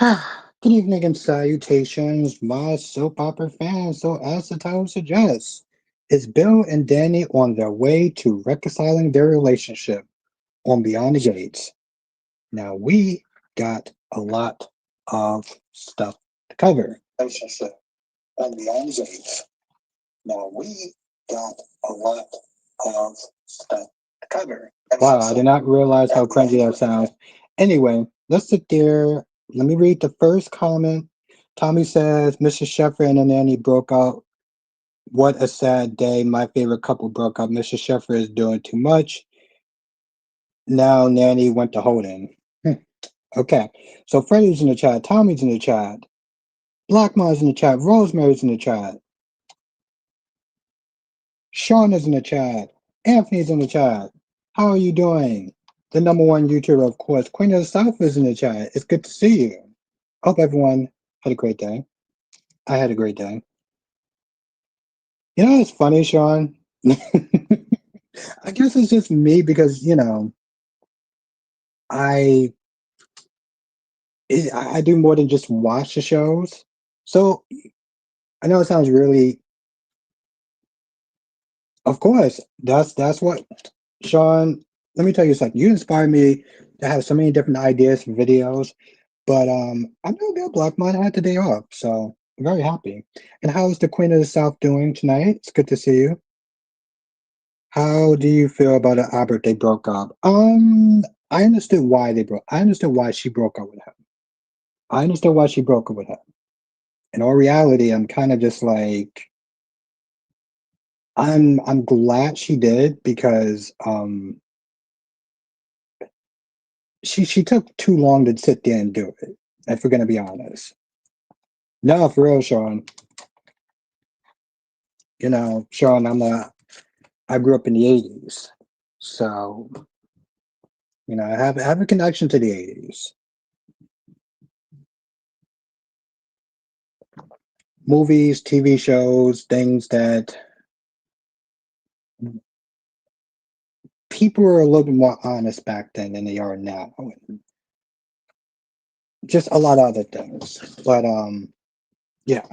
Good evening and salutations, my soap opera fans. So, as the title suggests, is Bill and Danny on their way to reconciling their relationship on Beyond the Gates? Now, we got a lot of stuff to cover. Relationship on Beyond the Gates. Now, we got a lot of stuff to cover. Wow, I did not realize how cringy that sounds. Anyway, let's sit there. Let me read the first comment. Tommy says, Mr. Sheffer and the nanny broke up. What a sad day. My favorite couple broke up. Mr. Sheffer is doing too much. Now nanny went to Holden. Okay. So Freddie's in the chat. Tommy's in the chat. Blackmon's in the chat. Rosemary's in the chat. Sean is in the chat. Anthony's in the chat. How are you doing? The number one YouTuber, of course. Queen of the South is in the chat. It's good to see you. Hope everyone had a great day. I had a great day. You know, it's funny, Sean. I guess it's just me because I I do more than just watch the shows. So I know it sounds really, of course, that's what Sean. Let me tell you something. You inspire me to have so many different ideas for videos. But I'm really glad Black Mind had the day off, so I'm very happy. And how's the Queen of the South doing tonight? It's good to see you. How do you feel about it, Albert? They broke up. I understood why they broke. I understood why she broke up with him. I understood why she broke up with him. In all reality, I'm kind of just like I'm glad she did because she took too long to sit there and do it. If we're gonna be honest. No, for real, Sean. Sean, I grew up in the '80s, so I have a connection to the '80s. Movies, TV shows, things that people were a little bit more honest back then than they are now. Just a lot of other things, but yeah,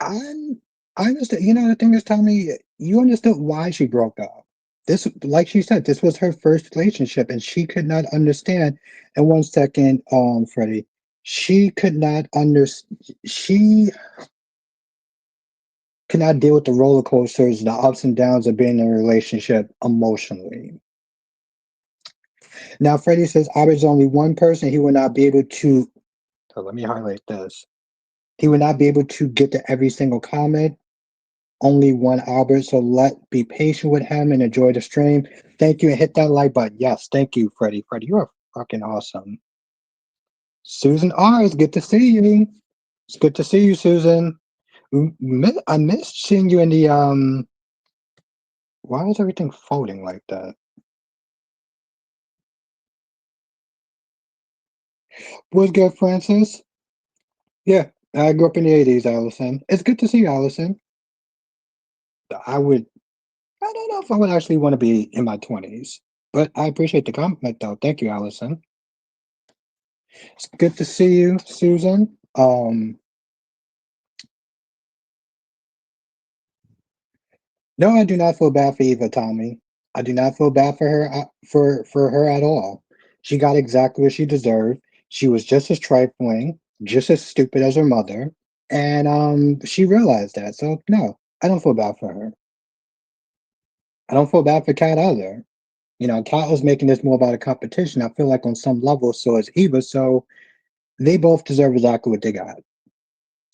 I'm. I understand. The thing is, Tommy, you understood why she broke up. This, like she said, this was her first relationship, and she could not understand. And 1 second, Freddie, she could not understand. She cannot deal with the roller coasters, the ups and downs of being in a relationship emotionally. Now, Freddie says, Albert's only one person. He will not be able to. So let me highlight this. He will not be able to get to every single comment. Only one Albert. So be patient with him and enjoy the stream. Thank you and hit that like button. Yes, thank you, Freddie. Freddie, you're fucking awesome. Susan R, it's good to see you. It's good to see you, Susan. I missed seeing you in the Why is everything folding like that? What's good, Francis? Yeah, I grew up in the '80s, Allison. It's good to see you, Allison. I would, I don't know if I would actually want to be in my 20s, but I appreciate the compliment, though. Thank you, Allison. It's good to see you, Susan. No, I do not feel bad for Eva, Tommy. I do not feel bad for her for her at all. She got exactly what she deserved. She was just as trifling, just as stupid as her mother, and she realized that. So no, I don't feel bad for her. I don't feel bad for Kat either. Kat was making this more about a competition. I feel like on some level, so is Eva. So they both deserve exactly what they got.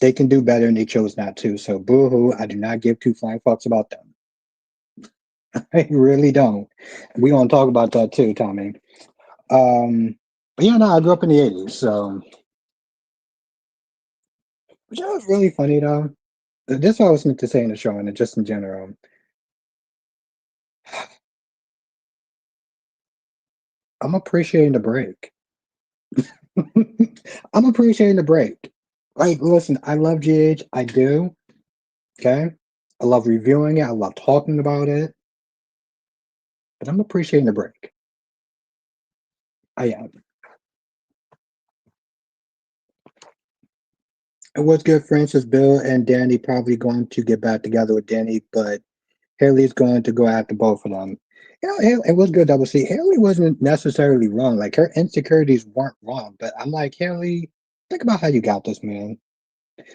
They can do better, and they chose not to. So boo hoo. I do not give two flying fucks about them. I really don't. We gonna talk about that too, Tommy. But yeah, no, I grew up in the '80s, so which was really funny though. This is what I was meant to say in the show, and just in general. I'm appreciating the break. I'm appreciating the break. Like, listen, I love GH. I do. Okay. I love reviewing it. I love talking about it. But I'm appreciating the break. I am. And what's good, Francis? Bill and Danny probably going to get back together with Danny, but Haley's going to go after both of them. It was good double C. Haley wasn't necessarily wrong. Like her insecurities weren't wrong, but I'm like, Haley, think about how you got this, man.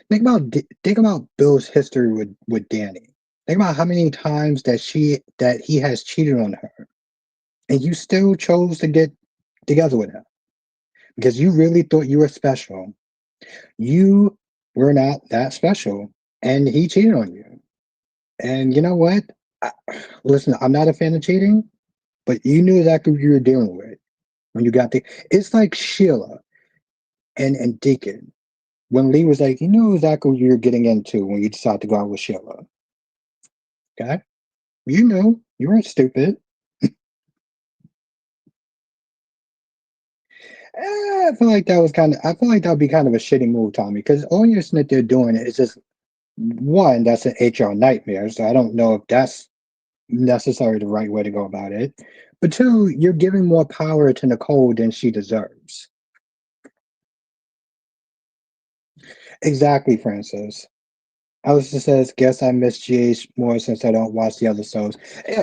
Think about Bill's history with Danny. Think about how many times that he has cheated on her, and you still chose to get together with him because you really thought you were special. You were not that special, and he cheated on you. And you know what? I, listen, I'm not a fan of cheating, but you knew exactly what you were dealing with when you got the. It's like Sheila and Deacon. When Lee was like, you knew exactly what you were getting into when you decided to go out with Sheila. Okay, you knew you weren't stupid. I feel like that was kind of. I feel like that would be kind of a shitty move, Tommy, because all you're sitting there doing is just one. That's an HR nightmare. So I don't know if that's necessarily the right way to go about it. But two, you're giving more power to Nicole than she deserves. Exactly, Francis. Alice says, guess I miss GH more since I don't watch the other shows.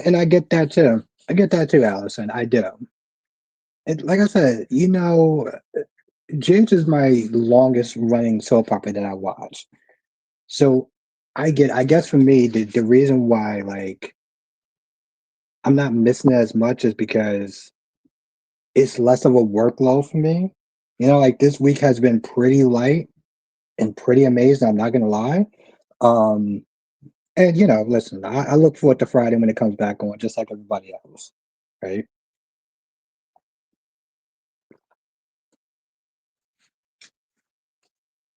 And I get that too. I get that too, Allison. I do. And like I said, GH is my longest running soap opera that I watch. So I guess for me, the reason why like I'm not missing it as much is because it's less of a workload for me. Like this week has been pretty light and pretty amazing. I'm not gonna lie. Um, and listen, I look forward to Friday when it comes back on, just like everybody else, right?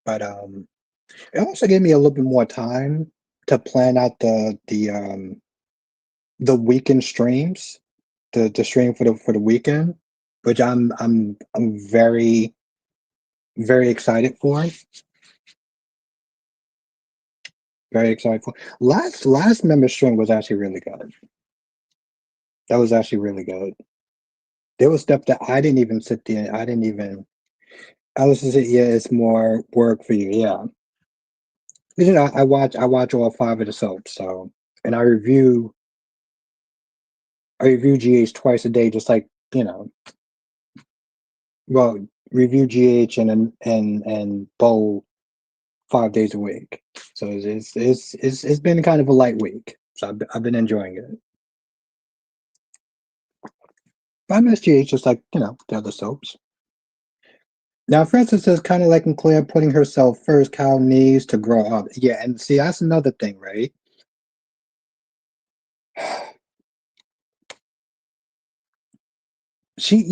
But it also gave me a little bit more time to plan out the weekend streams, the stream for the weekend, which I'm very very excited for. Very excited for. Last member stream was actually really good. That was actually really good. There was stuff that I didn't even sit there. I didn't even. I was just say, yeah, it's more work for you. Yeah, I watch all five of the soaps. So, and I review GH twice a day, just like well, review GH and bowl 5 days a week. So it's been kind of a light week. So I've been enjoying it. I miss GH just like the other soaps. Now, Francis says kind of like in Claire putting herself first, Kyle needs to grow up. Yeah, and see, that's another thing, right? She,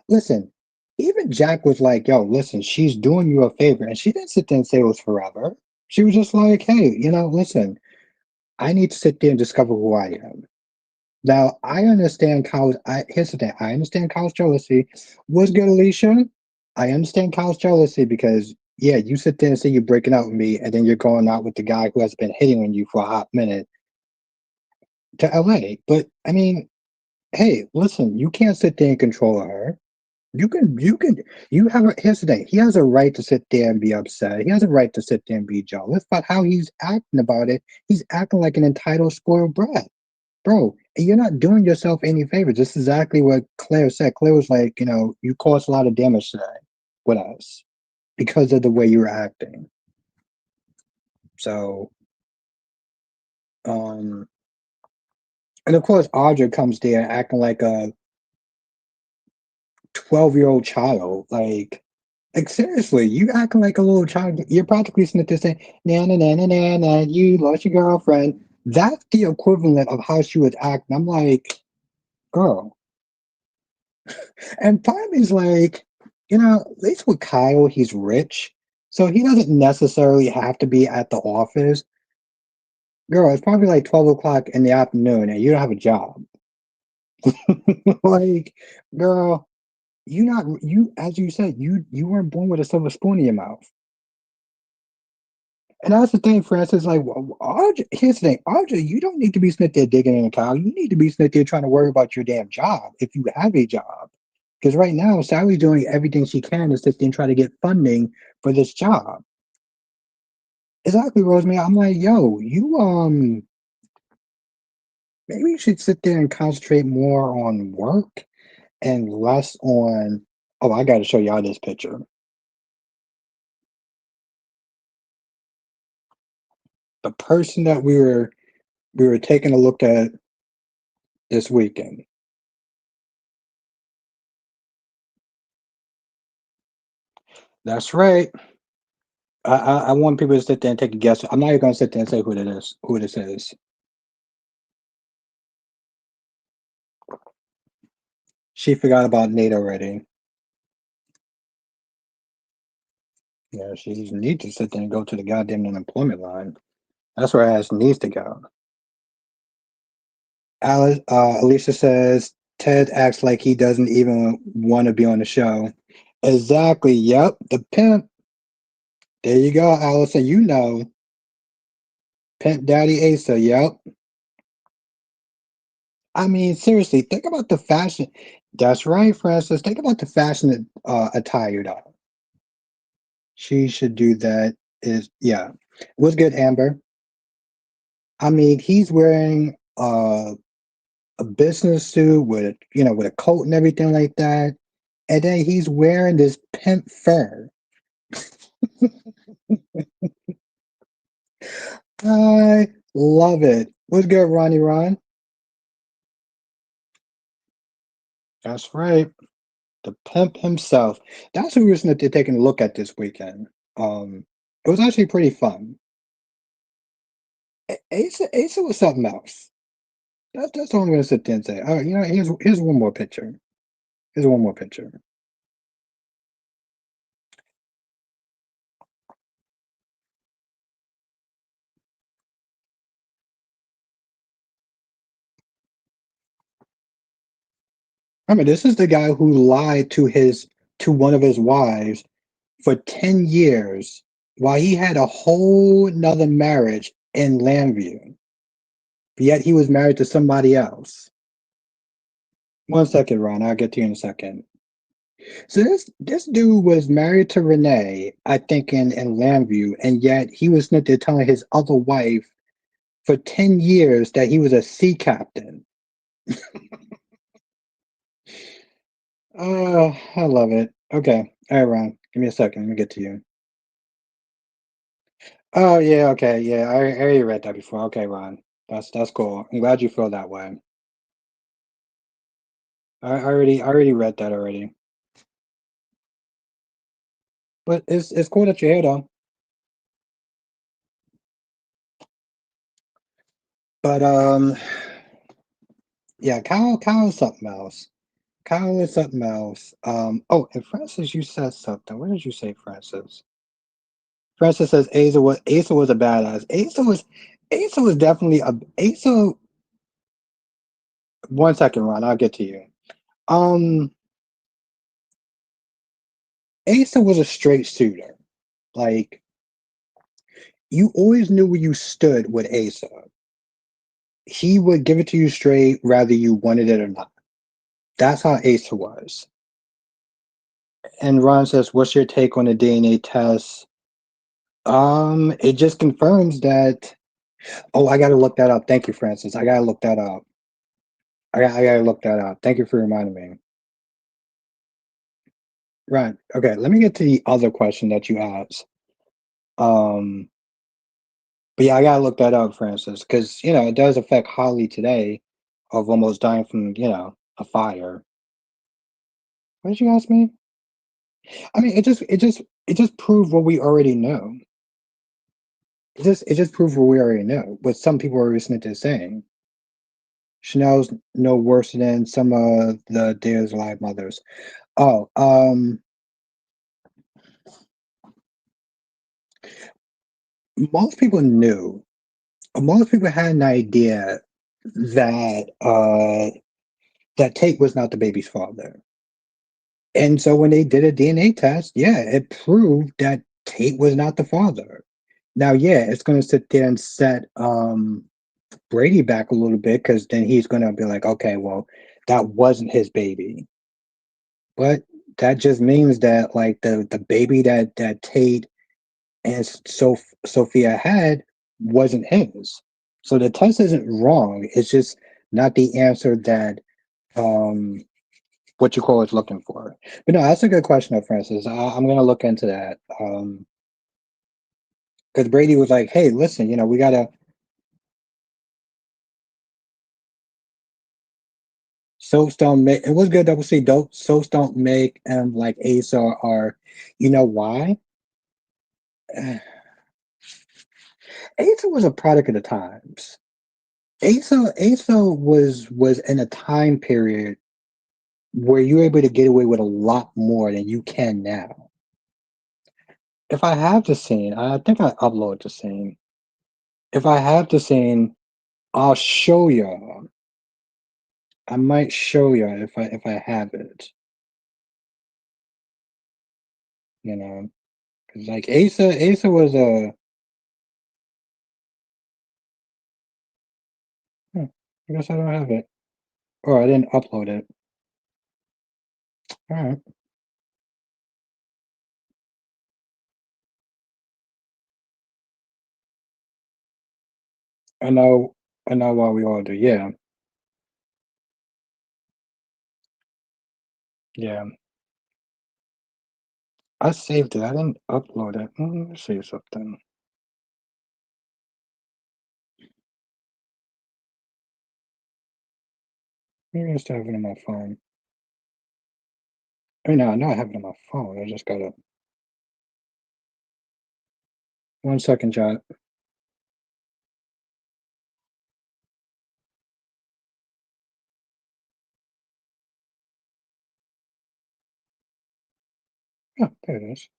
listen, even Jack was like, yo, listen, she's doing you a favor. And she didn't sit there and say it was forever. She was just like, hey, listen, I need to sit there and discover who I am. Now, I understand here's the thing. I understand Kyle's jealousy. What's good, Alicia? I understand Kyle's jealousy because, yeah, you sit there and say you're breaking out with me, and then you're going out with the guy who has been hitting on you for a hot minute to LA. But, I mean, hey, listen, you can't sit there and control her. You have here's the thing. He has a right to sit there and be upset. He has a right to sit there and be jealous, but how he's acting about it, he's acting like an entitled, spoiled brat. Bro, you're not doing yourself any favors. This is exactly what Claire said. Claire was like, you caused a lot of damage today with us because of the way you were acting. So, um, and of course, Audra comes there acting like a 12-year-old child. Like seriously, you acting like a little child. You're practically sitting there saying, na na na na na na, you lost your girlfriend. That's the equivalent of how she was acting. I'm like, girl. And part of me is like, at least with Kyle, he's rich. So he doesn't necessarily have to be at the office. Girl, it's probably like 12 o'clock in the afternoon and you don't have a job. Like, girl, as you said, you weren't born with a silver spoon in your mouth. And that's the thing, Francis. Like, Audrey, here's the thing, Audrey, you don't need to be sitting there digging in a cow. You need to be sitting there trying to worry about your damn job if you have a job. Because right now, Sally's doing everything she can to sit there and try to get funding for this job. exactly, Rosemary. I'm like, yo, you maybe you should sit there and concentrate more on work and less on. Oh, I got to show y'all this picture. The person that we were taking a look at this weekend. That's right. I want people to sit there and take a guess. I'm not even going to sit there and say who it is. Who this is? She forgot about Nate already. Yeah, she needs to sit there and go to the goddamn unemployment line. That's where her ass needs to go. Alice, Alicia says Ted acts like he doesn't even want to be on the show. Exactly. Yep. The pimp. There you go, Allison. You know, Pimp Daddy Asa. Yep. I mean, seriously, think about the fashion. That's right, Francis. Think about the fashion attire, though. She should do that. Is yeah. What's good, Amber? I mean, he's wearing a business suit with with a coat and everything like that, and then he's wearing this pimp fur. I love it. What's good, Ronnie Ron? That's right. The pimp himself. That's who we're taking a look at this weekend. It was actually pretty fun. Asa was something else. That's all I'm gonna sit there and say. All right, here's one more picture. Here's one more picture. I mean, this is the guy who lied to one of his wives for 10 years while he had a whole nother marriage in Landview. Yet he was married to somebody else. One second, Ron. I'll get to you in a second. So this dude was married to Renee, I think in Landview, and yet he was not there telling his other wife for 10 years that he was a sea captain. I love it. Okay. All right, Ron. Give me a second. Let me get to you. Oh yeah, okay, yeah. I already read that before. Okay, Ron. That's cool. I'm glad you feel that way. I already read that already. But it's cool that you're here though. But yeah, Kyle is something else. Kyle is something else. Oh, and Francis, you said something. What did you say, Francis? Francis says Asa was a badass. Asa was definitely a Asa. One second, Ron. I'll get to you. Um, Asa was a straight shooter. Like you always knew where you stood with Asa. He would give it to you straight, whether you wanted it or not. That's how Asa was. And Ron says, "What's your take on the DNA test?" It just confirms that. Oh, I gotta look that up. Thank you, Francis. I gotta look that up. I gotta look that up. Thank you for reminding me. Right. Okay. Let me get to the other question that you asked. Um, but yeah, I gotta look that up, Francis, because it does affect Holly today, of almost dying from a fire. What did you ask me? I mean, it just proved what we already know. It just proved what we already know. What some people are listening to saying. Chanel's no worse than some of the Dear's Live mothers. Oh, most people knew. Most people had an idea that that Tate was not the baby's father. And so when they did a DNA test, yeah, it proved that Tate was not the father. Now, yeah, it's going to sit there and set Brady back a little bit because then he's going to be like, okay, well, that wasn't his baby. But that just means that like the baby that Tate and Sophia had wasn't his. So the test isn't wrong. It's just not the answer that um what you call is looking for. But no, that's a good question, though, Francis. I'm gonna look into that. Because Brady was like, "Hey, listen, we gotta soaps don't make." It was good that we see dope soaps don't make like Asa or, why? Asa was a product of the times. Asa was in a time period where you were able to get away with a lot more than you can now. If I have the scene, I think I upload the scene. If I have the scene, I'll show you. I might show you if I have it. You know, because like Asa was a. I guess I don't have it, or I didn't upload it. All right, I know, I know why we all do. Yeah, yeah. I saved it. I didn't upload it. Let me see something. Maybe I still have it on my phone. I mean, no, I know I have it on my phone. I just gotta 1 second, chat. Oh, there it is.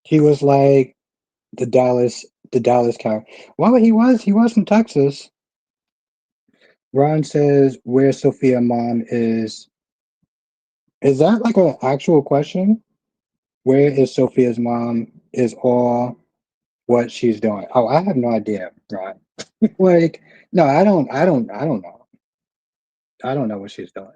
He was like the Dallas cow. Well, he was in Texas. Ron says where Sophia mom is. Is that like an actual question? Where is Sophia's mom? Is all what she's doing? Oh, I have no idea, Ron. Like, no, I don't know. I don't know what she's doing.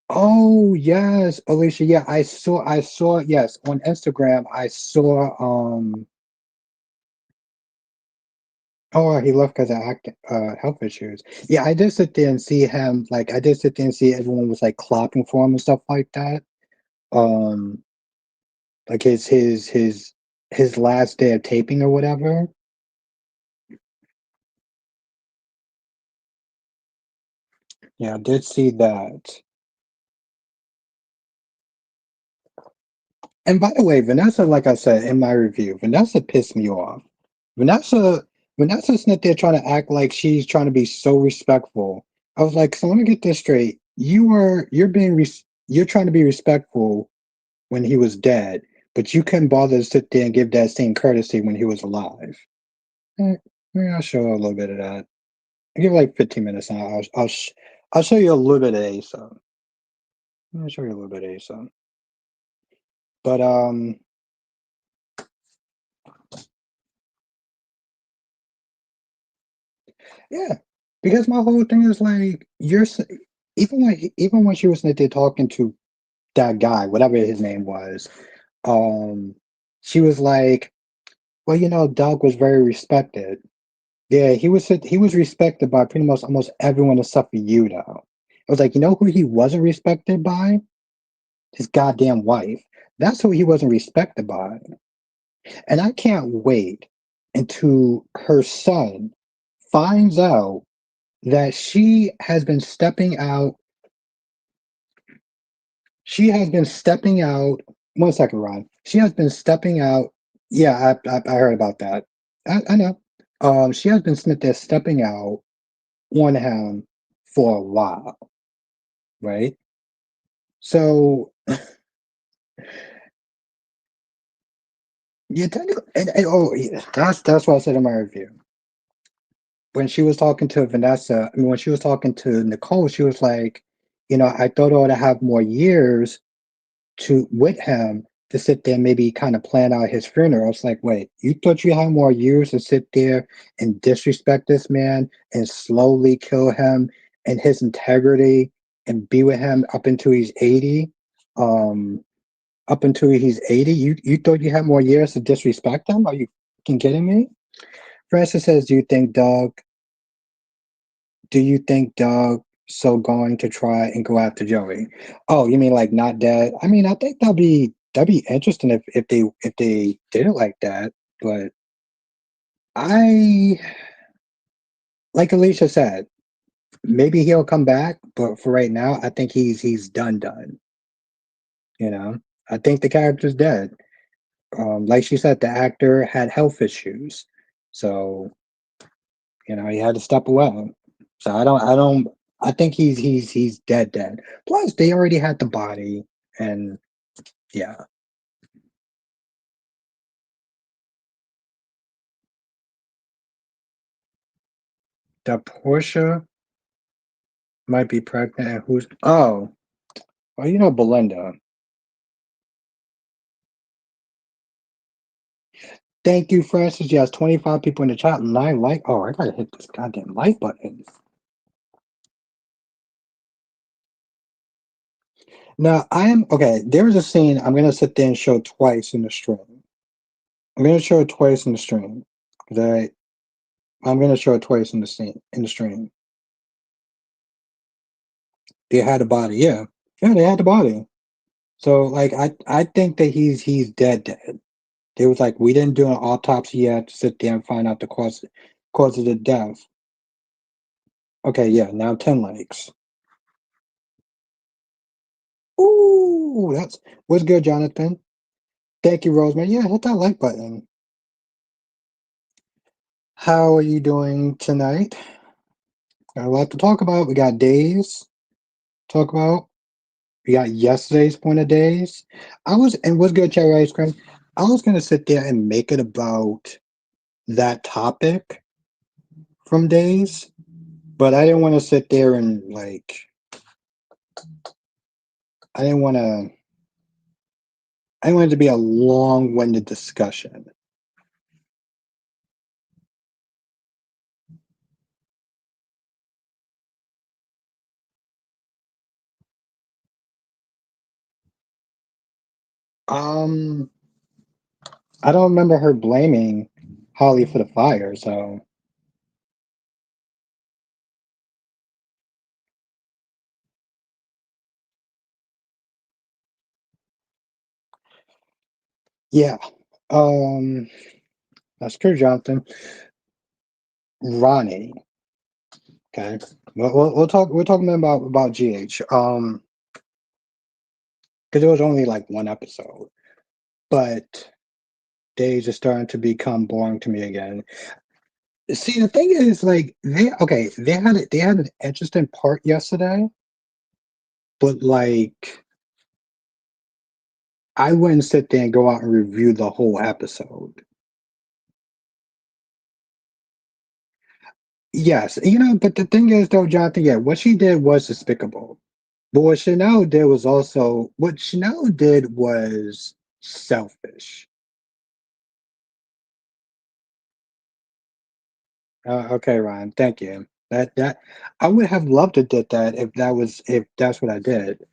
Oh yes, Alicia. Yeah, I saw yes on Instagram. I saw oh, he left because of health issues. Yeah, I did sit there and see him. Like, I did sit there and see everyone was like clapping for him and stuff like that. Um, like his last day of taping or whatever. Yeah, I did see that. And by the way, Vanessa, like I said in my review, Vanessa pissed me off. Vanessa, Vanessa's not there trying to act like she's trying to be so respectful. I was like, so let me get this straight. You're trying to be respectful when he was dead, but you couldn't bother to sit there and give that same courtesy when he was alive. Eh, Maybe I'll show a little bit of that. I'll give it like 15 minutes and I'll show you a little bit of Asa. I'll show you a little bit of Asa. But yeah, because my whole thing is like even when she was sitting there talking to that guy, whatever his name was, um, she was like, well, Doug was very respected. Yeah, he was respected by pretty much almost everyone except for you, though. It was like, who he wasn't respected by? His goddamn wife. That's who he wasn't respected by. And I can't wait until her son finds out that she has been stepping out. She has been stepping out. 1 second, Ron. She has been stepping out. Yeah, I heard about that. I know. She has been sitting there stepping out on him for a while, right? So yeah, technically, oh, yeah, that's what I said in my review. When she was talking to Vanessa, I mean, when she was talking to Nicole, she was like, I thought I ought to have more years to with him to sit there and maybe kind of plan out his funeral. It's like, wait, you thought you had more years to sit there and disrespect this man and slowly kill him and his integrity and be with him up until he's 80? Um, Up until he's 80, you thought you had more years to disrespect him? Are you fucking kidding me? Francis says, do you think Doug so going to try and go after Joey? Oh, you mean like not dead? I mean, I think that'd be interesting if they did it like that. But I like Alicia said, maybe he'll come back, but for right now, I think he's done. You know, I think the character's dead. Like she said, the actor had health issues, so he had to step away. So I think he's dead. Plus, they already had the body, and yeah, that Portia might be pregnant. And who's well, Belinda. Thank you, Francis. Yes, 25 people in the chat. 9 like. Oh, I gotta hit this goddamn like button. Now I am okay. There was a scene I'm gonna sit there and show twice in the stream. I'm gonna show it twice in the stream. That I'm gonna show it twice in the scene in the stream. They had a body, yeah. Yeah, they had the body. So like I think that he's dead. They was like, we didn't do an autopsy yet to sit there and find out the cause of the death. Okay, yeah, now 10 likes. Ooh, that's what's good, Jonathan. Thank you, Rosemary. Yeah, hit that like button. How are you doing tonight? Got a lot to talk about. We got days to talk about. We got yesterday's point of days. And what's good, cherry ice cream? I was gonna sit there and make it about that topic from days, but I didn't want to sit there and like I didn't want to I want it to be a long-winded discussion. Um, I don't remember her blaming Holly for the fire, so yeah. Um, that's true, Jonathan. Ronnie. Okay. We'll talk. We're talking about GH. Because it was only like one episode, but days are starting to become boring to me again. See, the thing is, like, they had an interesting part yesterday, but like, I wouldn't sit there and go out and review the whole episode. Yes, but the thing is, though, Jonathan, yeah, what she did was despicable. But what Chanel did was selfish. Okay, Ryan, thank you. That I would have loved to did that if that's what I did.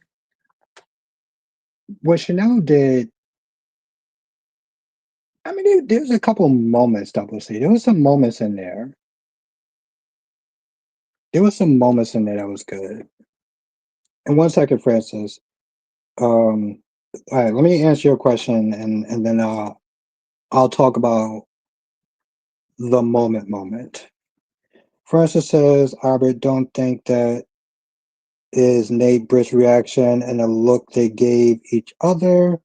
What Chanel did, I mean, there's a couple moments, obviously. There was some moments in there. There was some moments in there that was good. And one second, Francis. Um, all right, let me answer your question, and then I'll talk about the moment. Francis says, Albert, don't think that is Nate Britt's reaction and the look they gave each other.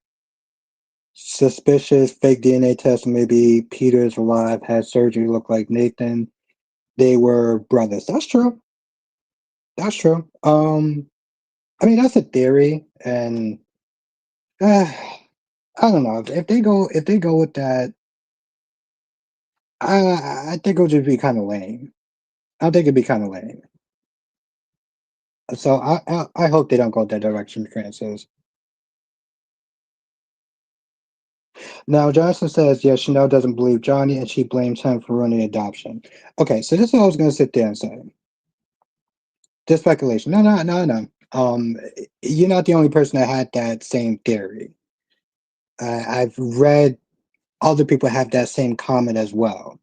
Suspicious fake DNA test. Maybe Peter's alive, had surgery, looked like Nathan. They were brothers. That's true. That's true. I mean that's a theory, and I don't know if they go with that. I think it would just be kind of lame. I think it'd be kind of lame. So I hope they don't go that direction, Francis. Now, Johnson says, yes, Chanel doesn't believe Johnny and she blames him for ruining the adoption. Okay, so this is what I was going to sit there and say. Just speculation. No, no, no, no. You're not the only person that had that same theory. I've read other people have that same comment as well.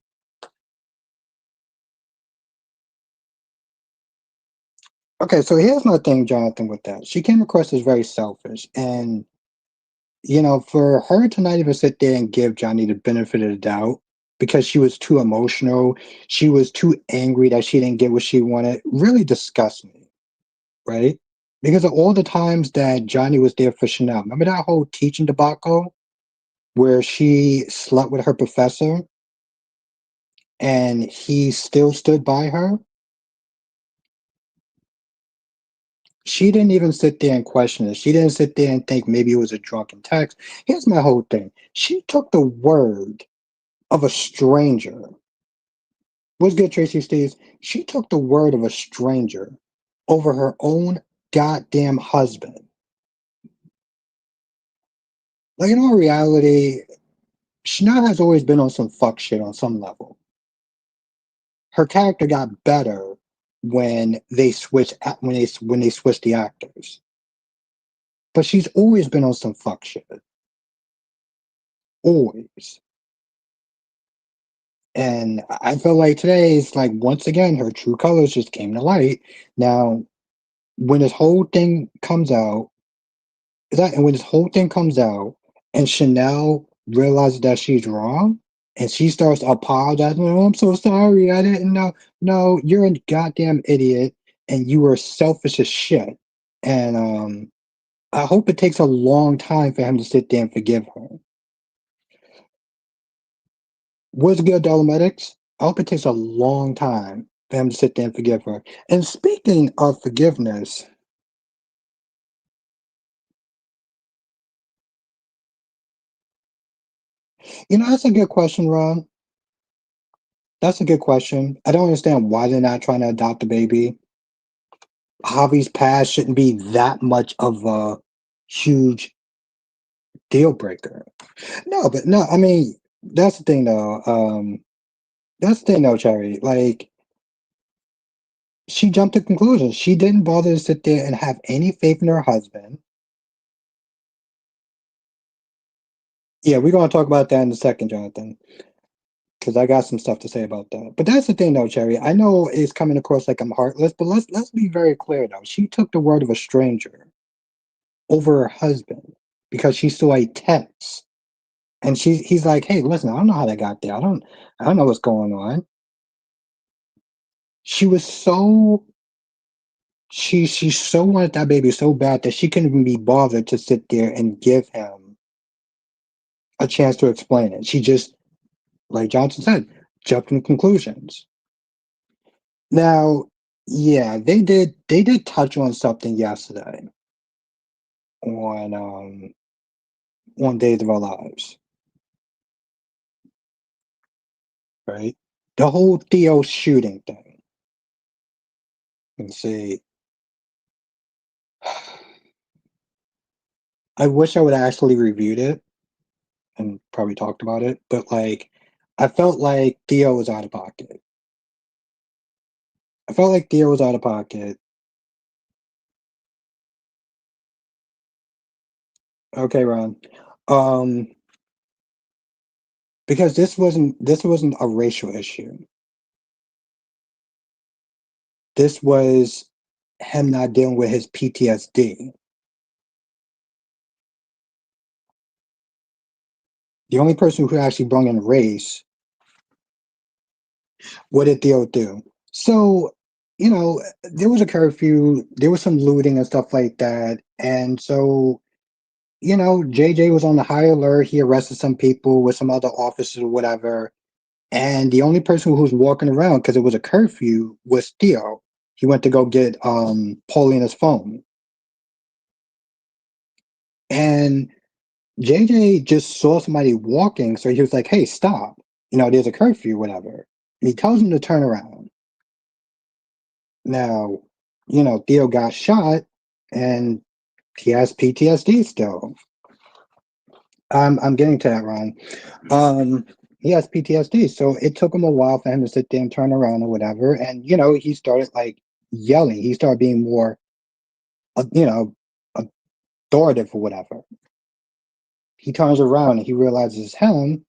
Okay, so here's my thing, Jonathan, with that. She came across as very selfish. And, for her to not even sit there and give Johnny the benefit of the doubt because she was too emotional, she was too angry that she didn't get what she wanted, really disgusts me, right? Because of all the times that Johnny was there for Chanel. Remember that whole teaching debacle where she slept with her professor and he still stood by her? She didn't even sit there and question it. She didn't sit there and think maybe it was a drunken text. Here's my whole thing. She took the word of a stranger. What's good, Tracy Steves? She took the word of a stranger over her own goddamn husband. Like, in all reality, Chanel has always been on some fuck shit on some level. Her character got better when they switched the actors. But she's always been on some fuck shit. Always. And I feel like today is like once again her true colors just came to light. Now, when this whole thing comes out, and when this whole thing comes out, and Chanel realizes that she's wrong, and she starts apologizing, "Oh, I'm so sorry, I didn't know." No, you're a goddamn idiot, and you were selfish as shit. And I hope it takes a long time for him to sit there and forgive her. What's good, Dolomedics? I hope it takes a long time for him to sit there and forgive her. And speaking of forgiveness, that's a good question, Ron. That's a good question. I don't understand why they're not trying to adopt a baby. Javi's past shouldn't be that much of a huge deal breaker. No, but no, I mean, that's the thing though. That's the thing though, Cherry. Like, she jumped to conclusions. She didn't bother to sit there and have any faith in her husband. Yeah, we're gonna talk about that in a second, Jonathan, because I got some stuff to say about that. But that's the thing, though, Cherry. I know it's coming across like I'm heartless, but let's be very clear, though. She took the word of a stranger over her husband because she saw a text, and he's like, "Hey, listen, I don't know how that got there. I don't know what's going on." She was so she so wanted that baby so bad that she couldn't even be bothered to sit there and give him a chance to explain it. She just, like Johnson said, jumped to conclusions. Now, yeah, they did touch on something yesterday on Days of Our Lives, right? The whole Theo shooting thing. And see, I wish I would have actually reviewed it and probably talked about it, but like I felt like Theo was out of pocket. I felt like Theo was out of pocket. Okay, Ron. Um, because this wasn't a racial issue. This was him not dealing with his PTSD. The only person who actually brought in race, what did Theo do? So, there was a curfew, there was some looting and stuff like that. And so, JJ was on the high alert. He arrested some people with some other officers or whatever. And the only person who was walking around because it was a curfew was Theo. He went to go get Paulina's phone. And JJ just saw somebody walking, so he was like, "Hey, stop. There's a curfew, whatever." And he tells him to turn around. Now, Theo got shot and he has PTSD still. I'm getting to that, Ron. Um, he has PTSD, so it took him a while for him to sit there and turn around or whatever. And he started like yelling. He started being more, uh, you know, authoritative or whatever. He turns around and he realizes him.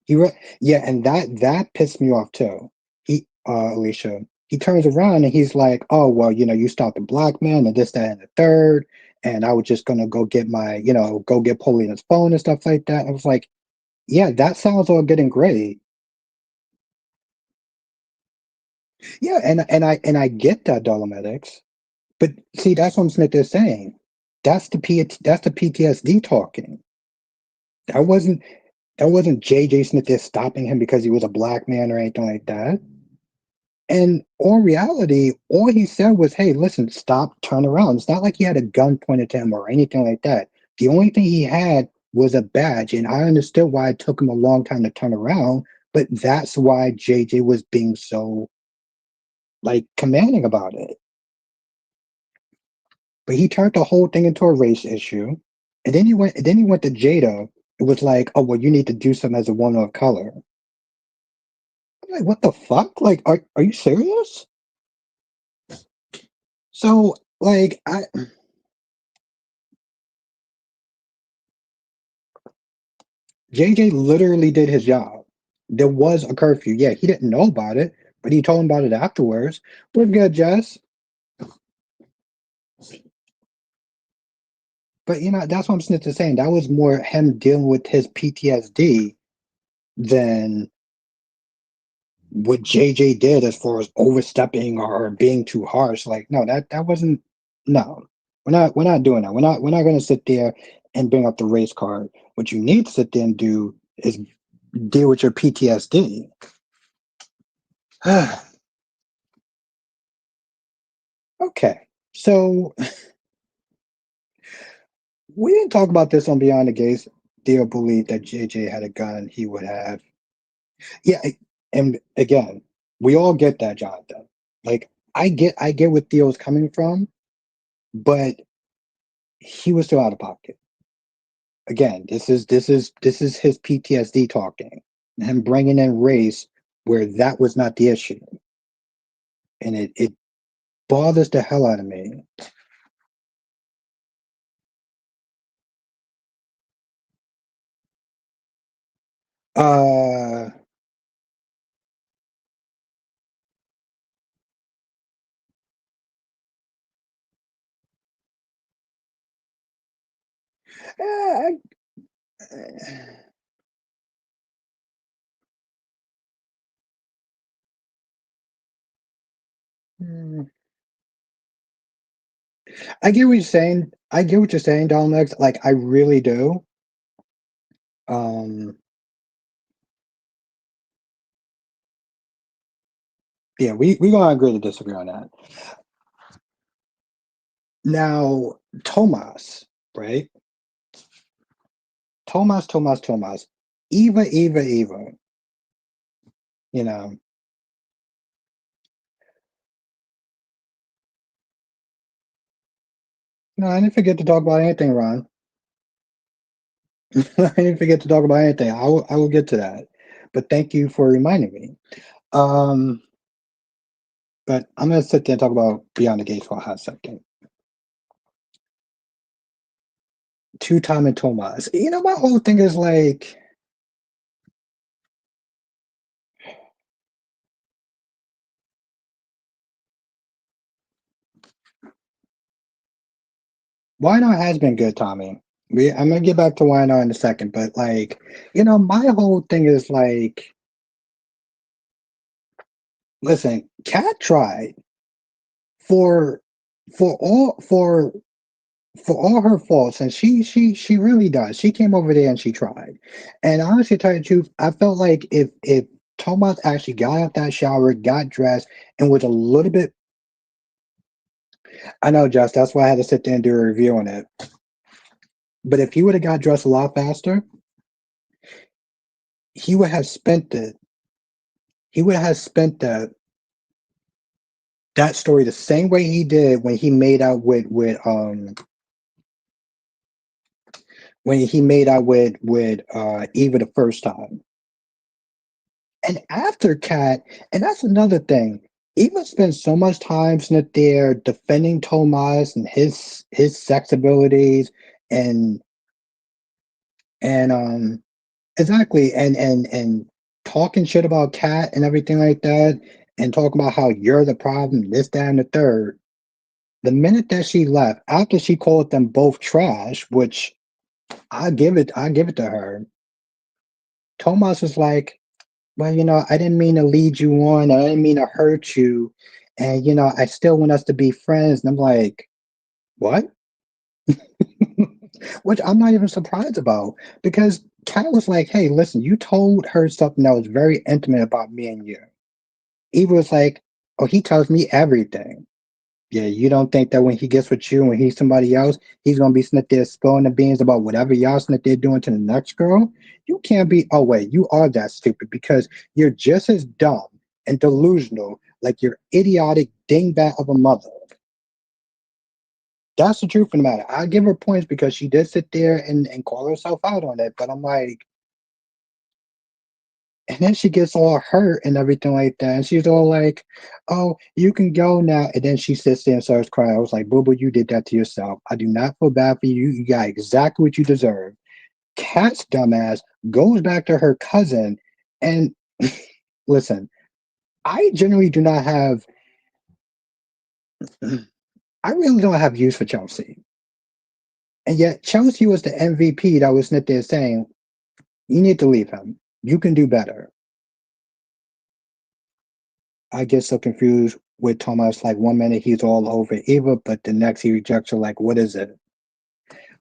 Yeah, and that pissed me off too. Alicia, he turns around and he's like, "Oh well, you stopped the black man and this, that, and the third, and I was just gonna go get go get Polian's phone and stuff like that." I was like, "Yeah, that sounds all good and great." Yeah, and I get that, Dolomedics, but see, that's what Smith is saying. That's the PTSD talking. That wasn't that wasn't JJ Smith there stopping him because he was a black man or anything like that. And on reality, all he said was, "Hey, listen, stop, turn around." It's not like he had a gun pointed to him or anything like that. The only thing he had was a badge, and I understood why it took him a long time to turn around, but that's why JJ was being so like commanding about it. But he turned the whole thing into a race issue. And then he went to Jada. It was like, "Oh well, you need to do something as a woman of color." I'm like, what the fuck? Like, are you serious? So like JJ literally did his job. There was a curfew. Yeah, he didn't know about it, but he told him about it afterwards. We're good, Jess. But that's what I'm saying. That was more him dealing with his PTSD than what JJ did as far as overstepping or being too harsh. Like, no, that wasn't. No, we're not doing that. We're not going to sit there and bring up the race card. What you need to sit there and do is deal with your PTSD. Okay, so we didn't talk about this on Beyond the Gates. Theo believed that JJ had a gun. He would have. Yeah, and again, we all get that, Jonathan. Like, I get where Theo's coming from, but he was still out of pocket. Again, this is his PTSD talking, and him bringing in race where that was not the issue, and it bothers the hell out of me. Uh, I, I, I get what you're saying. I get what you're saying, Dominic. Like, I really do. Um, yeah, we gonna agree to disagree on that. Now, Tomas, right? Tomas. Eva. You know, no, I didn't forget to talk about anything, Ron. I didn't forget to talk about anything. I will get to that. But thank you for reminding me. Um, but I'm gonna sit there and talk about Beyond the Gates for a hot second. Two Tom and Tomas. My whole thing is like, why not has been good, Tommy. I'm gonna get back to why not in a second, but like, my whole thing is like, listen, Kat tried for for all for for all her faults, and she really does. She came over there and she tried. And honestly, to tell you the truth, I felt like if Thomas actually got out that shower, got dressed, and was a little bit, I know, Just that's why I had to sit there and do a review on it. But if he would have got dressed a lot faster, he would have spent it. He would have spent that story the same way he did when he made out with when he made out with Eva the first time. And after Cat, and that's another thing. Eva spent so much time sitting there defending Tomas and his sex abilities and and exactly and talking shit about Cat and everything like that, and talking about how you're the problem, this, that, and the third. The minute that she left, after she called them both trash, which I give it to her. Tomas was like, well, I didn't mean to lead you on. I didn't mean to hurt you. And, I still want us to be friends. And I'm like, what? Which I'm not even surprised about because Kat was like, hey, listen, you told her something that was very intimate about me and you. Eva was like, oh, he tells me everything. Yeah, you don't think that when he gets with you, when he's somebody else, he's gonna be sitting there spilling the beans about whatever y'all sitting there doing to the next girl? You can't be. Oh wait, you are that stupid because you're just as dumb and delusional like your idiotic dingbat of a mother. That's the truth of the matter. I give her points because she did sit there and call herself out on it, but I'm like, and then she gets all hurt and everything like that. And she's all like, oh, you can go now. And then she sits there and starts crying. I was like, boo boo, you did that to yourself. I do not feel bad for you. You got exactly what you deserve. Kat's dumbass goes back to her cousin. And listen, I generally do not have, I really don't have use for Chelsea. And yet Chelsea was the MVP that was sitting there saying, you need to leave him. You can do better. I get so confused with Thomas. Like one minute he's all over Eva, but the next he rejects her. Like, what is it?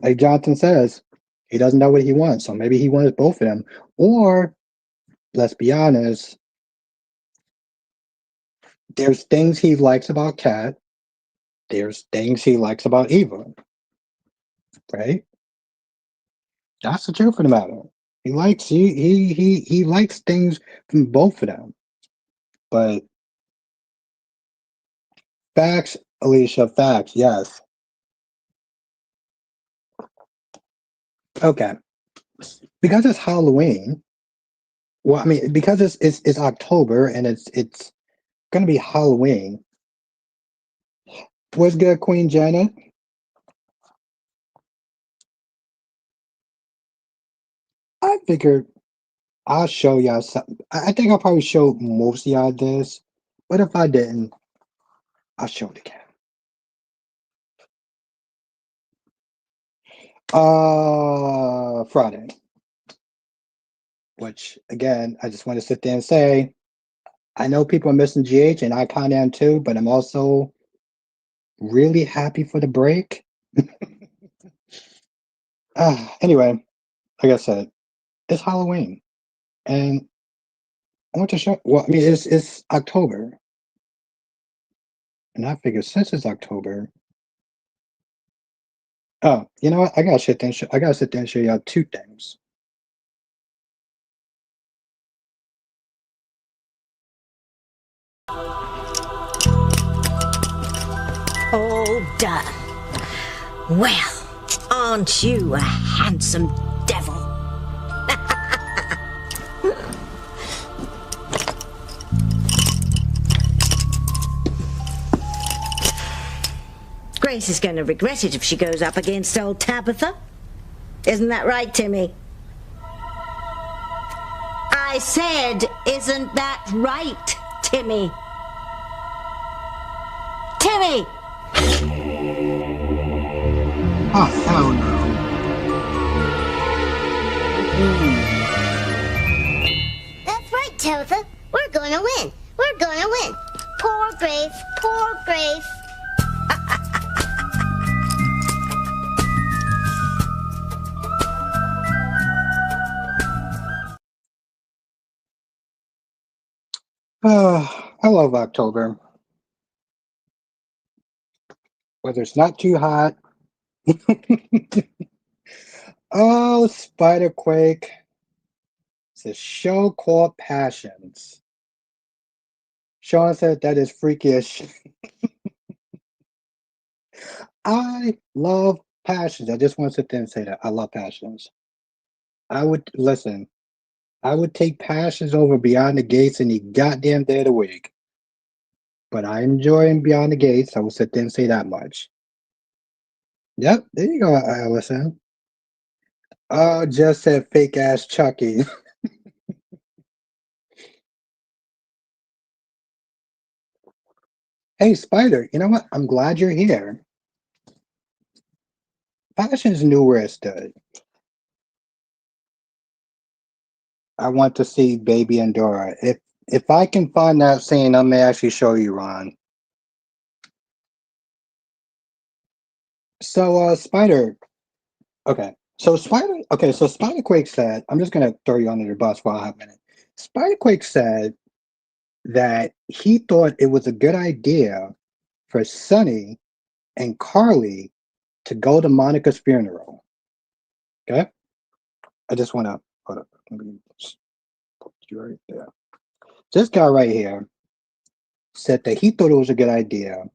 Like Jonathan says, he doesn't know what he wants. So maybe he wants both of them. Or let's be honest, there's things he likes about Kat. There's things he likes about Eva. Right? That's the truth of the matter. He likes things from both of them. But facts, Alicia, facts, yes. Okay. Because it's Halloween. Well, I mean, because it's October and it's gonna be Halloween. What's good, Queen Janet? I figured I'll show y'all something. I think I'll probably show most of y'all this, but if I didn't, I'll show it again. Friday. Which again, I just want to sit there and say, I know people are missing GH, and I kind of am too, but I'm also really happy for the break. Anyway, like I said, it's Halloween, and I want to show. Well, I mean, it's October, and I figure since it's October, oh, you know what? I gotta sit there. I gotta sit there and show y'all two things. All done. Well, aren't you a handsome devil? Grace is going to regret it if she goes up against old Tabitha. Isn't that right, Timmy? I said, isn't that right, Timmy? Timmy! Oh hell no! That's right, Tabitha. We're gonna win. We're gonna win. Poor Grace. Poor Grace. I love October. Whether it's not too hot. Oh, Spiderquake. It's a show called Passions. Sean said that is freakish. I love Passions. I just want to sit there and say that I love Passions. I would listen. I would take Passions over Beyond the Gates any goddamn day of the week. But I enjoy Beyond the Gates. I will sit there and say that much. Yep, there you go, Allison. Oh, just said fake ass Chucky. Hey, Spider, you know what? I'm glad you're here. Passions knew where it stood. I want to see Baby and Dora. If I can find that scene, I may actually show you, Ron. So, Spider. Okay. So Spiderquake said, I'm just gonna throw you under the bus for a hot minute. Spiderquake said that he thought it was a good idea for Sunny and Carly to go to Monica's funeral. Okay? I just wanna hold up. Let me just put you right there. This guy right here said that he thought it was a good idea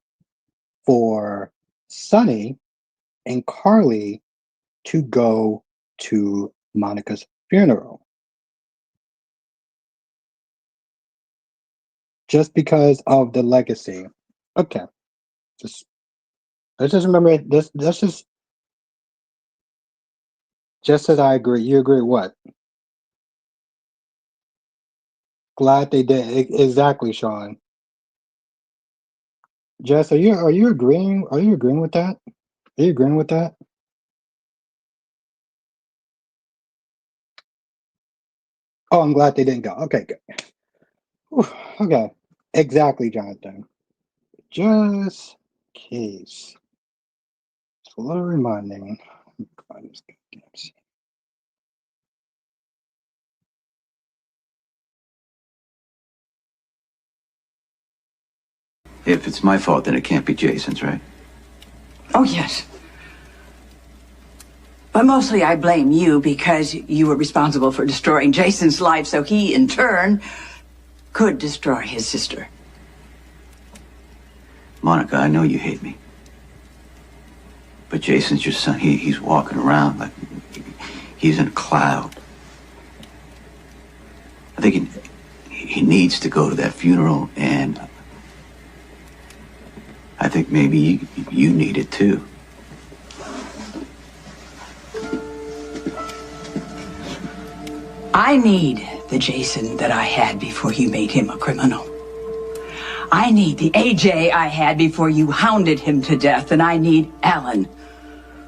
for Sunny and Carly to go to Monica's funeral. Just because of the legacy. Okay. Just let's just remember it. This that's just as I agree. You agree what? Glad they did. Exactly, Sean. Jess, are you agreeing? Are you agreeing with that? Are you agreeing with that? Oh, I'm glad they didn't go. Okay, good. Whew, okay. Exactly, Jonathan. Just case. It's a little reminding. Find this goddamn scene. If it's my fault, then it can't be Jason's, right? Oh, yes. But mostly I blame you because you were responsible for destroying Jason's life, so he, in turn, could destroy his sister. Monica, I know you hate me. But Jason's your son. He's walking around like he's in a cloud. I think he needs to go to that funeral, and I think maybe you need it too. I need the Jason that I had before you made him a criminal. I need the AJ I had before you hounded him to death, and I need Alan,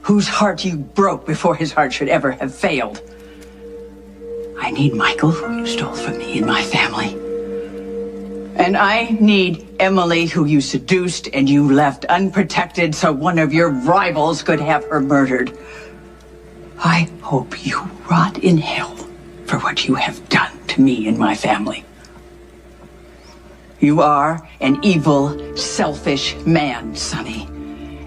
whose heart you broke before his heart should ever have failed. I need Michael, who you stole from me and my family. And I need Emily, who you seduced and you left unprotected so one of your rivals could have her murdered. I hope you rot in hell for what you have done to me and my family. You are an evil, selfish man, Sonny.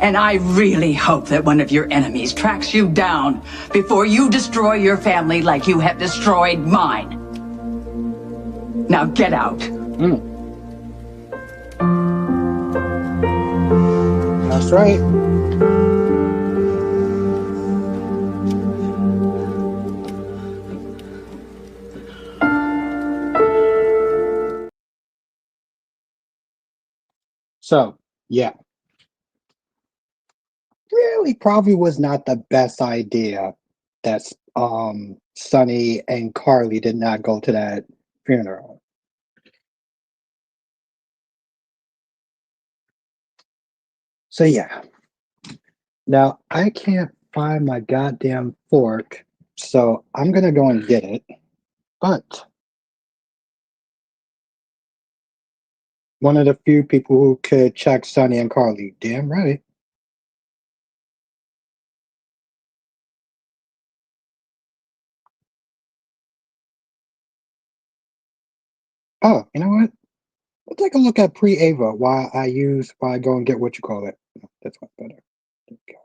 And I really hope that one of your enemies tracks you down before you destroy your family like you have destroyed mine. Now get out. That's right. So, yeah. Really probably was not the best idea that Sonny and Carly did not go to that funeral. So yeah. Now I can't find my goddamn fork, so I'm gonna go and get it. But one of the few people who could check Sonny and Carly, damn right. Oh, you know what? Let's take a look at pre-Ava while I go and get what you call it. That's much better. There we go.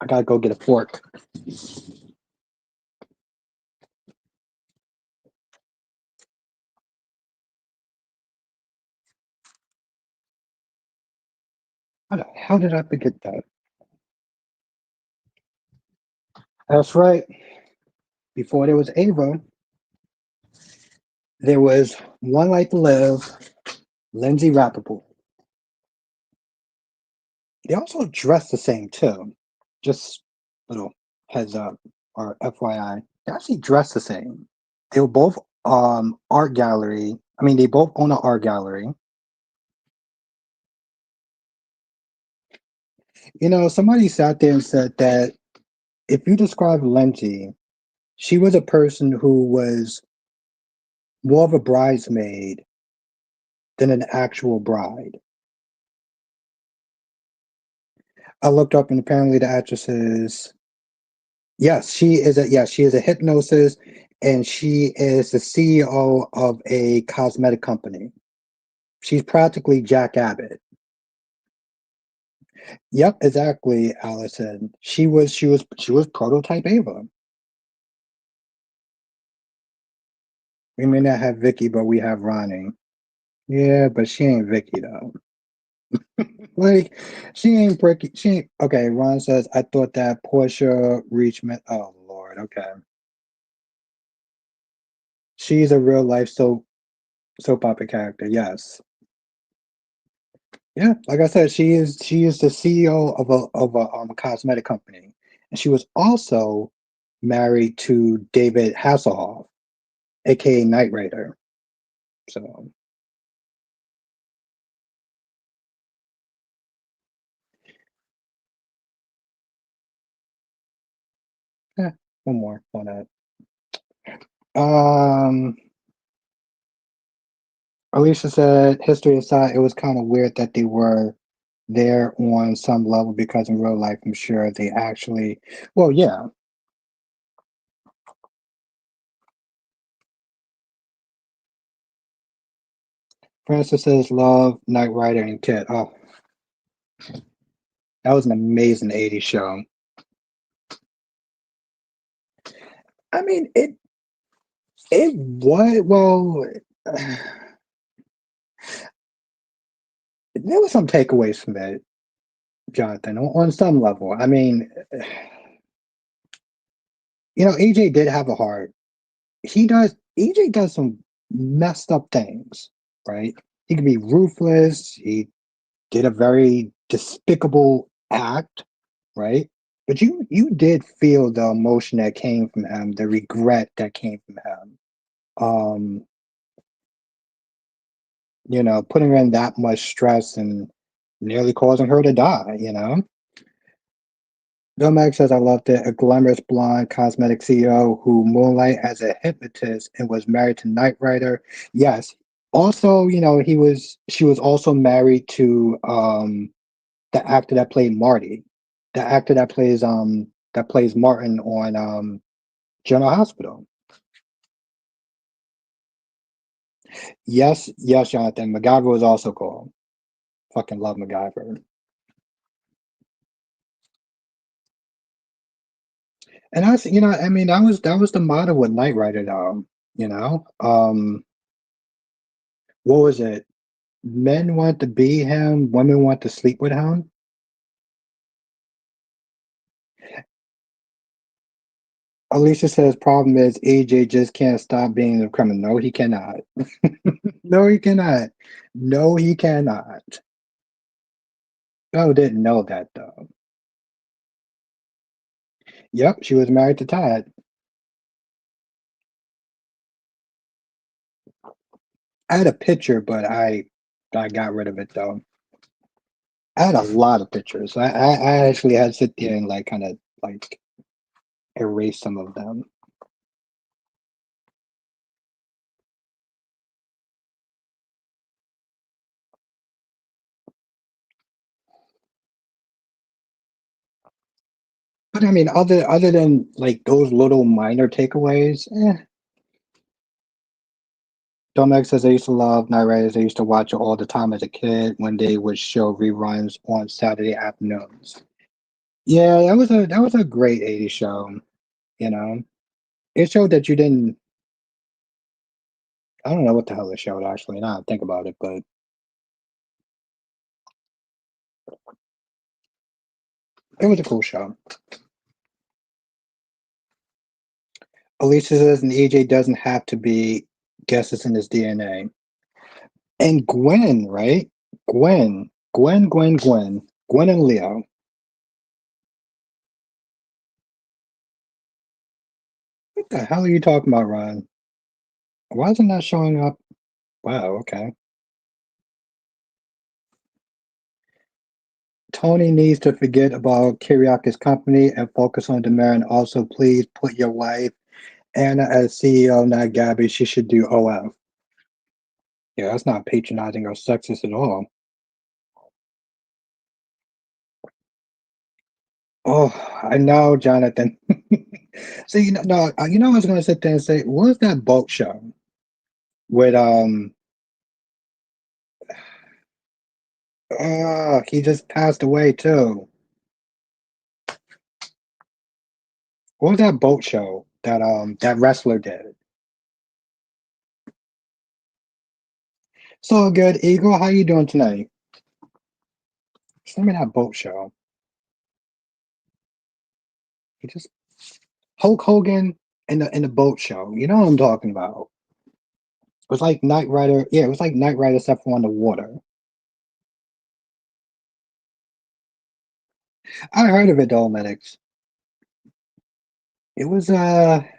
I gotta go get a fork. How the hell did I forget that? That's right. Before there was Ava, there was One Life to Live, Lindsay Rappaport. They also dress the same too. Just little heads up or FYI. They actually dress the same. They were both art gallery. I mean, they both own an art gallery. Somebody sat there and said that if you describe Lindsay, she was a person who was more of a bridesmaid than an actual bride. I looked up and apparently the actress is she is a hypnosis and she is the CEO of a cosmetic company. She's practically Jack Abbott. Yep, exactly, Allison. She was prototype Ava. We may not have Vicky, but we have Ronnie. Yeah, but she ain't Vicky though. Like she ain't Bricky. She ain't okay. Ron says I thought that Portia reached. Oh Lord. Okay, she's a real life soap opera character. Yes. Yeah. Like I said, she is the CEO of a cosmetic company, and she was also married to David Hasselhoff, aka Knight Rider. So yeah, one more on that. Um, Alicia said, history aside, it was kind of weird that they were there on some level because in real life, I'm sure they actually, well, yeah. Francis says, love, Knight Rider, and Kid. Oh, that was an amazing 80s show. I mean, it was, well, there were some takeaways from it, Jonathan, on some level. I mean, AJ did have a heart. EJ does some messed up things, right? He can be ruthless. He did a very despicable act, right? But you did feel the emotion that came from him, the regret that came from him. Um, putting her in that much stress and nearly causing her to die. Bill Mack says, I loved it. A glamorous blonde cosmetic CEO who moonlight as a hypnotist and was married to Knight Rider. Yes. Also, she was also married to the actor that played Marty, the actor that plays Martin on General Hospital. Yes, yes, Jonathan. MacGyver was also cool. Fucking love MacGyver. And I mean, that was the motto with Knight Rider, though. What was it? Men want to be him, women want to sleep with him. Alicia says, problem is AJ just can't stop being a criminal. No, he cannot. No, he cannot. No, he cannot. Oh, didn't know that though. Yep, she was married to Todd. I had a picture, but I got rid of it though. I had a lot of pictures. I actually had to sit there and like kind of like erase some of them. But I mean, other than like those little minor takeaways, Domex says I used to love Night Riders. I used to watch it all the time as a kid when they would show reruns on Saturday afternoons. Yeah, that was a great 80s show, you know. It showed that you didn't I don't know what the hell it showed actually, now I think about it, but It was a cool show. Alicia says, and EJ doesn't have to be guesses in his DNA. And Gwen, right? Gwen and Leo. What the hell are you talking about, Ron? Why isn't that showing up? Wow, okay. Tony needs to forget about Kiriaka's company and focus on the man. Also, please put your wife, Anna, as CEO, not Gabby. She should do OF. Yeah, that's not patronizing or sexist at all. Oh, I know, Jonathan. So you know, I was going to sit there and say, what's that boat show with he just passed away too. What was that boat show that that wrestler did? So good, Eagle. How you doing tonight? Send me that boat show. He just Hulk Hogan in the boat show. You know what I'm talking about? It was like Knight Rider. Yeah, it was like Knight Rider except for on the water. I heard of it though, Medics. It was I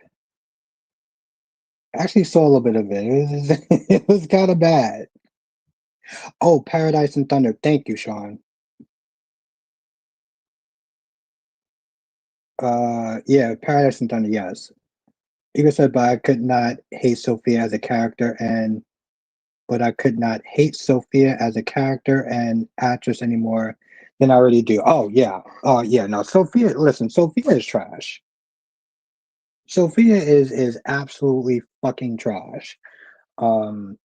actually saw a little bit of it. It was it was kind of bad. Oh, Paradise and Thunder. Thank you, Sean. Yeah, Paradise and Thunder. Yes. Eagle said, but I could not hate Sophia as a character, and but I could not hate Sophia as a character and actress anymore than I already do. Oh yeah. Oh yeah. No, Sophia. Listen, Sophia is trash. Sophia is absolutely fucking trash. Um,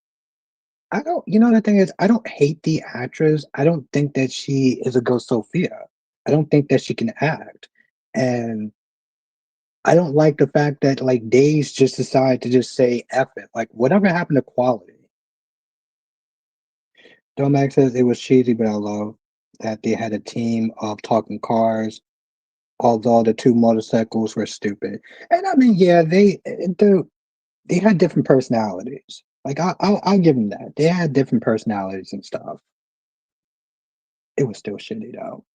I don't. You know the thing is, I don't hate the actress. I don't think that she is a good Sophia. I don't think that she can act, and I don't like the fact that like Days just decided to just say F it. Like whatever happened to quality? Domax says it was cheesy, but I love that they had a team of talking cars, although the two motorcycles were stupid. And I mean, yeah, they had different personalities. Like I'll give them that. They had different personalities and stuff. It was still shitty though.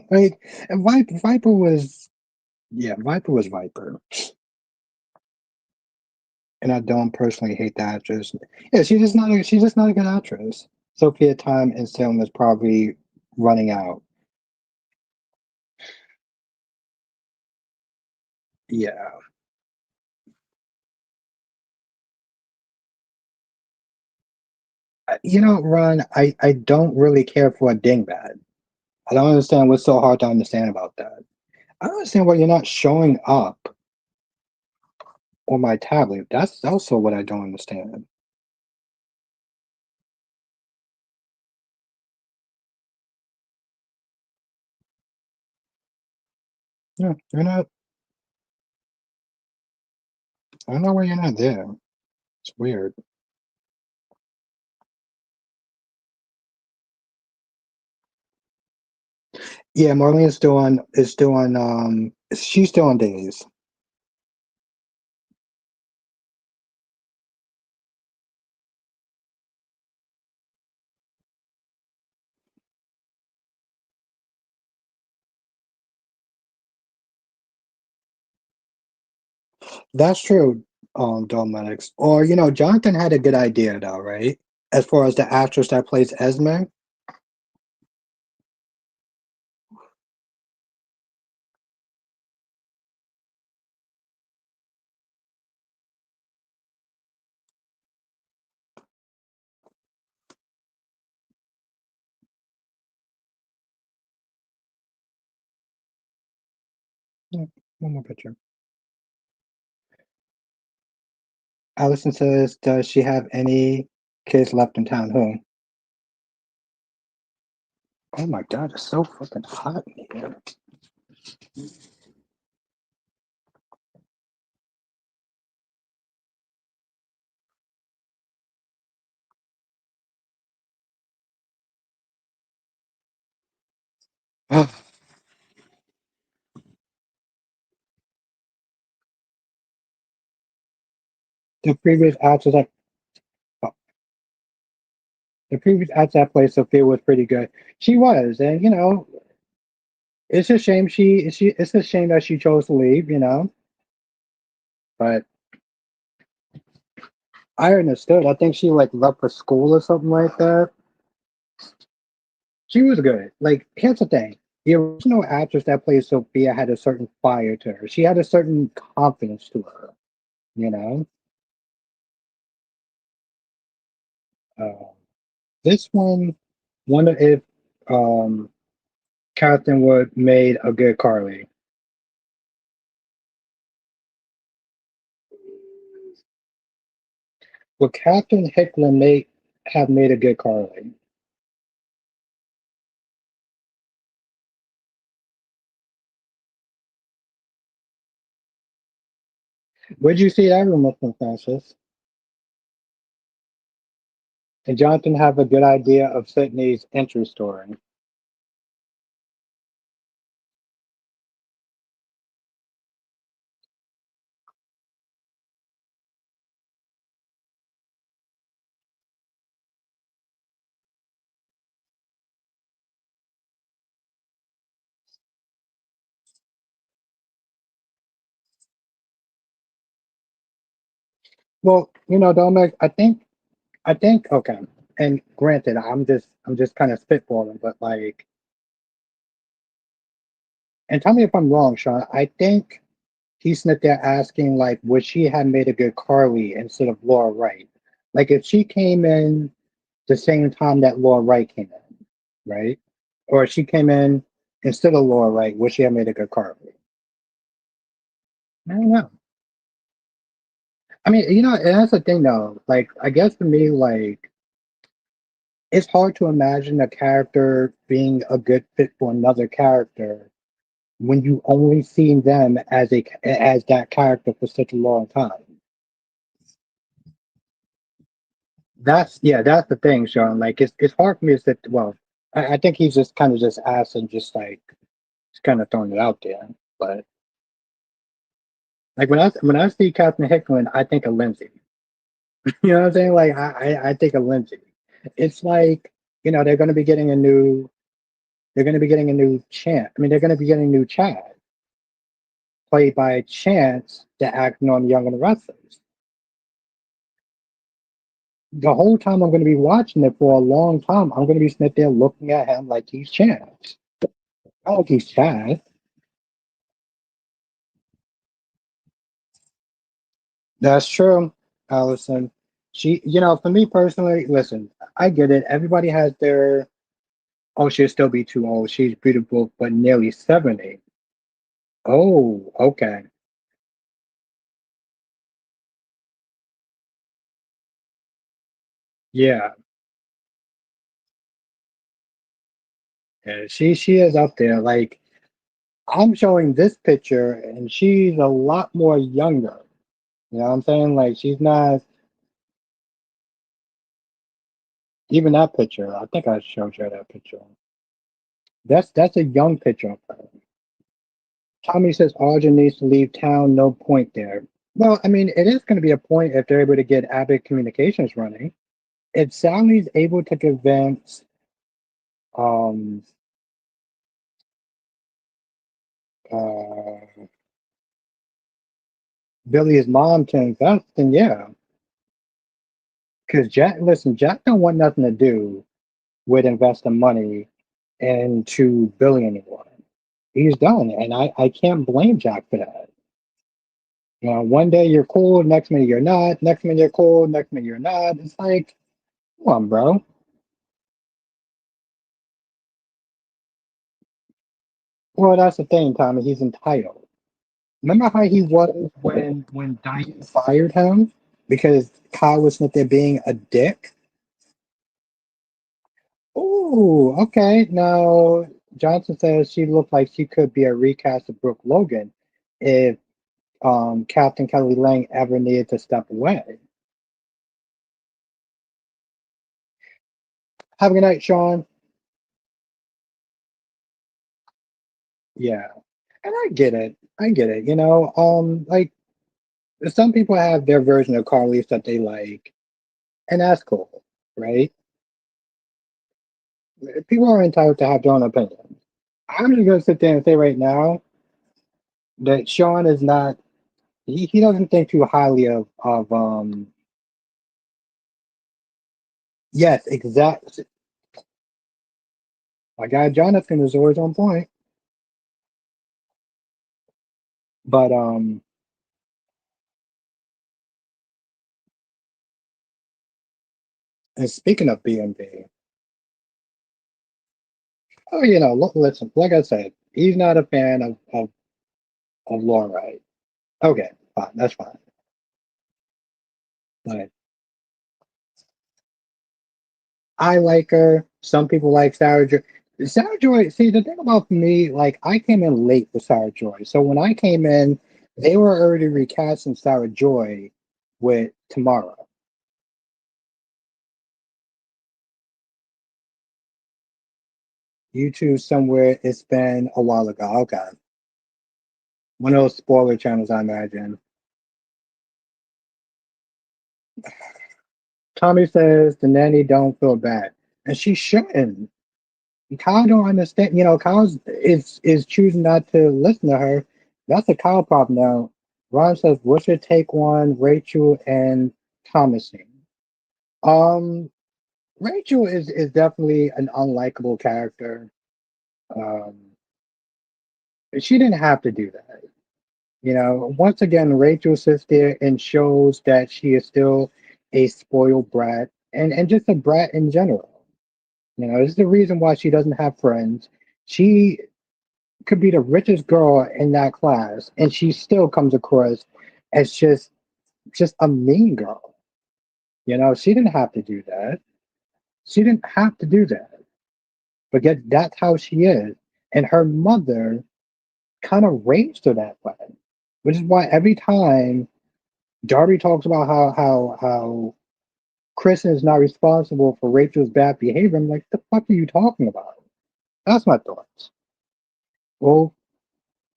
Like and Viper was yeah, Viper was Viper. And I don't personally hate the actress. Yeah, she's just not a good actress. Sophia time in Salem is probably running out. Yeah. You know, Ron, I don't really care for a dingbat. I don't understand what's so hard to understand about that. I don't understand why you're not showing up on my tablet. That's also what I don't understand. Yeah, you're not. I don't know why you're not there. It's weird. Yeah, Marlene is still on she's still on days. That's true, Dominics. Or Jonathan had a good idea though, right? As far as the actress that plays Esme. Yeah, one more picture. Allison says, does she have any kids left in town? Who? Oh my god, it's so fucking hot in here. the previous actress that the previous actress that played Sophia was pretty good. She was, and it's a shame she it's a shame that she chose to leave. But I understood. I think she like left for school or something like that. She was good. Like, here's the thing: the original actress that played Sophia had a certain fire to her. She had a certain confidence to her. You know, uh, this one, wonder if um, Catherine Wood made a good Carly. Would Catherine Hickman make have made a good Carly? Where'd you see that rumor from, Francis? And Jonathan have a good idea of Sydney's entry story. Well, Dominic, I think okay. And granted, I'm just kind of spitballing, but like, and tell me if I'm wrong, Sean. I think he's sitting there asking like, would she have made a good Carly instead of Laura Wright? Like, if she came in the same time that Laura Wright came in, right? Or if she came in instead of Laura Wright, would she have made a good Carly? I don't know. I mean, and that's the thing though. Like, I guess for me, like, it's hard to imagine a character being a good fit for another character when you only seen them as that character for such a long time. That's the thing, Sean. Like, it's hard for me to sit. Well, I think he's just kind of just asked and just like just kind of throwing it out there. But like when I see Captain Hickman, I think of Lindsay. You know what I'm saying? Like I think of Lindsay. It's like they're going to be getting a new they're going to be getting a new Chant. I mean, they're going to be getting a new Chad played by Chance to acting on Young and the Restless. The whole time I'm going to be watching it for a long time, I'm going to be sitting there looking at him like he's Chance. Not like he's Chad. That's true, Allison. For me personally, listen, I get it. Everybody has their, oh, she'll still be too old. She's beautiful, but nearly 70. Oh, okay. Yeah. Yeah, she is up there. Like, I'm showing this picture and she's a lot more younger. You know what I'm saying? Like, she's not even that picture. I think I showed you that picture. That's a young picture of her. Tommy says Audrey needs to leave town. No point there. Well, I mean, it is going to be a point if they're able to get Abbott Communications running. If Sally's able to convince um uh Billy's mom to invest, then yeah. Because Jack don't want nothing to do with investing money into Billy anymore. He's done, and I can't blame Jack for that. One day you're cool, next minute you're not, next minute you're cool, next minute you're not. It's like, come on, bro. Well, that's the thing, Tommy. He's entitled. Remember how he was when Diane fired him because Kyle was not there being a dick? Oh, okay. Now Johnson says she looked like she could be a recast of Brooke Logan if Captain Kelly Lang ever needed to step away. Have a good night, Sean. Yeah, and I get it. I get it. Like some people have their version of Carlos that they like, and that's cool, right? People are entitled to have their own opinion. I'm just gonna sit there and say right now that Sean is not. He doesn't think too highly of. Yes, exactly. My guy Jonathan is always on point. But and speaking of B&B, oh, listen, like I said, he's not a fan of Laura, right? Okay, fine, that's fine. But I like her. Some people like Sarah Joy. Sarah Joy, see, the thing about me, like, I came in late with Sarah Joy. So when I came in, they were already recasting Sarah Joy with Tamara. YouTube somewhere, it's been a while ago. Okay. One of those spoiler channels, I imagine. Tommy says the nanny don't feel bad. And she shouldn't. Kyle don't understand. Kyle is choosing not to listen to her. That's a Kyle problem now. Ron says, "What's your take on Rachel and Thomasine?" Um, Rachel is definitely an unlikable character. Um, she didn't have to do that. Once again, Rachel sits there and shows that she is still a spoiled brat and just a brat in general. This is the reason why she doesn't have friends. She could be the richest girl in that class, and she still comes across as just a mean girl. She didn't have to do that. She didn't have to do that. But yet that's how she is. And her mother kind of raised her that way. Which is why every time Darby talks about how Kristen is not responsible for Rachel's bad behavior, I'm like, the fuck are you talking about? That's my thoughts. Well,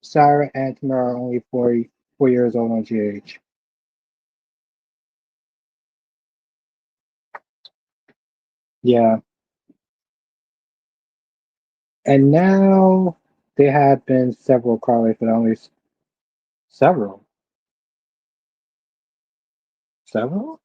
Sarah and Tamara are only 4 years old on GH. Yeah. And now there have been several Carly finales. Several. Several?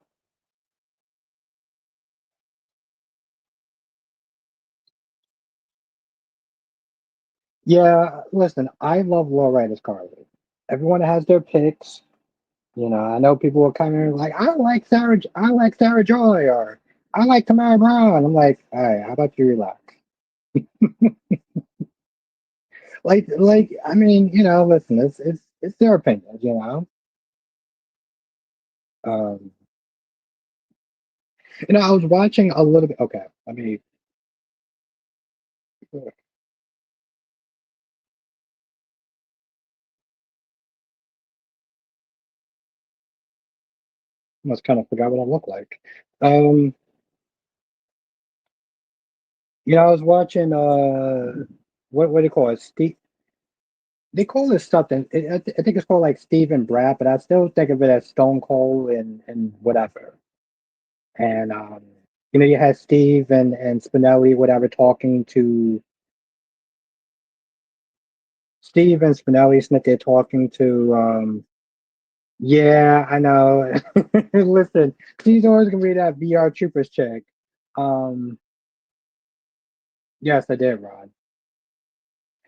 Yeah, listen, I love Law Writers Carly. Everyone has their picks. I know people will come in like, I like Sarah Joy or I like Tamara Brown. I'm like, all right, how about you relax? I mean, listen, it's their opinion. Um, I was watching a little bit. Okay, I mean, I must kind of forgot what I look like. Um, I was watching what do you call it? They call it something. I think it's called like Steve and Brad, but I still think of it as Stone Cold and whatever. And you had Steve and Spinelli, whatever, talking to Steve and Spinelli, Smith. They're talking to. Yeah, I know. Listen, she's always gonna be that VR Troopers chick. Um, yes, I did, Rod,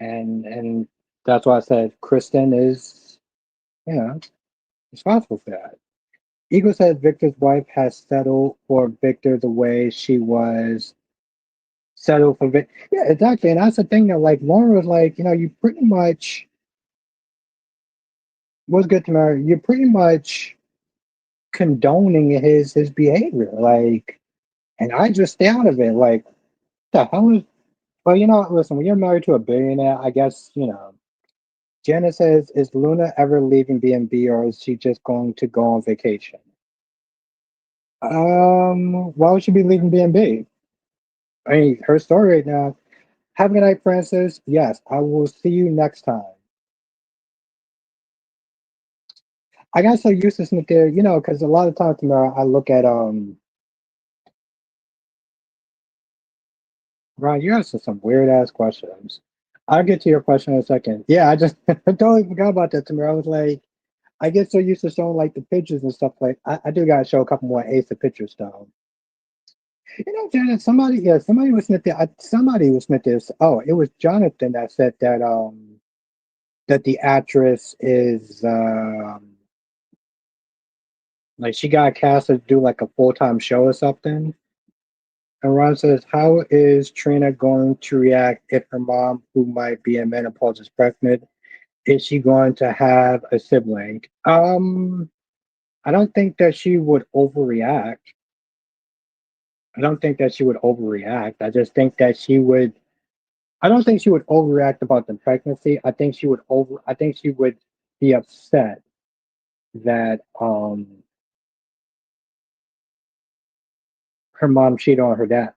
and that's why I said Kristen is, you know, responsible for that. Eagle says Victor's wife has settled for Victor the way she was settled for Victor. Yeah, exactly, and that's the thing that like Lauren was like, you pretty much was good to marry. You're pretty much condoning his behavior, like, and I just stay out of it. Like, the hell is? Well, listen, when you're married to a billionaire, I guess, Janice says, is Luna ever leaving B&B or is she just going to go on vacation? Why would she be leaving B&B? I mean, her story right now. Have a good night, Francis. Yes, I will see you next time. I got so used to Smith there, because a lot of times, tomorrow I look at Ron, you asked some weird ass questions. I'll get to your question in a second. Yeah, I just I totally forgot about that, tomorrow. I was like, I get so used to showing like the pictures and stuff. Like, I do gotta show a couple more Asa pictures though. Janet, somebody was Smith there. Somebody was Smith there. Oh, it was Jonathan that said that the actress is like she got cast to do like a full-time show or something. And Ron says, how is Trina going to react if her mom, who might be in menopause, is pregnant? Is she going to have a sibling? I don't think that she would overreact. I don't think that she would overreact. I just think that she would. I don't think she would overreact about the pregnancy. I think she would be upset that her mom cheated on her dad.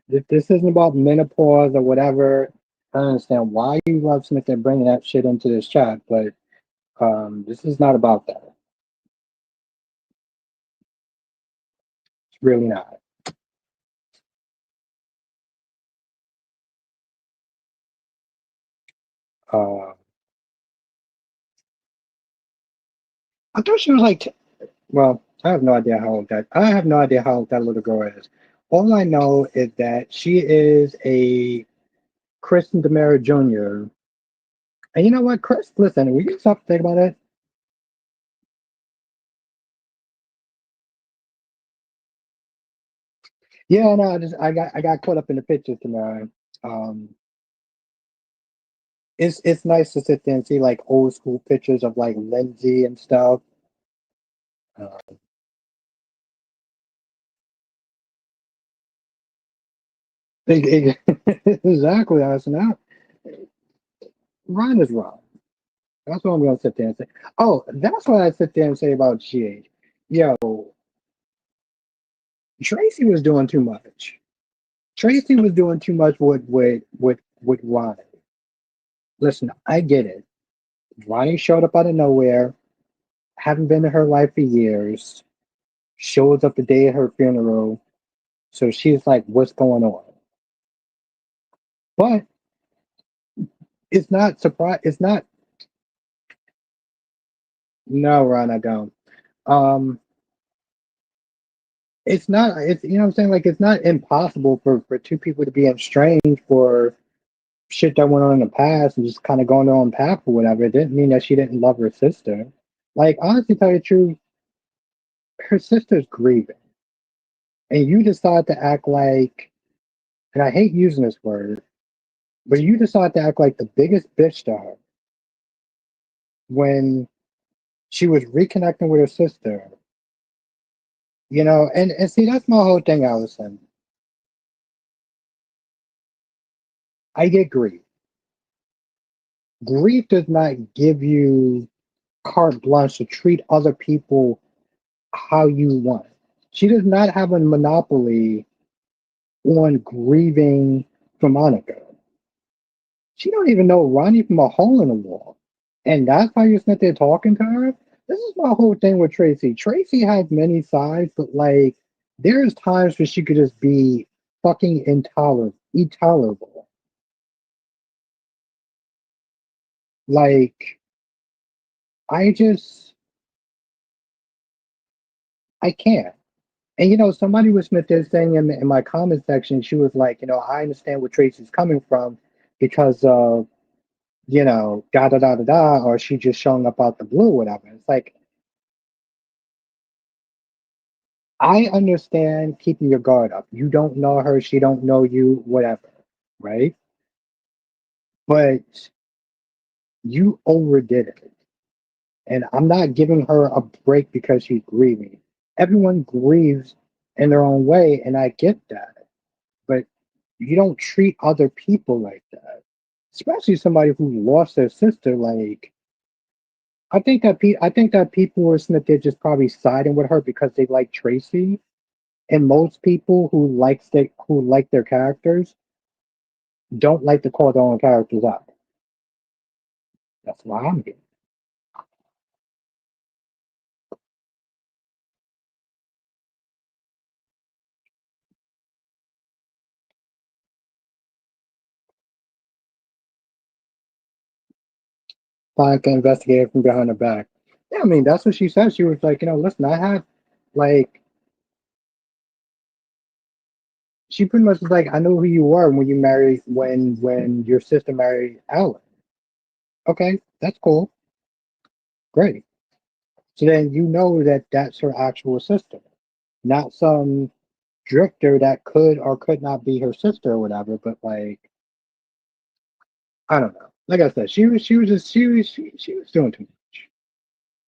This isn't about menopause or whatever. I don't understand why you love Smith and bringing that shit into this chat, but this is not about that. It's really not. Uh, I thought she was like, well, I have no idea how old that. I have no idea how old that little girl is. All I know is that she is a Kristen Demera Jr. And you know what, Chris? Listen, will you stop thinking about it? Yeah, no, I got caught up in the pictures tomorrow. Um, it's nice to sit there and see like old school pictures of like Lindsay and stuff. Uh, exactly, Alison. Now, Ryan is wrong. That's what I'm gonna sit there and say. Oh, that's what I sit there and say about GH. Yo, Tracy was doing too much. Tracy was doing too much with Ronnie. Listen, I get it. Ronnie showed up out of nowhere, haven't been in her life for years, shows up the day of her funeral. So she's like, what's going on? But it's not surprise. It's not. No, Ron, I don't. Um, it's not. It's what I'm saying. Like, it's not impossible for two people to be estranged for shit that went on in the past and just kind of going their own path or whatever. It didn't mean that she didn't love her sister. Like, honestly, tell you the truth, her sister's grieving, and you decide to act like. And I hate using this word, but you decide to act like the biggest bitch to her when she was reconnecting with her sister. And see, that's my whole thing, Allison. I get grief. Grief does not give you carte blanche to treat other people how you want. She does not have a monopoly on grieving for Monica. She don't even know Ronnie from a hole in the wall. And that's how you're sitting there talking to her? This is my whole thing with Tracy. Tracy has many sides, but like there's times where she could just be fucking intolerable. Like I just I can't. And somebody was Smith there saying in my comment section, she was like, I understand where Tracy's coming from because of, da da da da da, or she just showing up out the blue, whatever. It's like I understand keeping your guard up. You don't know her, she don't know you, whatever, right? But you overdid it. And I'm not giving her a break because she's grieving. Everyone grieves in their own way, and I get that. But you don't treat other people like that. Especially somebody who lost their sister. Like I think that people were Smith they're just probably siding with her because they like Tracy. And most people who like their characters don't like to call their own characters out. That's why I'm here. Like an investigator from behind her back. Yeah, I mean that's what she said. She was like, listen, I had like she pretty much was like, I know who you were when you married when your sister married Alan. Okay, that's cool, great. So then you know that that's her actual sister, not some drifter that could or could not be her sister or whatever. But like, I don't know. Like I said, she was doing too much.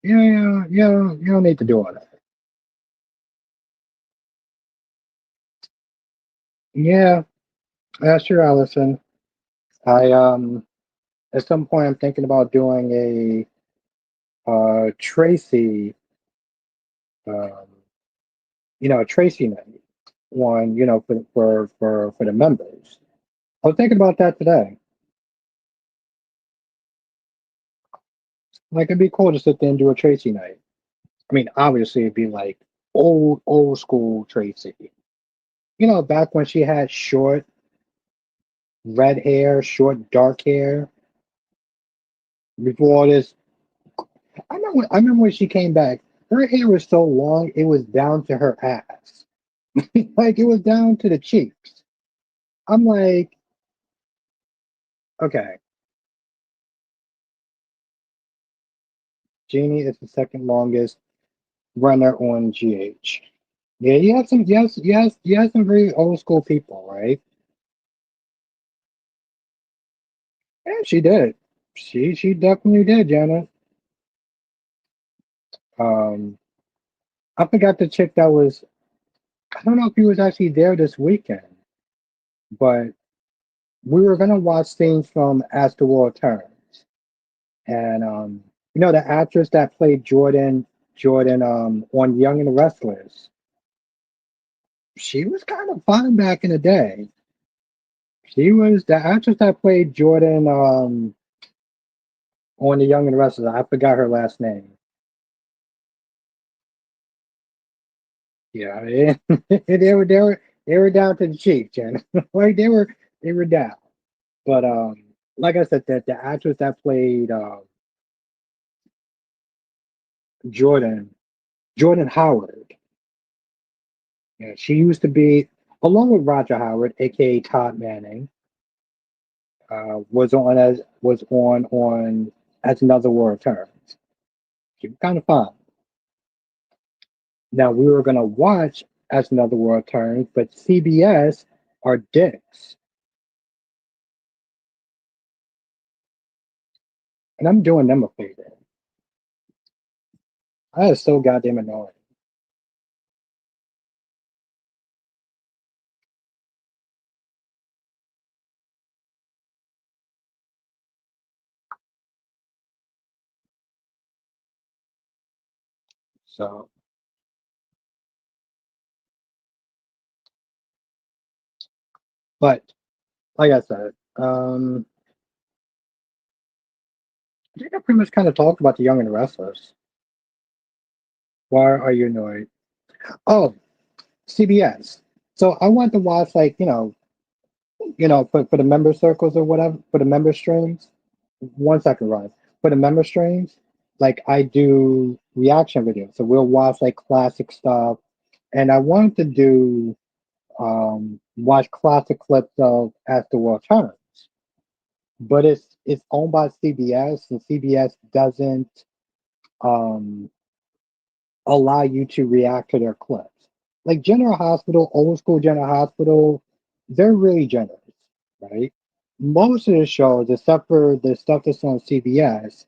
Yeah, yeah, yeah. You don't need to do all that. Yeah, that's true, Allison. I at some point I'm thinking about doing a Tracy um a Tracy night one, for the members. I was thinking about that today. Like it'd be cool to sit there and do a Tracy night. I mean, obviously it'd be like old school Tracy. Back when she had short red hair, short dark hair. Before all this, I remember when she came back. Her hair was so long, it was down to her ass. Like it was down to the cheeks. I'm like, okay, Jeannie is the second longest runner on GH. Yeah, you have some, yes, yes, you have some very old school people, right? Yeah, she did. She definitely did, Janet. Um, I forgot the chick that was. I don't know if he was actually there this weekend, but we were gonna watch scenes from As the World Turns, and the actress that played Jordan, on Young and the Restless, she was kind of fine back in the day. She was the actress that played Jordan, on the Young and the Restless. I forgot her last name. Yeah, they were down to the cheek, Jen. Like they were down. But like I said, that the actress that played Jordan, Jordan Howard, yeah, she used to be along with Roger Howard, aka Todd Manning, was on as another war turns. She was kind of fun. Now we were gonna watch as another world turns, but CBS are dicks, and I'm doing them a favor. That is so goddamn annoying. So, but like I said, I think I pretty much kind of talked about the Young and the Restless. Why are you annoyed? Oh, CBS. So I want to watch like for the member circles or whatever for the member streams. 1 second, Ryan. For the member streams, like I do reaction videos, so we'll watch like classic stuff, and I wanted to do watch classic clips of As the World Turns, but it's owned by CBS, and CBS doesn't um allow you to react to their clips. Like General Hospital, old school General Hospital, they're really generous, right? Most of the shows, except for the stuff that's on CBS,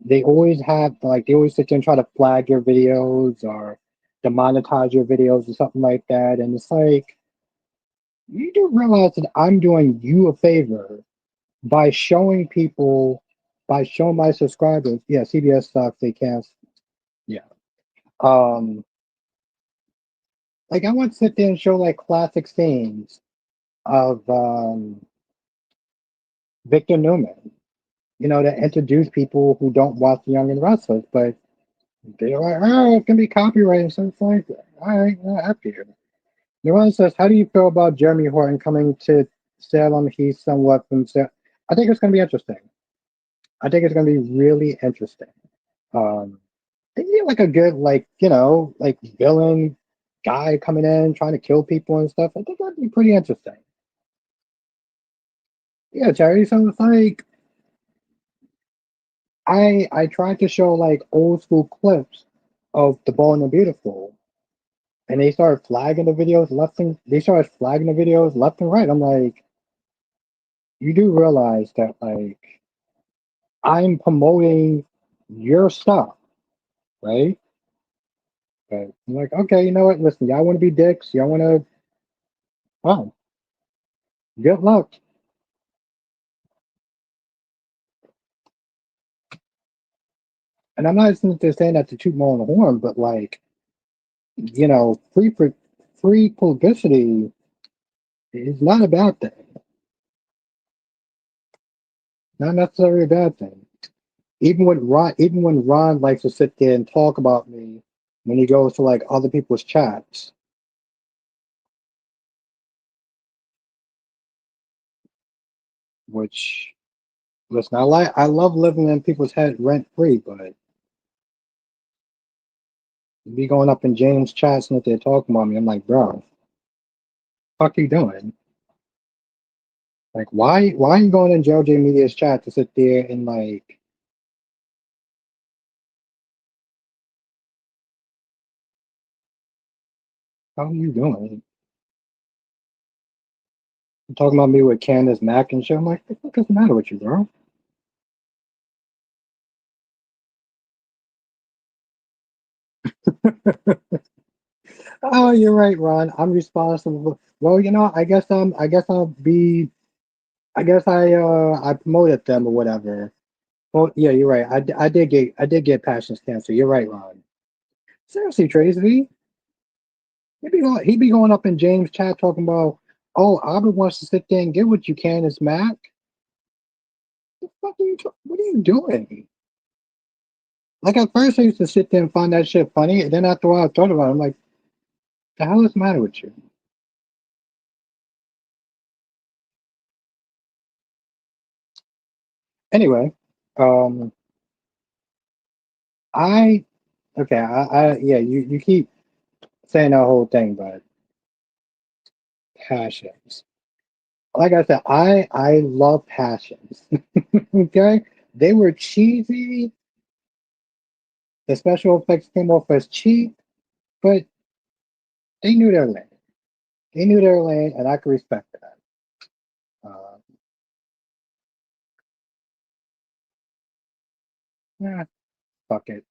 they always sit there and try to flag your videos or demonetize your videos or something like that. And it's like, you do realize that I'm doing you a favor by showing people, by showing my subscribers, yeah, CBS sucks, they can't, yeah. Um, like I want to sit there and show like classic scenes of Victor Newman, that introduce people who don't watch The Young and Restless, but they're like, oh, it can be copyrighted. So it's like, all right, after you. Nuance says, how do you feel about Jeremy Horton coming to Salem? He's somewhat from Salem. I think it's going to be interesting. I think it's going to be really interesting. Um, I think you get like a good, like villain guy coming in trying to kill people and stuff. I think that'd be pretty interesting. Yeah, Terry. So it's like I tried to show like old school clips of The Bold and the Beautiful, and they started flagging the videos left and right. I'm like, you do realize that like I'm promoting your stuff, right? But I'm like, okay, you know what? Listen, y'all want to be dicks, y'all want to, fine, good luck. And I'm not just saying that to toot my own horn, but like, free publicity is not a bad thing, not necessarily a bad thing. Even when Ron likes to sit there and talk about me when he goes to like other people's chats, which listen, I love living in people's head rent free, but be going up in James chats and if they're talking about me, I'm like, bro, fuck you doing? Like, why are you going in JoJ Media's chat to sit there and like, how are you doing? You're talking about me with Candace Mack and shit. I'm like, what the fuck is the matter with you, bro? Oh, you're right, Ron. I'm responsible. Well, I guess I promoted them or whatever. Well, yeah, you're right. I did get Passion's cancer. You're right, Ron. Seriously, Tracy, he be going up in James chat talking about, oh, Albert wants to sit there and get what you can as Mac. What are you doing? Like at first I used to sit there and find that shit funny, and then after a while I thought about it, I'm like, the hell is the matter with you? Anyway, um, I okay, yeah, you keep saying that whole thing, but passions. Like I said, I love passions. Okay, they were cheesy. The special effects came off as cheap, but they knew their lane. They knew their lane, and I could respect that. Uh, yeah, fuck it.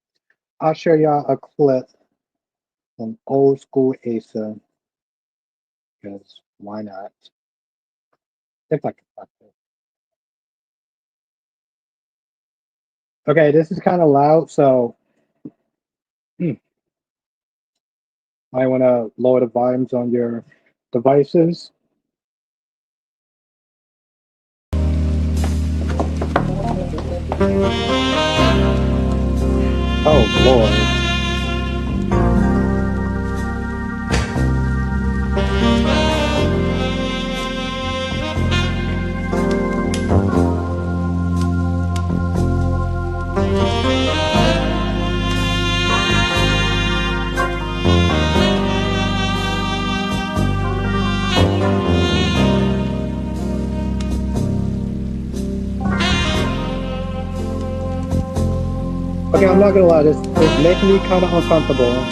I'll show y'all a clip from old school Asa, because why not? If I can find it. Okay, this is kind of loud, so I want to lower the volumes on your devices. Oh, Lord. Okay, I'm not gonna lie, this is making me kind of uncomfortable.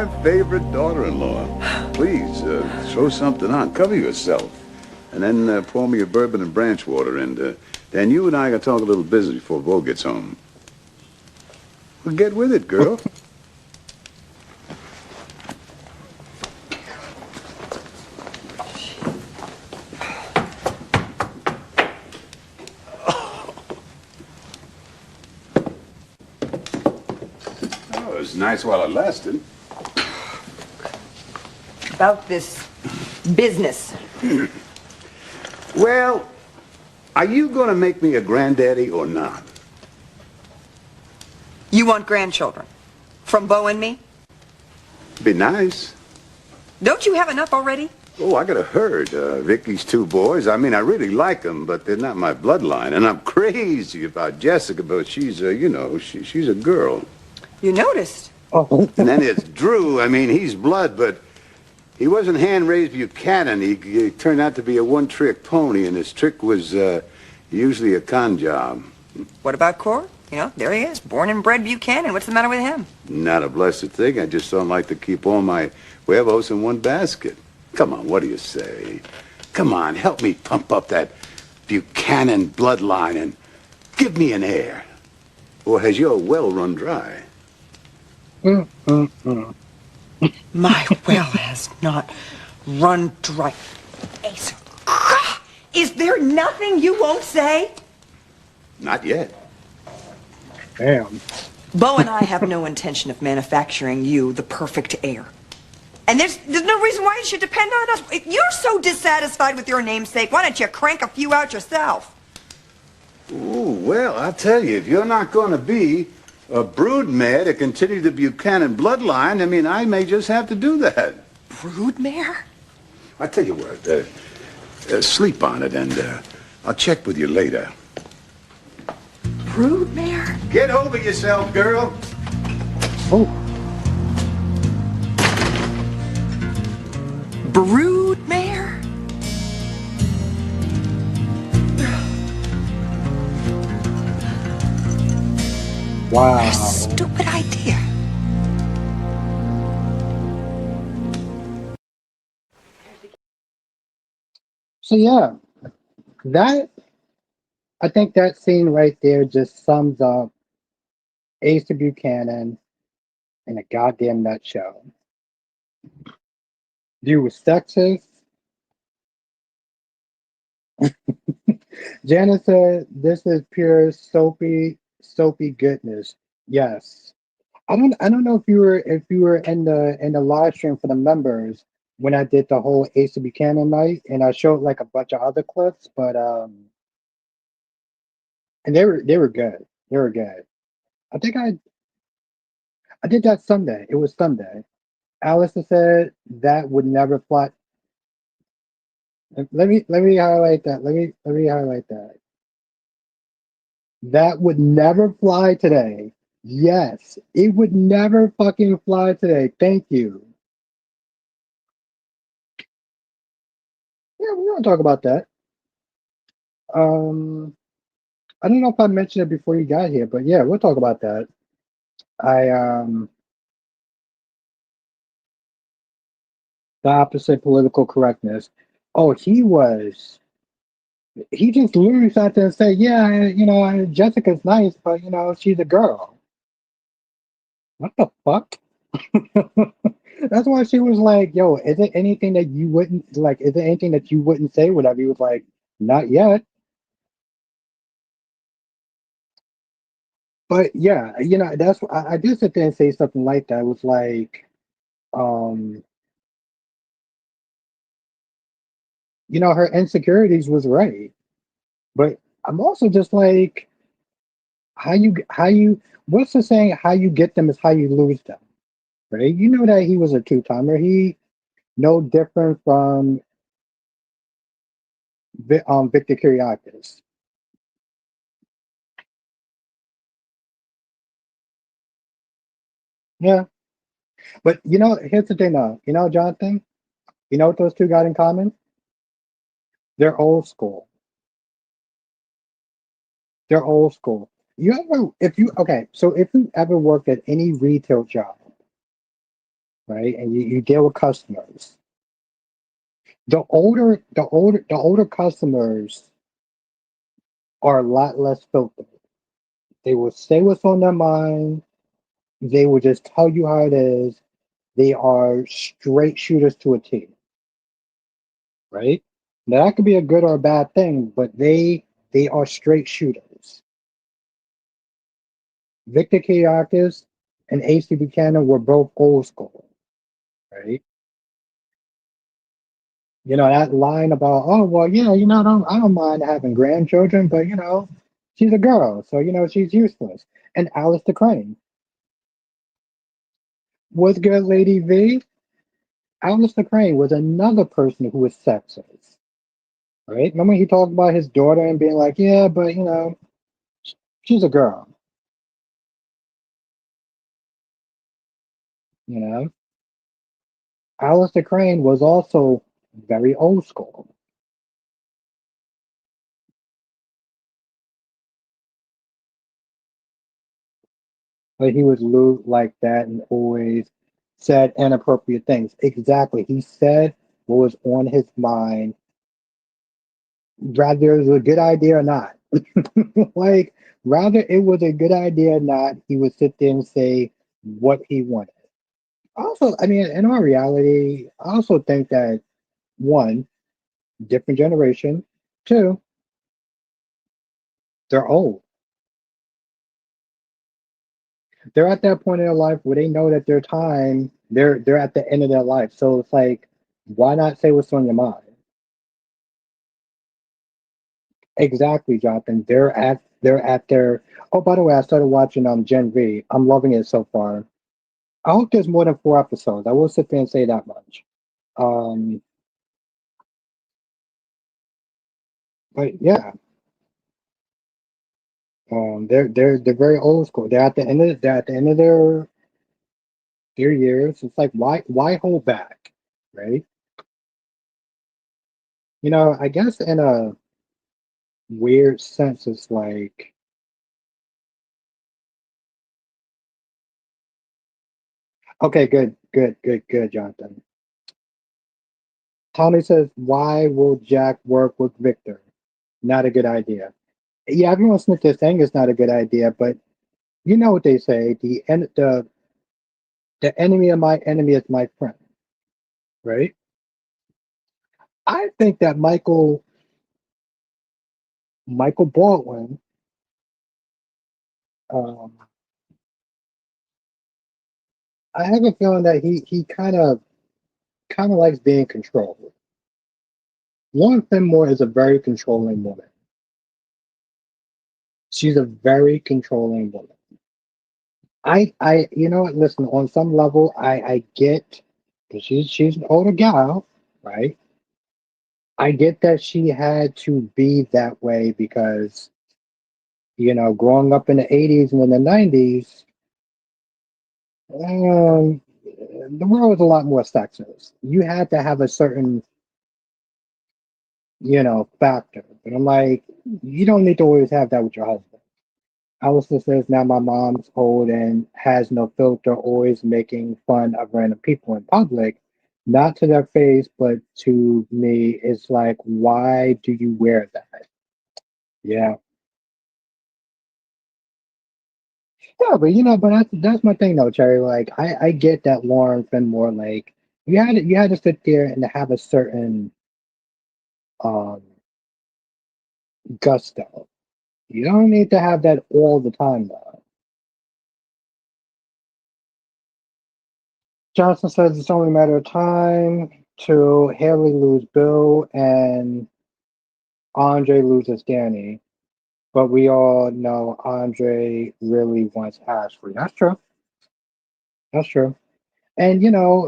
my favorite daughter-in-law. Please, throw something on. Cover yourself. And then pour me a bourbon and branch water. And then you and I can talk a little business before Bo gets home. Well, get with it, girl. Oh, it was nice while it lasted. About this business. Well, are you going to make me a granddaddy or not? You want grandchildren? From Bo and me? Be nice. Don't you have enough already? Oh, I got a herd. Vicky's 2 boys. I mean, I really like them, but they're not my bloodline. And I'm crazy about Jessica, but she's, she's a girl. You noticed. Oh, And then it's Drew. I mean, he's blood, but he wasn't hand-raised Buchanan. He turned out to be a one-trick pony, and his trick was usually a con job. What about Cor? You know, there he is, born and bred Buchanan. What's the matter with him? Not a blessed thing. I just don't like to keep all my huevos in one basket. Come on, what do you say? Come on, help me pump up that Buchanan bloodline and give me an heir. Or has your well run dry? My well has not run dry. Asa, is there nothing you won't say? Not yet. damn. Bo and I have no intention of manufacturing you the perfect heir. And there's no reason why you should depend on us. If you're so dissatisfied with your namesake, why don't you crank a few out yourself? Ooh, well, I'll tell you, if you're not going to be a broodmare to continue the Buchanan bloodline, I mean, I may just have to do that. Broodmare? I tell you what, sleep on it, and I'll check with you later. Broodmare? Get over yourself, girl. Oh, Broodmare? wow. Stupid idea. So yeah, that I think that scene right there just sums up Asa Buchanan in a goddamn nutshell. Dude was sexist. Janice said, "This is pure soapy goodness." Yes, I don't know if you were in the live stream for the members when I did the whole Asa Buchanan night, and I showed like a bunch of other clips, but and they were good. They were good. I think I did that Sunday. It was Sunday. Alice said that would never fly. Let me highlight that. Let me highlight that. That would never fly today. Yes, it would never fucking fly today. Thank you. Yeah, we're gonna talk about that. Um, I don't know if I mentioned it before you got here, but yeah, we'll talk about that. I The opposite political correctness. Oh, he just literally sat there and said, "Yeah, Jessica's nice, but she's a girl." What the fuck? That's why she was like, "Yo, is it anything that you wouldn't like? Is it anything that you wouldn't say?" Whatever. He was like, "Not yet." But yeah, that's I did sit there and say something like that. It was like, um, her insecurities was right, but I'm also just like, how you what's the saying? How you get them is how you lose them, right? You know that he was a two-timer. He no different from Victor Kiriakis. Yeah, but here's the thing, though. Jonathan. You know what those two got in common? They're old school. They're old school. If you ever worked at any retail job, right? And you deal with customers. The older customers are a lot less filtered. They will say what's on their mind. They will just tell you how it is. They are straight shooters to a T, right? Now that could be a good or a bad thing, but they are straight shooters. Victor Kiriakis and Asa Buchanan were both old school, right? You know, that line about, oh, well, yeah, I don't mind having grandchildren, but, she's a girl, so, she's useless. And Alistair Crane was good, Lady V. Alistair Crane was another person who was sexist, right? Remember he talked about his daughter and being like, yeah, but, she's a girl, you know? Alistair Crane was also very old school. But he was lewd like that and always said inappropriate things. Exactly. He said what was on his mind, rather it was a good idea or not. Like, rather it was a good idea or not, he would sit there and say what he wanted. Also, I mean, in our reality, I also think that one, different generation, two, they're old. They're at that point in their life where they know that their time, they're at the end of their life. So it's like, why not say what's on your mind? Exactly, Jonathan. They're at their. Oh, by the way, I started watching Gen V. I'm loving it so far. I hope there's more than 4 episodes. I will sit there and say that much. Um, but yeah, they're very old school. They're at the end of their years. It's like, why hold back, right? I guess in a weird sense, it's like, okay, good, good, good, good, Jonathan. Tommy says, why will Jack work with Victor? Not a good idea. Yeah, everyone Smith is saying it's not a good idea, but you know what they say: the enemy of my enemy is my friend, right? I think that Michael Baldwin, um, I have a feeling that he kind of likes being controlled. Lauren Fenmore is a very controlling woman. She's a very controlling woman. You know what? Listen, on some level, I get that she's an older gal, right? I get that she had to be that way because, growing up in the 80s and in the 90s, the world was a lot more sexist. You had to have a certain, factor. But I'm like, you don't need to always have that with your husband. Allison says, now my mom's old and has no filter, always making fun of random people in public. Not to their face, but to me, it's like, why do you wear that? Yeah. Yeah, but but that's my thing though, Cherry. Like I get that Lauren Fenmore, like you had to sit there and have a certain um gusto. You don't need to have that all the time though. Johnson says it's only a matter of time till Haley lose Bill and Andre loses Danny. But we all know Andre really wants Ashley. That's true. That's true. And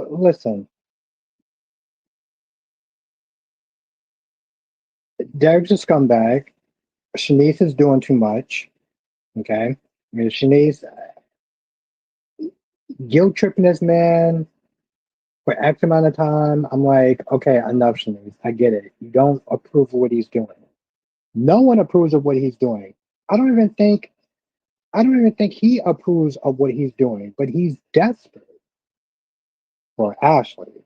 listen, Derek's a scumbag. Shanice is doing too much. Okay. I mean, Shanice guilt tripping this man for X amount of time. I'm like, okay, enough, Shanice. I get it. You don't approve of what he's doing. No one approves of what he's doing. I don't even think I don't even think he approves of what he's doing, but he's desperate, for Ashley,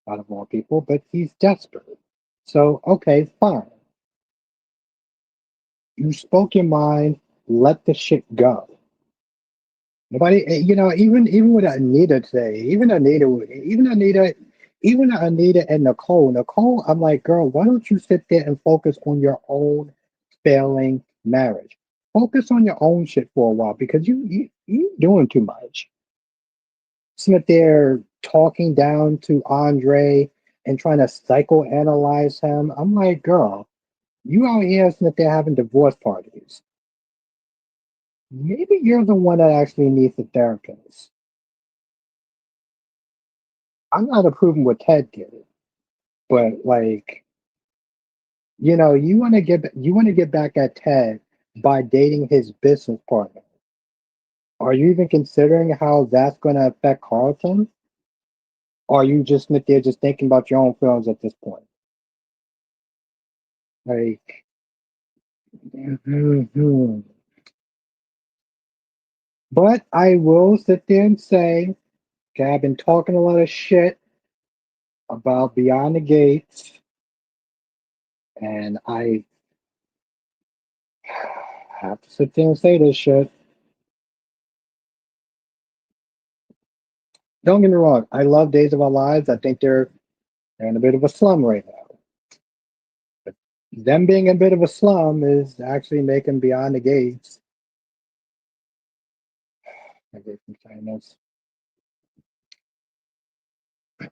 out of all people, but he's desperate. So, okay, fine. You spoke your mind, let the shit go. Nobody, even with Anita today, even Anita and Nicole. Nicole, I'm like, girl, why don't you sit there and focus on your own failing marriage? Focus on your own shit for a while because you doing too much. Sit there talking down to Andre and trying to psychoanalyze him. I'm like, girl, you out here sitting there having divorce parties. Maybe you're the one that actually needs a therapist. I'm not approving what Ted did, but like, you want to get back at Ted by dating his business partner. Are you even considering how that's going to affect Carlton? Or are you just sit there just thinking about your own feelings at this point? Like, mhm. But I will sit there and say, okay, I've been talking a lot of shit about Beyond the Gates, and I have to sit there and say this shit. Don't get me wrong, I love Days of Our Lives. I think they're in a bit of a slum right now. But them being a bit of a slum is actually making Beyond the Gates. I get some Chinese.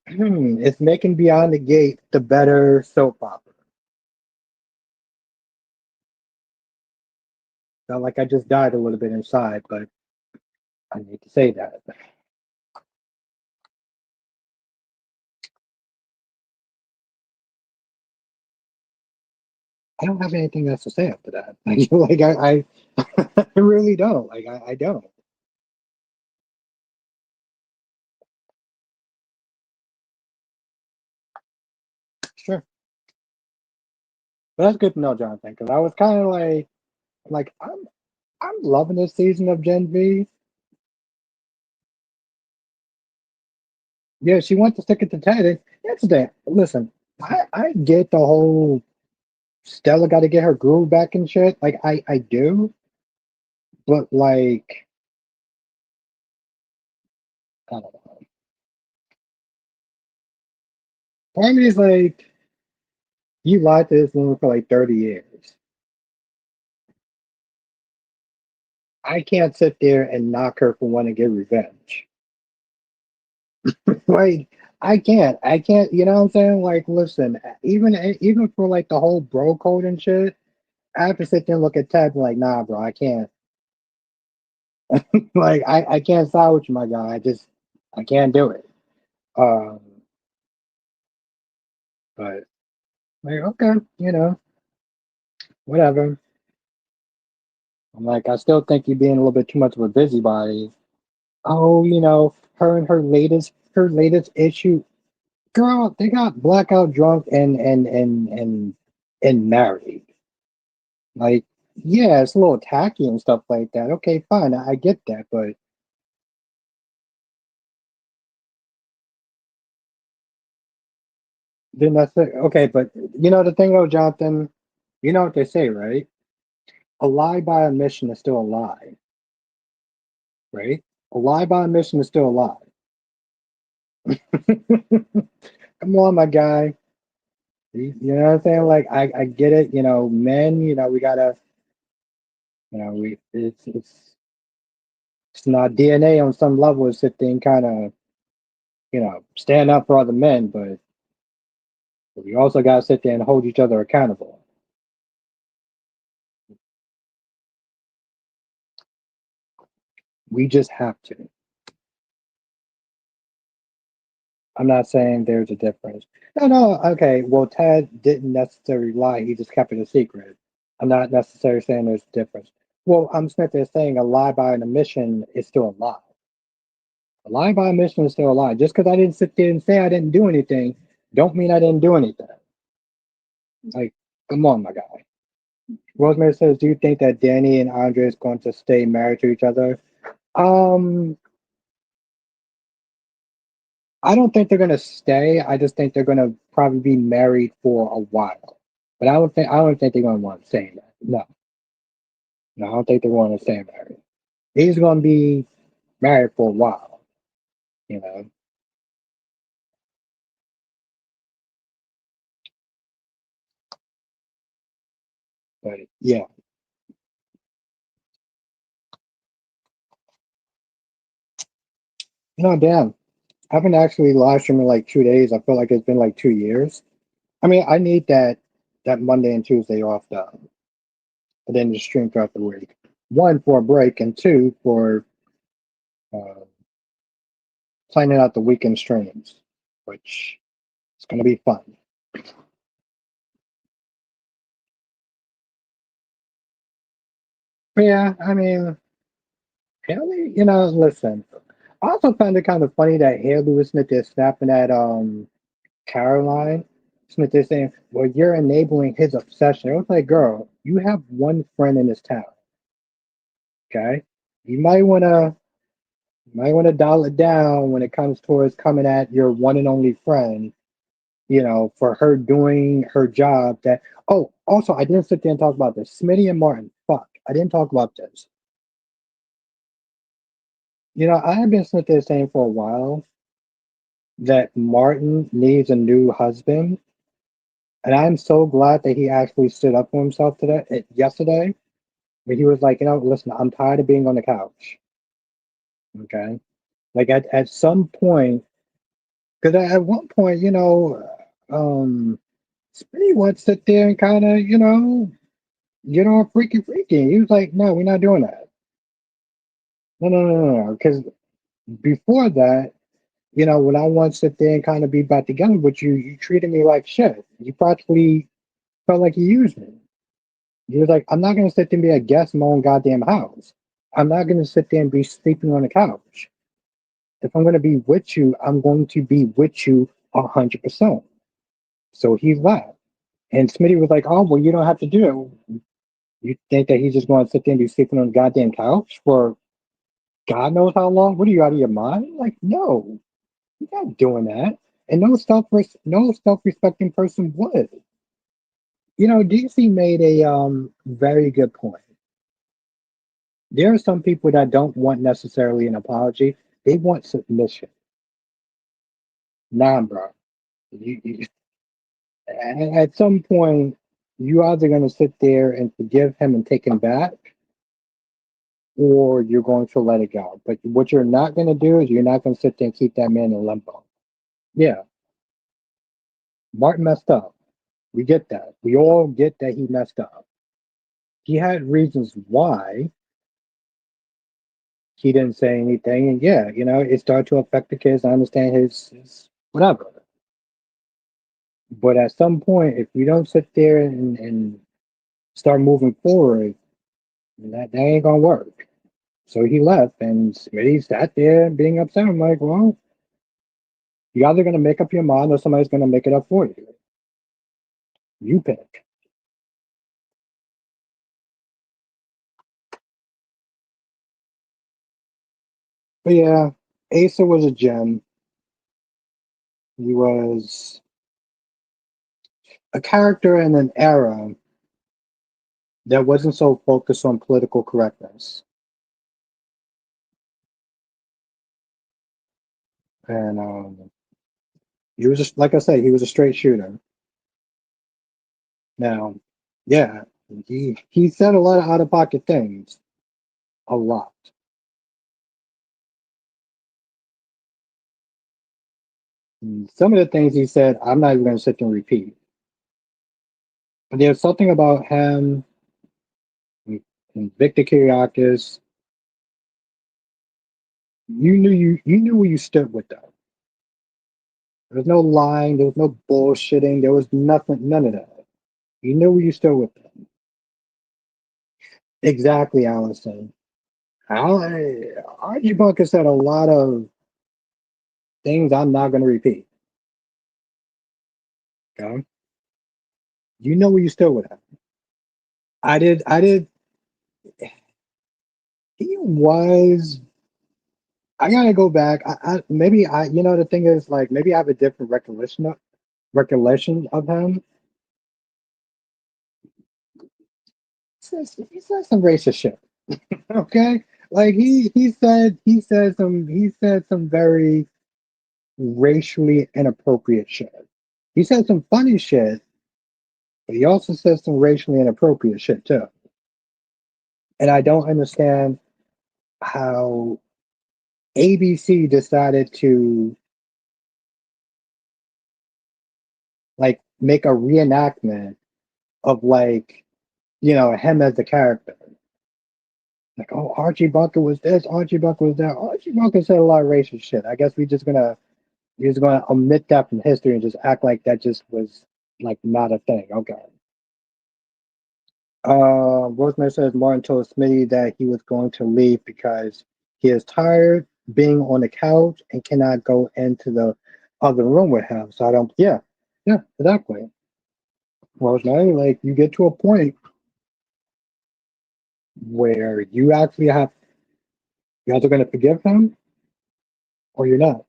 It's making Beyond the Gate the better soap opera. Felt like I just died a little bit inside, but I need to say that. I don't have anything else to say after that. I really don't. I don't. Sure, but that's good to know, Jonathan, because I was kind of like I'm loving this season of Gen V. Yeah, she wants to stick it to Ted. And that's the thing. Listen, I get the whole Stella got to get her groove back and shit. Like I do, but like I don't know. Part of me is like, you lied to this woman for like 30 years. I can't sit there and knock her for wanting to get revenge. Like I can't. You know what I'm saying? Like, listen, even for like the whole bro code and shit, I have to sit there and look at Ted and like, nah, bro, I can't. Like, I can't side with you, my guy. I can't do it. Um, but like, okay, whatever. I'm like, I still think you're being a little bit too much of a busybody. Oh, her and her latest issue, girl, they got blackout drunk and married. Like, yeah, it's a little tacky and stuff like that. Okay, fine, I get that, but then that's it. Okay, but the thing though, Jonathan, you know what they say, right? A lie by omission is still a lie, right? A lie by omission is still a lie. Come on, my guy. You know what I'm saying? Like, I get it. Men, we gotta, we it's not DNA on some level to sit there and kind of, stand up for other men, but we also gotta sit there and hold each other accountable. We just have to. I'm not saying there's a difference. No, no, okay. Well, Ted didn't necessarily lie. He just kept it a secret. I'm not necessarily saying there's a difference. Well, I'm Smith is saying a lie by an omission is still a lie. A lie by omission is still a lie. Just because I didn't sit there and say I didn't do anything, don't mean I didn't do anything. Like, come on, my guy. Rosemary says, "Do you think that Danny and Andre is going to stay married to each other?" Um, I don't think they're gonna stay. I just think they're gonna probably be married for a while. But I don't think they're gonna want to stay that. No, no, I don't think they want to stay married. He's gonna be married for a while, you know. But yeah, damn. I haven't actually live streamed in like 2 days. I feel like it's been like 2 years. I mean, I need that Monday and Tuesday off though, but then just stream throughout the week. One for a break, and two for uh, planning out the weekend streams, which is gonna be fun. But yeah, I mean, Haley, listen. I also found it kind of funny that Haley was Smith is snapping at Caroline Smith is saying, "Well, you're enabling his obsession." It was like, girl, you have one friend in this town, okay? You might wanna dial it down when it comes towards coming at your one and only friend, for her doing her job. That also I didn't sit there and talk about this. Smitty and Martin, fuck, I didn't talk about this. I have been sitting there saying for a while that Martin needs a new husband, and I'm so glad that he actually stood up for himself yesterday. But he was like, listen, I'm tired of being on the couch. Okay. Like at some point, because at one point, Smitty would sit there and kind of, freaky. He was like, no, we're not doing that. No, no, no, no, no. Because before that, when I once sit there and kind of be back together with you, you treated me like shit. You practically felt like you used me. You was like, I'm not going to sit there and be a guest in my own goddamn house. I'm not going to sit there and be sleeping on the couch. If I'm going to be with you, I'm going to be with you 100%. So he left. And Smitty was like, oh, well, you don't have to do it. You think that he's just going to sit there and be sleeping on the goddamn couch for God knows how long? What are you out of your mind? Like, no, you're not doing that. And no self-respecting person would. DC made a very good point. There are some people that don't want necessarily an apology. They want submission. Nah, bro. You, at some point, you either going to sit there and forgive him and take him back, or you're going to let it go. But what you're not going to do is you're not going to sit there and keep that man in limbo. Yeah, Martin messed up. We get that. We all get that he messed up. He had reasons why he didn't say anything. And yeah, it started to affect the kids. I understand his whatever. But at some point, if you don't sit there and start moving forward, that ain't gonna work. So he left, and Smitty sat there being upset. I'm like, well, you're either gonna make up your mind or somebody's gonna make it up for you. You pick. But yeah, Asa was a gem. He was a character in an era that wasn't so focused on political correctness. And he was just like I said, he was a straight shooter. Now, yeah, he said a lot of out of pocket things, a lot. And some of the things he said, I'm not even going to sit there and repeat. But there's something about him and Victor Kiriakis. You knew where you stood with them. There was no lying, there was no bullshitting, there was nothing, none of that. You knew where you stood with them. Exactly, Allison. Archie Bunker said a lot of things I'm not going to repeat. Okay, you know where you stood with him. I did. I did. He was. I gotta go back. Maybe the thing is like maybe I have a different recollection of him. He said some racist shit. Okay, like he said some very racially inappropriate shit. He said some funny shit, but he also said some racially inappropriate shit too. And I don't understand how ABC decided to like make a reenactment of like him as the character. Like, oh, Archie Bunker was this, Archie Bunker was that. Archie Bunker said a lot of racist shit. I guess we're just gonna omit that from history and just act like that just was like not a thing. Okay. Rosemary says Martin told Smitty that he was going to leave because he is tired being on the couch and cannot go into the other room with him. So I don't. Yeah, yeah, exactly. Rosemary, like you get to a point where you either going to forgive him or you're not,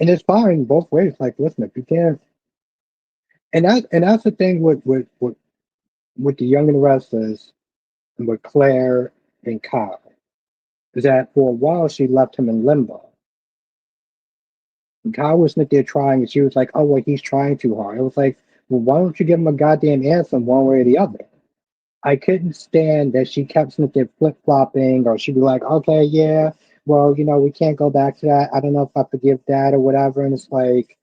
and it's fine both ways. Like, listen, if you can't, and that's the thing with the Young and Restless and with Claire and Kyle is that for a while she left him in limbo. And Kyle was sitting there trying, and she was like, "Oh, well, he's trying too hard." I was like, "Well, why don't you give him a goddamn answer one way or the other?" I couldn't stand that she kept sitting there flip flopping, or she'd be like, "Okay, yeah, well, we can't go back to that. I don't know if I forgive that or whatever." And it's like,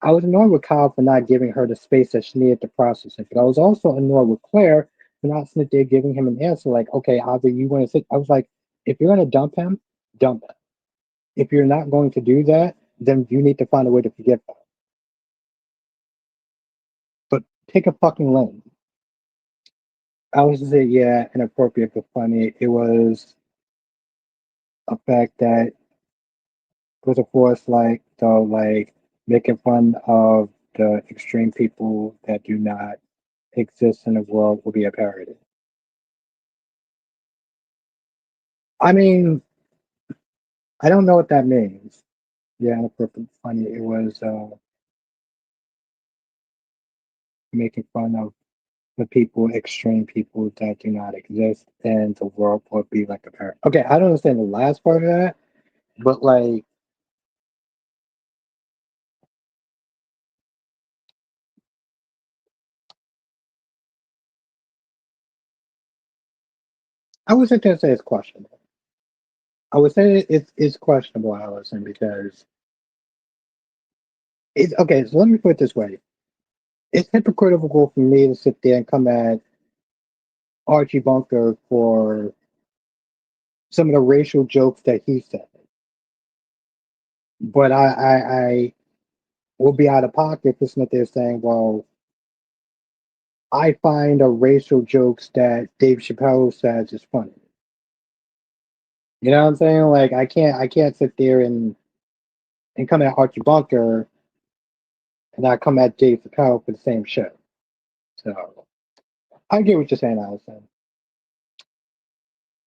I was annoyed with Kyle for not giving her the space that she needed to process it, but I was also annoyed with Claire for not sitting there giving him an answer like, "Okay, either you want to sit." I was like, "If you're going to dump him, dump him. If you're not going to do that, then you need to find a way to forgive him. But pick a fucking lane." I was just say, yeah, inappropriate but funny. It was a fact that was of course like making fun of the extreme people that do not exist in the world will be a parody. I mean, I don't know what that means. Yeah, inappropriate funny. It was making fun of the people, extreme people that do not exist, and the world would be like a parody. Okay, I don't understand the last part of that, but like I would sit there and say it's questionable. I would say it's questionable, Allison, because it's okay. So let me put it this way: it's hypocritical for me to sit there and come at Archie Bunker for some of the racial jokes that he said, but I will be out of pocket for something they're saying. Well, I find the racial jokes that Dave Chappelle says is funny. You know what I'm saying? Like I can't sit there and come at Archie Bunker and I come at Dave Chappelle for the same shit. So I get what you're saying, Allison.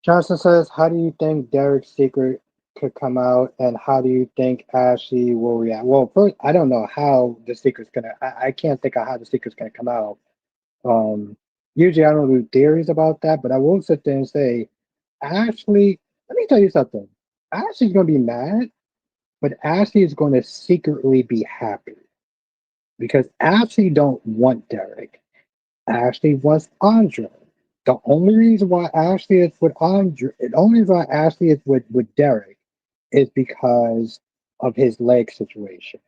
Johnson says, "How do you think Derek's secret could come out, and how do you think Ashley will react?" Well, first, I don't know how the secret's gonna. I can't think of how the secret's gonna come out. Um, Usually I don't do theories about that, but I will sit there and say, Ashley. Let me tell you something. Ashley's gonna be mad, but Ashley is going to secretly be happy because Ashley don't want Derek. Ashley wants Andre. The only reason why Ashley is with Andre, the only reason why Ashley is with Derek is because of his leg situation.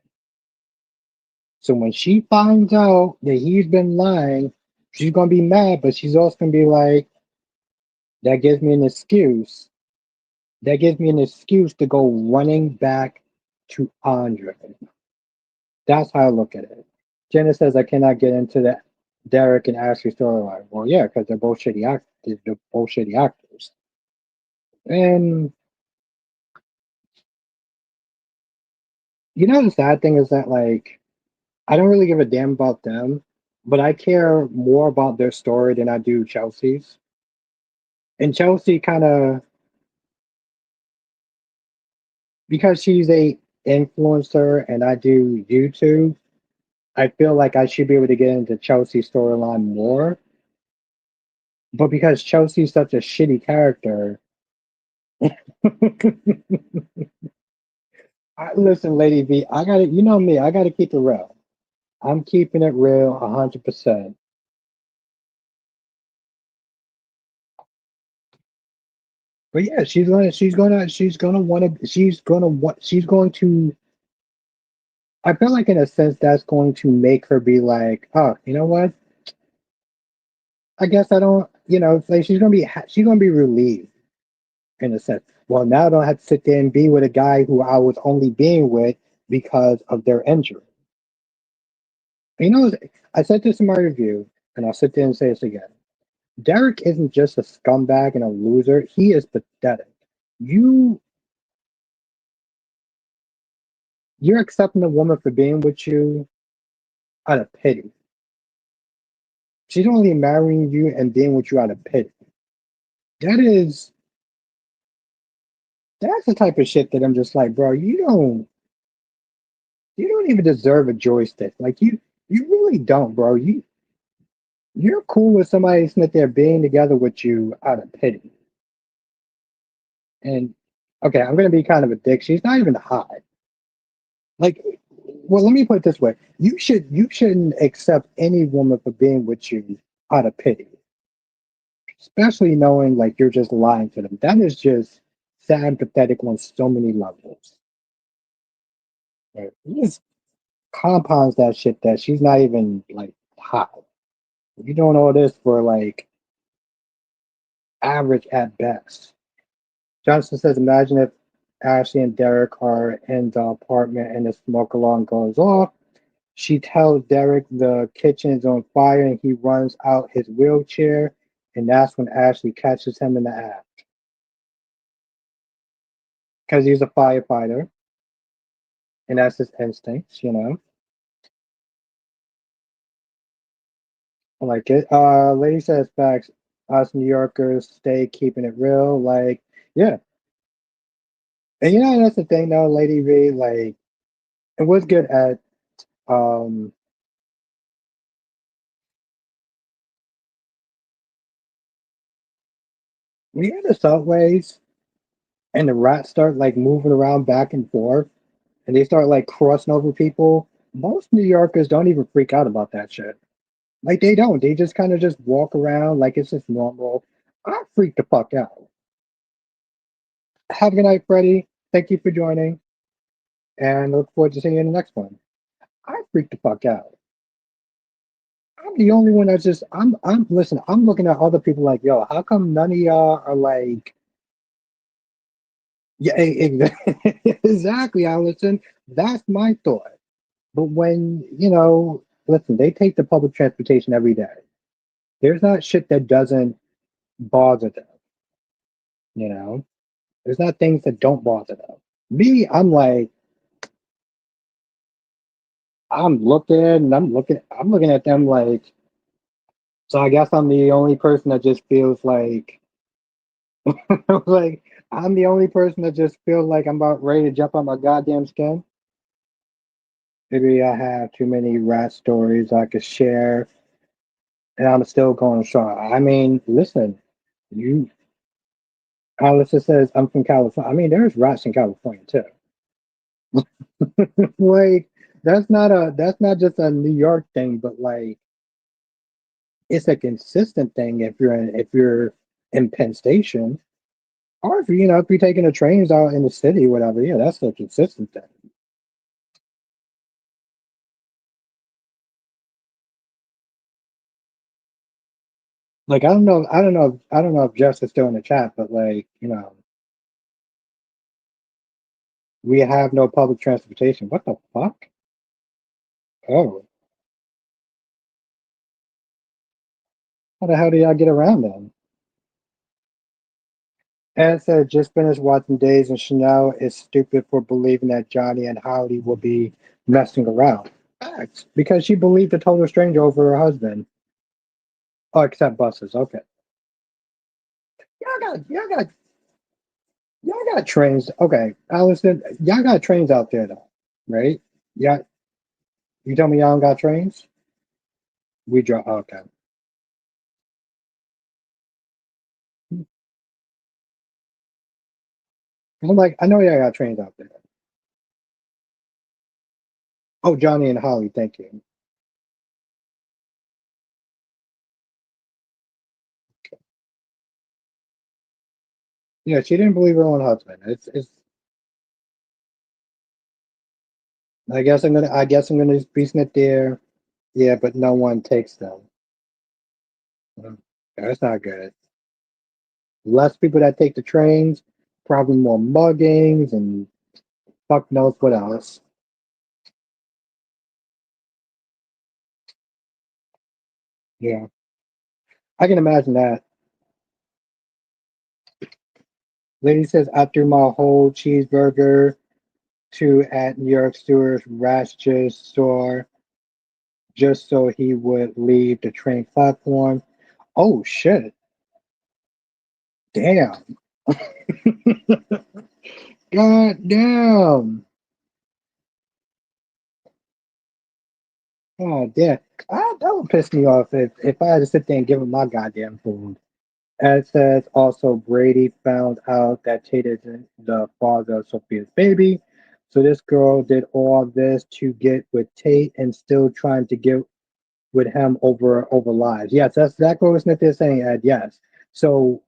So when she finds out that he's been lying, she's gonna be mad, but she's also gonna be like, that gives me an excuse. That gives me an excuse to go running back to Andre. That's how I look at it. Jenna says I cannot get into the Derek and Ashley storyline. Well, yeah, because they're both shitty actors. They're both shitty actors. And the sad thing is that like I don't really give a damn about them, but I care more about their story than I do Chelsea's. And Chelsea kind of because she's a influencer and I do YouTube, I feel like I should be able to get into Chelsea's storyline more. But because Chelsea's such a shitty character, listen, Lady V, I gotta, you know me, I gotta keep it real. I'm keeping it real 100%. But yeah, she's going to. I feel like in a sense that's going to make her be like, oh, you know what? I guess I don't, it's like she's gonna be relieved in a sense. Well, now I don't have to sit there and be with a guy who I was only being with because of their injury. You know, I said this in my review, and I'll sit there and say this again. Derek isn't just a scumbag and a loser. He is pathetic. You you're accepting a woman for being with you out of pity. She's only marrying you and being with you out of pity. That is that's the type of shit that I'm just like, bro, you don't even deserve a joystick. Like you really don't, bro. You're cool with somebody sitting there being together with you out of pity. And okay, I'm gonna be kind of a dick. She's not even hot. Like, well, let me put it this way: you shouldn't accept any woman for being with you out of pity, especially knowing like you're just lying to them. That is just sad and pathetic on so many levels. Right? He just compounds that shit that she's not even like hot. You're doing all this for like average at best. Johnson says, imagine if Ashley and Derek are in the apartment and the smoke alarm goes off. She tells Derek the kitchen is on fire and he runs out his wheelchair. And that's when Ashley catches him in the act. Because he's a firefighter and that's his instincts. I like it. Lady says facts. Us New Yorkers stay keeping it real. Like, yeah. And that's the thing though, Lady V, like, it was good at um when you're in the subways and the rats start like moving around back and forth and they start like crossing over people, most New Yorkers don't even freak out about that shit. Like they don't. They just kind of just walk around like it's just normal. I freak the fuck out. Have a good night, Freddie. Thank you for joining, and look forward to seeing you in the next one. I freak the fuck out. I'm the only one that's just I'm listen, I'm looking at other people like, yo, how come none of y'all are like yeah, exactly, Allison. That's my thought. But when, listen, they take the public transportation every day. There's not shit that doesn't bother them, you know? There's not things that don't bother them. Me, I'm like, I'm looking at them like, so I guess I'm the only person that just feels like, like, I'm the only person that just feels like I'm about ready to jump on my goddamn skin. Maybe I have too many rat stories I could share, and I'm still going strong. I mean, listen, you, Alice says, I'm from California. I mean, there's rats in California too. Like, that's not just a New York thing, but like, it's a consistent thing if you're in Penn Station, or if you're taking the trains out in the city, whatever. Yeah, that's a consistent thing. Like I don't know if Jess is still in the chat, but like we have no public transportation. What the fuck? Oh, how the hell do y'all get around then? Ed said just finished watching Days and Chanel is stupid for believing that Johnny and Howdy will be messing around. Facts. Because she believed a total stranger over her husband. Oh, except buses. Okay. Y'all got Y'all got trains. Okay, Allison, y'all got trains out there though, right? Yeah, you tell me y'all don't got trains? We draw. Okay. I'm like, I know y'all got trains out there. Oh, Johnny and Holly, thank you. Yeah, she didn't believe her own husband. It's. I guess I'm gonna be sent there. Yeah, but no one takes them. Mm, that's not good. Less people that take the trains, probably more muggings and fuck knows what else. Yeah, I can imagine that. Lady says I threw my whole cheeseburger to at New York Stewart's Rashes store just so he would leave the train platform. Oh shit! Damn! God damn! Oh damn! That would piss me off if I had to sit there and give him my goddamn food. As says, also Brady found out that Tate isn't the father of Sophia's baby. So this girl did all this to get with Tate and still trying to get with him over lies. Yes, that's exactly what Smith is saying, Ed. Yes. So,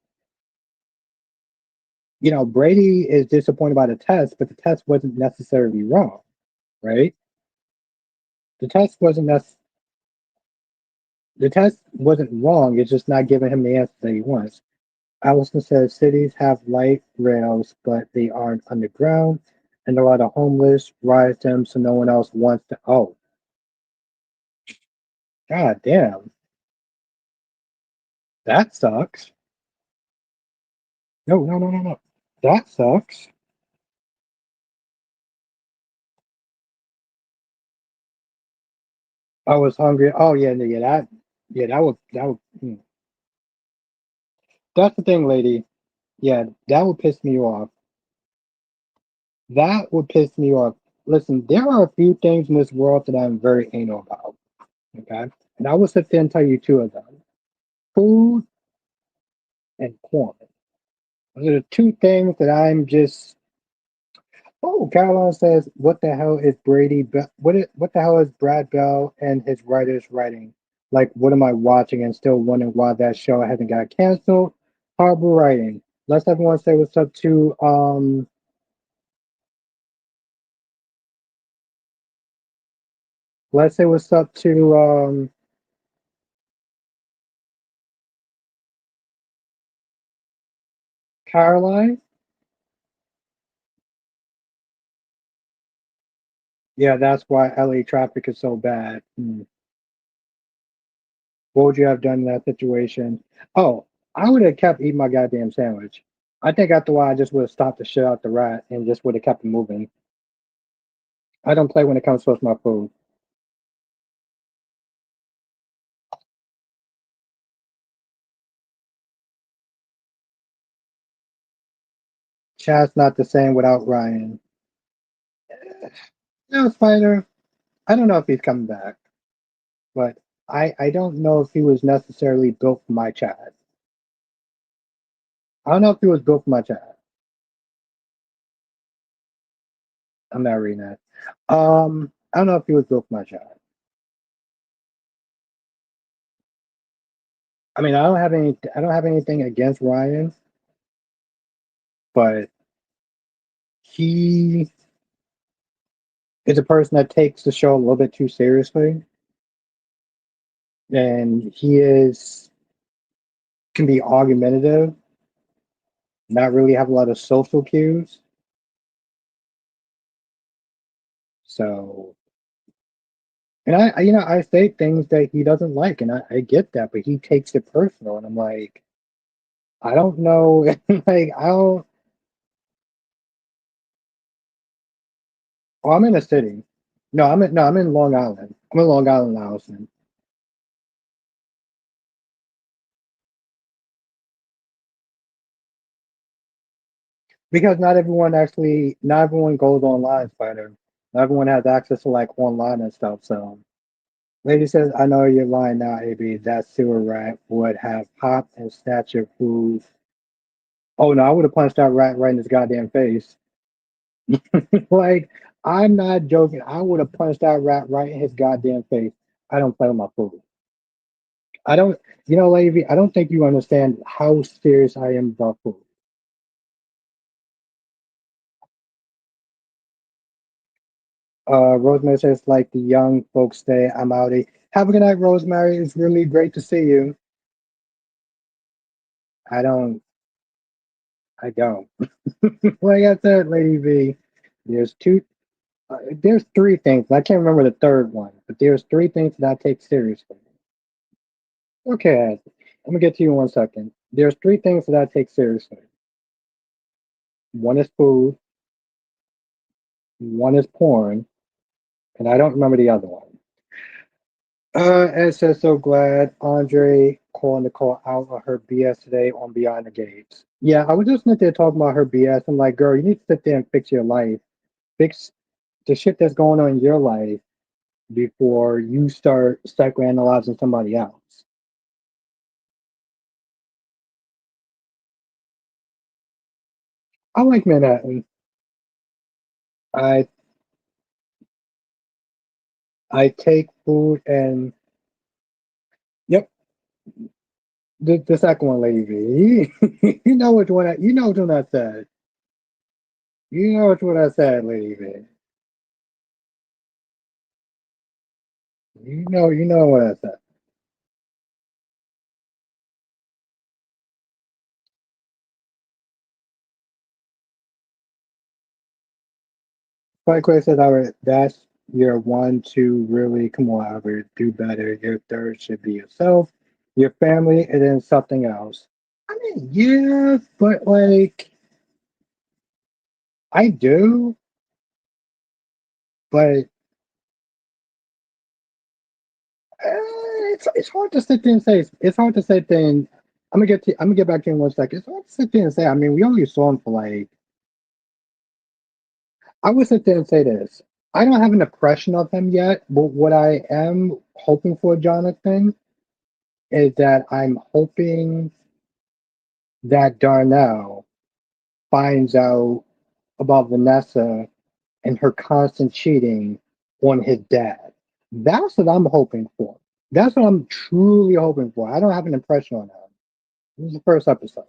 Brady is disappointed by the test, but the test wasn't necessarily wrong, right? The test wasn't the test wasn't wrong. It's just not giving him the answer that he wants. Allison says cities have light rails, but they aren't underground, and a lot of homeless ride them, so no one else wants to. Oh, god damn, that sucks. No, no, no, no, no, that sucks. I was hungry. Oh yeah, yeah, that would. That's the thing, lady. Yeah, that would piss me off. That would piss me off. Listen, there are a few things in this world that I'm very anal about. Okay, and I will sit there and tell you two of them: food and porn. Those are the two things that I'm just. Oh, Caroline says, "What the hell is what the hell is Brad Bell and his writers writing? Like, what am I watching and still wondering why that show hasn't got canceled? Horrible writing. Let's everyone say what's up to let's say what's up to Caroline. Yeah, that's why LA traffic is so bad. Hmm. What would you have done in that situation? Oh, I would have kept eating my goddamn sandwich. I think after a while, I just would have stopped the shit out the rat and just would have kept it moving. I don't play when it comes to my food. Chad's not the same without Ryan. No, Spider. I don't know if he's coming back, but I don't know if he was necessarily built for my Chad. I don't know if he was built for my Chad. I'm not reading that. I don't know if he was built for my Chad. I mean, I don't have anything against Ryan, but he is a person that takes the show a little bit too seriously, and he is can be argumentative, not really have a lot of social cues. So, and I say things that he doesn't like, and I get that, but he takes it personal, and I'm like, I don't know, like I don't. Oh, I'm in a city. I'm in Long Island. I'm in Long Island, Allison. Because not everyone goes online, Spider. Not everyone has access to like online and stuff. So, lady says, "I know you're lying now, AB. That sewer rat would have popped and snatched your food." Oh no, I would have punched that rat right in his goddamn face. Like, I'm not joking. I would have punched that rat right in his goddamn face. I don't play with my food. I don't, Lady, I don't think you understand how serious I am about food. Rosemary says, like the young folks say, I'm outie. Have a good night, Rosemary. It's really great to see you. I don't, I don't. Like I said, Lady V, there's there's three things. I can't remember the third one, but there's three things that I take seriously. Okay, I'm gonna get to you in 1 second. There's three things that I take seriously. One is food, one is porn, and I don't remember the other one. Ed says, so glad Andre calling the call out on her BS today on Beyond the Gates. Yeah, I was just sitting there talking about her BS. I'm like, girl, you need to sit there and fix your life. Fix the shit that's going on in your life before you start psychoanalyzing somebody else. I like Manhattan. I I take food and yep, the second one, Lady V. You know which one you know which one I said. You know which one I said, Lady V. You know what I said. Like I said, Albert, that's your one, two, really, come on, Albert, do better. Your third should be yourself, your family, and then something else. I mean, yeah, but like, I do, but it's hard to sit there and say. It's hard to sit there and I'm gonna get back to you in 1 second. It's hard to sit there and say. I mean, we only saw him for like. I would sit there and say this. I don't have an impression of him yet, but what I am hoping for, Jonathan, is that I'm hoping that Darnell finds out about Vanessa and her constant cheating on his dad. That's what I'm hoping for. That's what I'm truly hoping for. I don't have an impression on him. This is the first episode,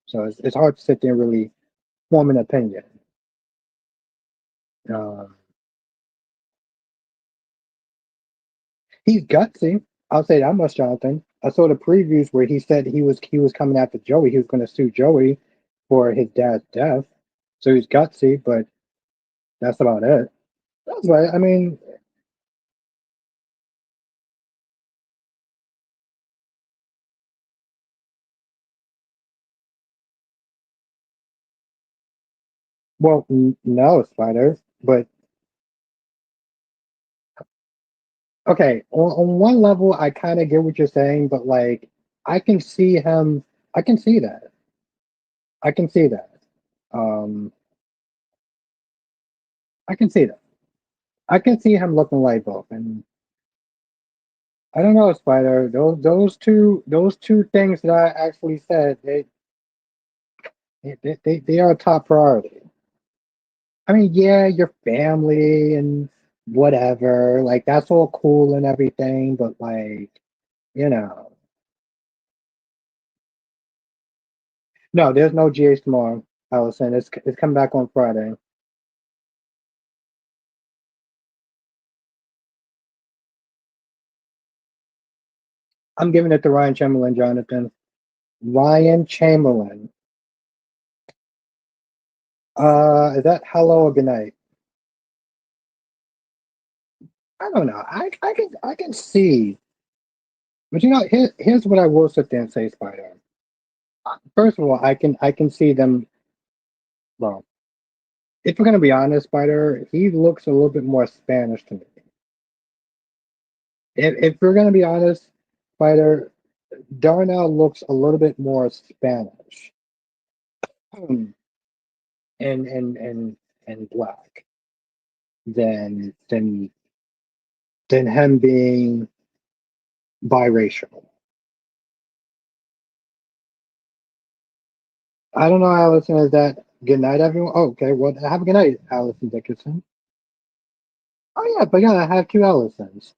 so it's hard to sit there and really form an opinion. Um, he's gutsy. I'll say that much, Jonathan. I saw the previews where he said he was coming after Joey. He was going to sue Joey for his dad's death. So he's gutsy, but that's about it. That's right. I mean, well, no, Spider. But okay, on one level, I kind of get what you're saying, but like, I can see him. I can see that. I can see that. Um, I can see that. I can see him looking like both, and I don't know, Spider. Those two things that I actually said, they are a top priority. I mean, yeah, your family and whatever, like that's all cool and everything, but like, you know, no, there's no GH tomorrow, Allison. It's coming back on Friday. I'm giving it to Ryan Chamberlain, Jonathan. Ryan Chamberlain. Is that hello or good night? I don't know. I can see, but here's what I will sit there and say, Spider. First of all, I can see them. Well, if we're gonna be honest, Spider, he looks a little bit more Spanish to me. If we're gonna be honest, Spider, Darnell looks a little bit more Spanish. Hmm. and black than him being biracial. I don't know, Allison. Is that good night, everyone? Oh, okay. Well, have a good night, Allison Dickinson. Oh yeah, but yeah, I have two Allisons.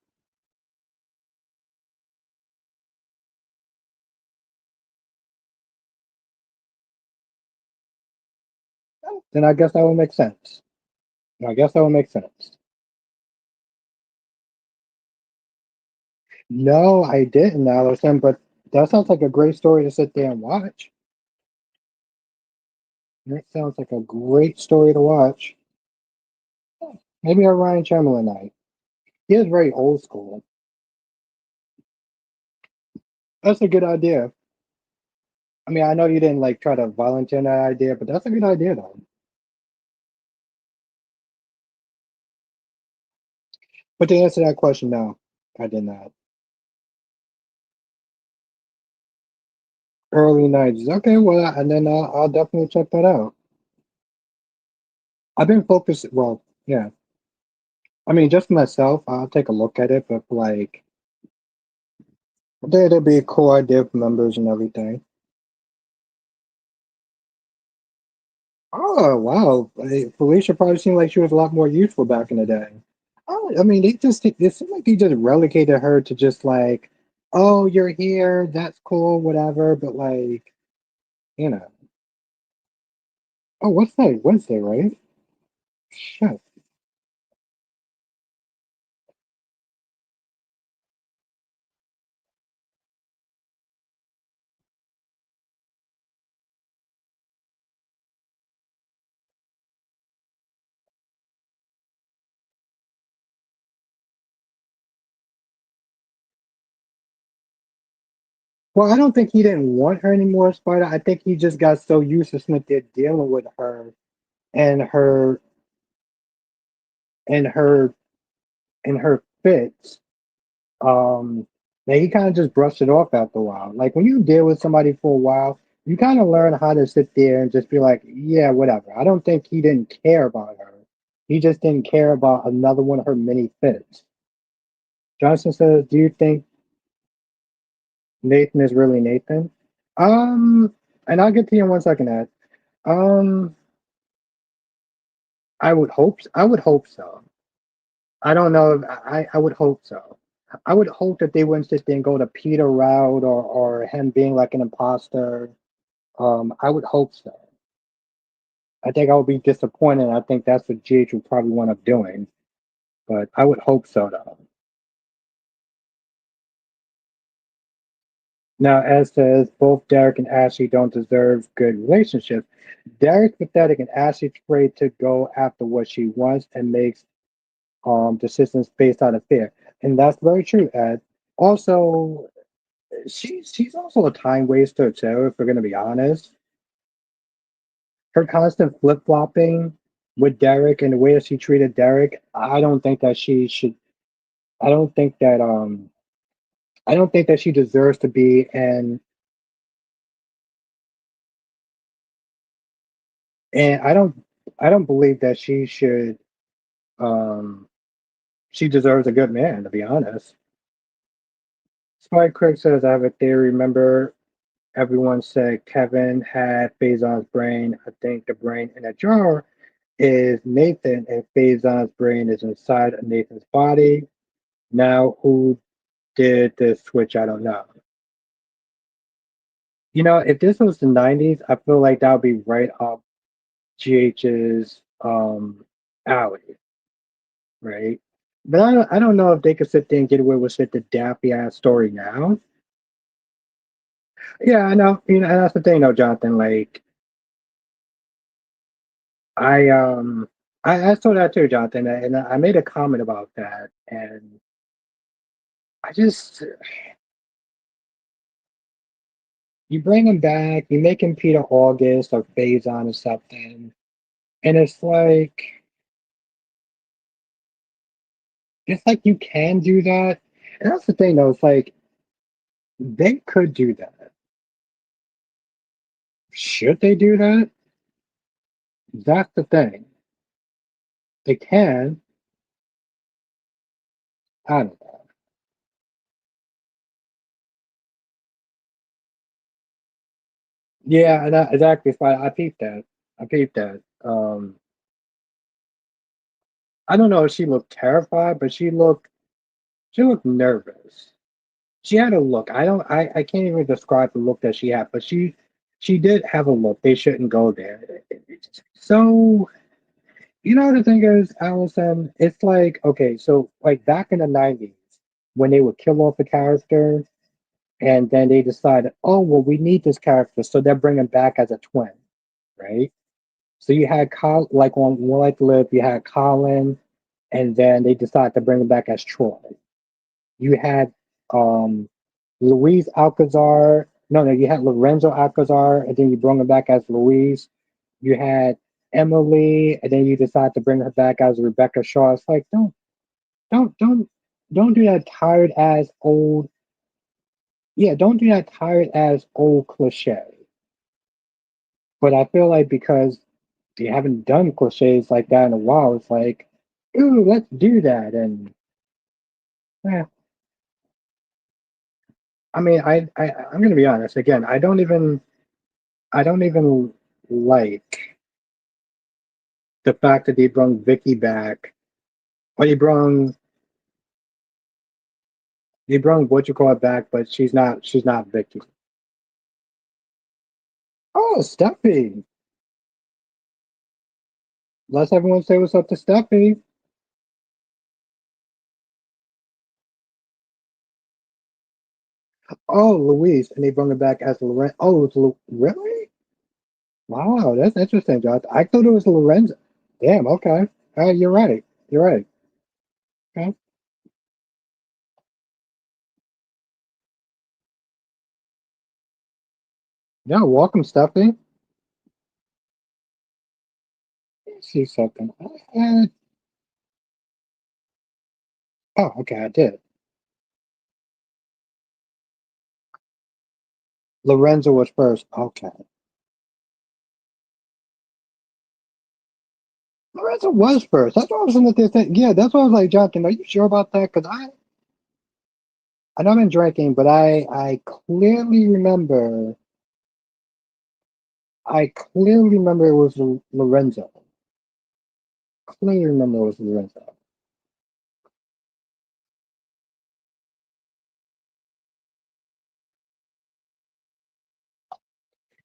Then I guess that would make sense. I guess that would make sense. No, I didn't, Allison, but that sounds like a great story to sit there and watch. That sounds like a great story to watch. Maybe a Ryan Chamberlain night. He is very old school. That's a good idea. I mean, I know you didn't like try to volunteer that idea, but that's a good idea though. But to answer that question, no, I did not. Early 90s. Okay, well, and then I'll definitely check that out. I've been focused, well, yeah. I mean, just myself, I'll take a look at it, but like, there'd be a cool idea for members and everything. Oh, wow. Felicia probably seemed like she was a lot more useful back in the day. Oh, I mean, it seemed like they just relegated her to just like, oh, you're here, that's cool, whatever, but like, you know. Oh, what's that? Wednesday, right? Shit. Well, I don't think he didn't want her anymore, Spider. I think he just got so used to Smith dealing with her and her and her and her fits. That he kind of just brushed it off after a while. Like when you deal with somebody for a while, you kind of learn how to sit there and just be like, yeah, whatever. I don't think he didn't care about her. He just didn't care about another one of her many fits. Johnson says, do you think Nathan is really Nathan? Um, and I'll get to you in 1 second, Ed. Um, I would hope so. I don't know. I would hope so. I would hope that they wouldn't sit there and go the Peter route or him being like an imposter. I would hope so. I think I would be disappointed. I think that's what GH would probably wind up doing. But I would hope so, though. Now, as says, both Derek and Ashley don't deserve good relationships. Derek's pathetic and Ashley's afraid to go after what she wants and makes decisions based out of fear. And that's very true, Ed. Also, she's also a time waster too, if we're gonna be honest. Her constant flip flopping with Derek and the way that she treated Derek, I don't think that she should. I don't think that I don't think that she deserves to be and I don't believe that she should um she deserves a good man, to be honest. Spike Crick says I have a theory. Remember everyone said Kevin had Faison's brain. I think the brain in a jar is Nathan, and Faison's brain is inside of Nathan's body. Now, who did this switch? I don't know. You know, if this was the 90s, I feel like that would be right up GH's alley, right? But I don't know if they could sit there and get away with such a daffy ass story now. Yeah, I know. You know, and that's the thing, though, Jonathan. Like, I I saw that too, Jonathan, and I made a comment about that, and I just you bring him back, you make him Peter August or Faison or something, and it's like you can do that, and that's the thing though. It's like they could do that. Should they do that? That's the thing. It can. I don't know. Yeah, and exactly. So I peeped that. I peeped that. I don't know if she looked terrified, but she looked nervous. She had a look. I can't even describe the look that she had, but she did have a look. They shouldn't go there. So, the thing is, Allison, it's like, okay, so like back in the 90s when they would kill off the character and then they decided, oh, well, we need this character, so they're bringing back as a twin, right? So you had like on One Life to Live, you had Colin, and then they decided to bring him back as Troy. You had um Luis Alcazar. No, you had Lorenzo Alcazar, and then you brought him back as Luis. You had Emily, and then you decided to bring her back as Rebecca Shaw. It's like, don't, don't, don't do that tired as old. Yeah, don't do that tired as old cliche. But I feel like because they haven't done cliches like that in a while, it's like, ooh, let's do that. And eh, I mean, I'm gonna be honest. Again, I don't even like the fact that they brought Vicky back, or they brought what you call it back, but she's not Vicky. Oh, Steffi. Let's everyone say what's up to Steffi. Oh, Louise, and they brought her back as Lorenzo. Oh, really? Wow, that's interesting, Josh. I thought it was Lorenzo. Damn. Okay. You're right. You're right. Okay. Yeah. Welcome, Steffi. Let's see something. Oh, okay. I did. Lorenzo was first. Okay. Lorenzo was first. That's what I was in the thing. Yeah, that's what I was like, Jonathan. Are you sure about that? Because I know I've been drinking, but I clearly remember. I clearly remember it was Lorenzo. Clearly remember it was Lorenzo.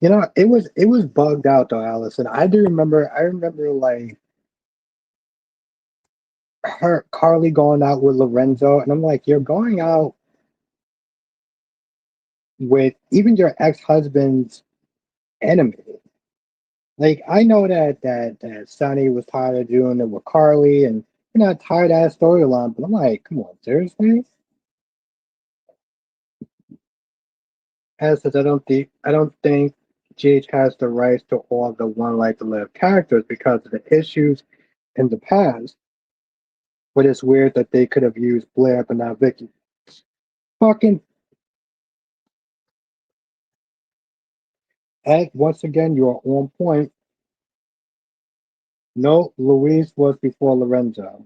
It was bugged out though, Allison. I do remember. I remember like her Carly going out with Lorenzo, and I'm like, you're going out with even your ex-husband's enemy. Like I know that Sonny was tired of doing it with Carly, and tired of that storyline. But I'm like, come on, seriously? As says, I don't think GH has the rights to all the One Life to Live characters because of the issues in the past. But it's weird that they could have used Blair but not Vicky. Fucking Ed, once again, you are on point. No, Luis was before Lorenzo.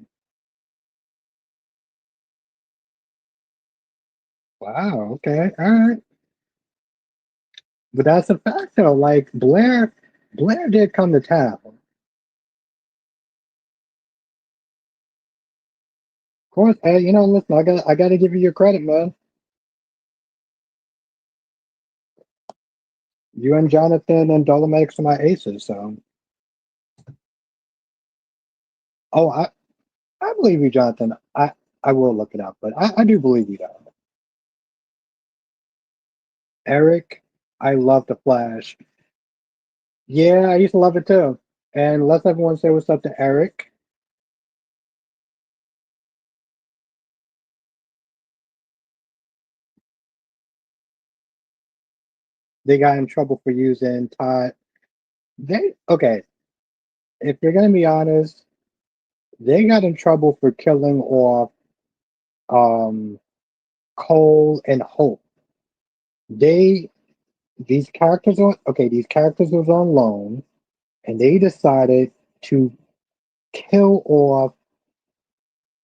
Wow, okay, all right. But that's a fact though. Like Blair did come to town. Of course, Ed, listen, I gotta give you your credit, man. You and Jonathan and Dolomix are my aces, so oh I believe you, Jonathan. I will look it up, but I do believe you though. Eric, I love the Flash. Yeah, I used to love it too. And let's everyone say what's up to Eric. They got in trouble for using Todd. They okay. If you're gonna be honest, they got in trouble for killing off um Cole and Hope. They these characters was on loan. and they decided to kill off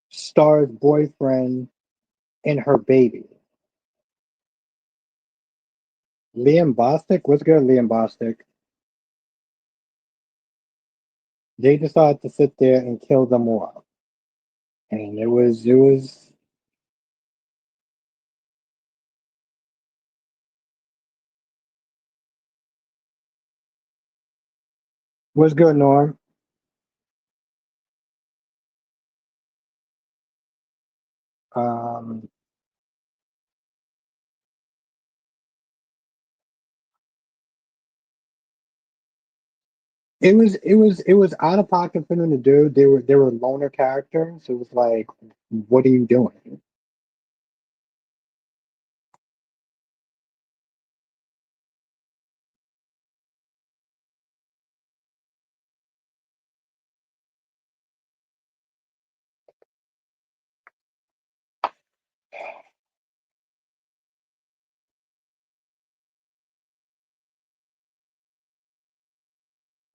Star's boyfriend and her baby. Liam Bostic? What's good, Liam Bostic? They decided to sit there and kill them all. And it was what's good, Norm? Um, it was out of pocket for them to do. They were loner characters. It was like, what are you doing?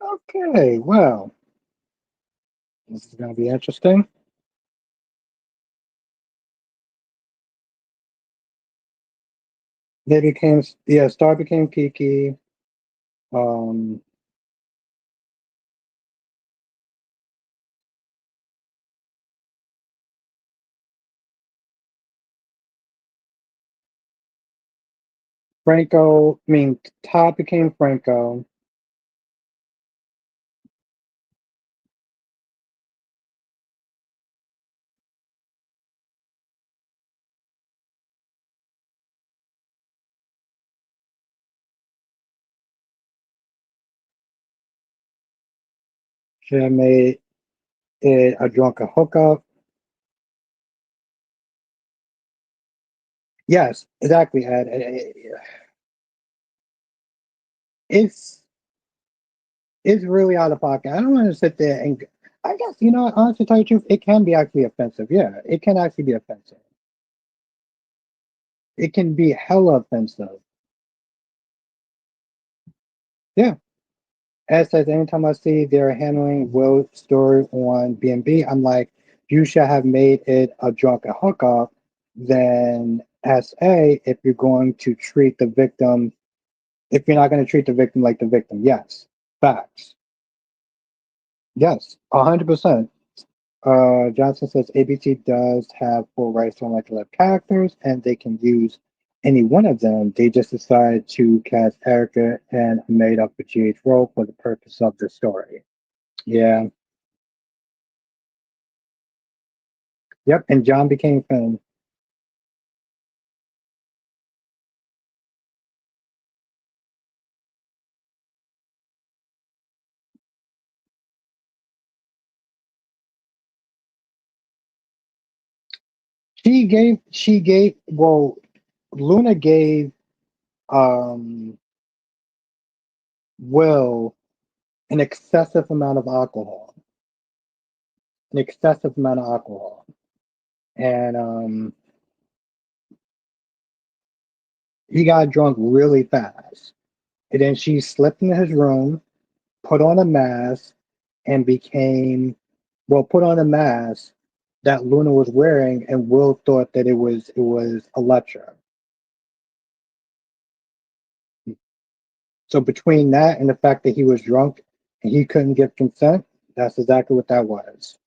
Okay, well, this is gonna be interesting. They became yeah, Star became Kiki. Um, Franco. I mean, Todd became Franco. She had made it a drunken hookup. Yes, exactly, Ed. It's it's really out of pocket. I don't want to sit there and I guess honestly, tell you the truth, it can be actually offensive. Yeah, it can actually be offensive. It can be hella offensive. Yeah. As says, anytime I see they're handling Will's story on B&B, I'm like, you should have made it a drunken hookup. Then SA, if you're going to treat the victim, if you're not going to treat the victim like the victim, yes, facts. Yes, 100%. Johnson says ABC does have full rights to elect characters, and they can use any one of them. They just decided to cast Erica and made up a GH role for the purpose of the story. Yeah. Yep. And John became Finn. Well, Luna gave um Will an excessive amount of alcohol. An excessive amount of alcohol. And he got drunk really fast. And then she slipped into his room, put on a mask, and put on a mask that Luna was wearing, and Will thought that it was Electra. So between that and the fact that he was drunk and he couldn't give consent, that's exactly what that was.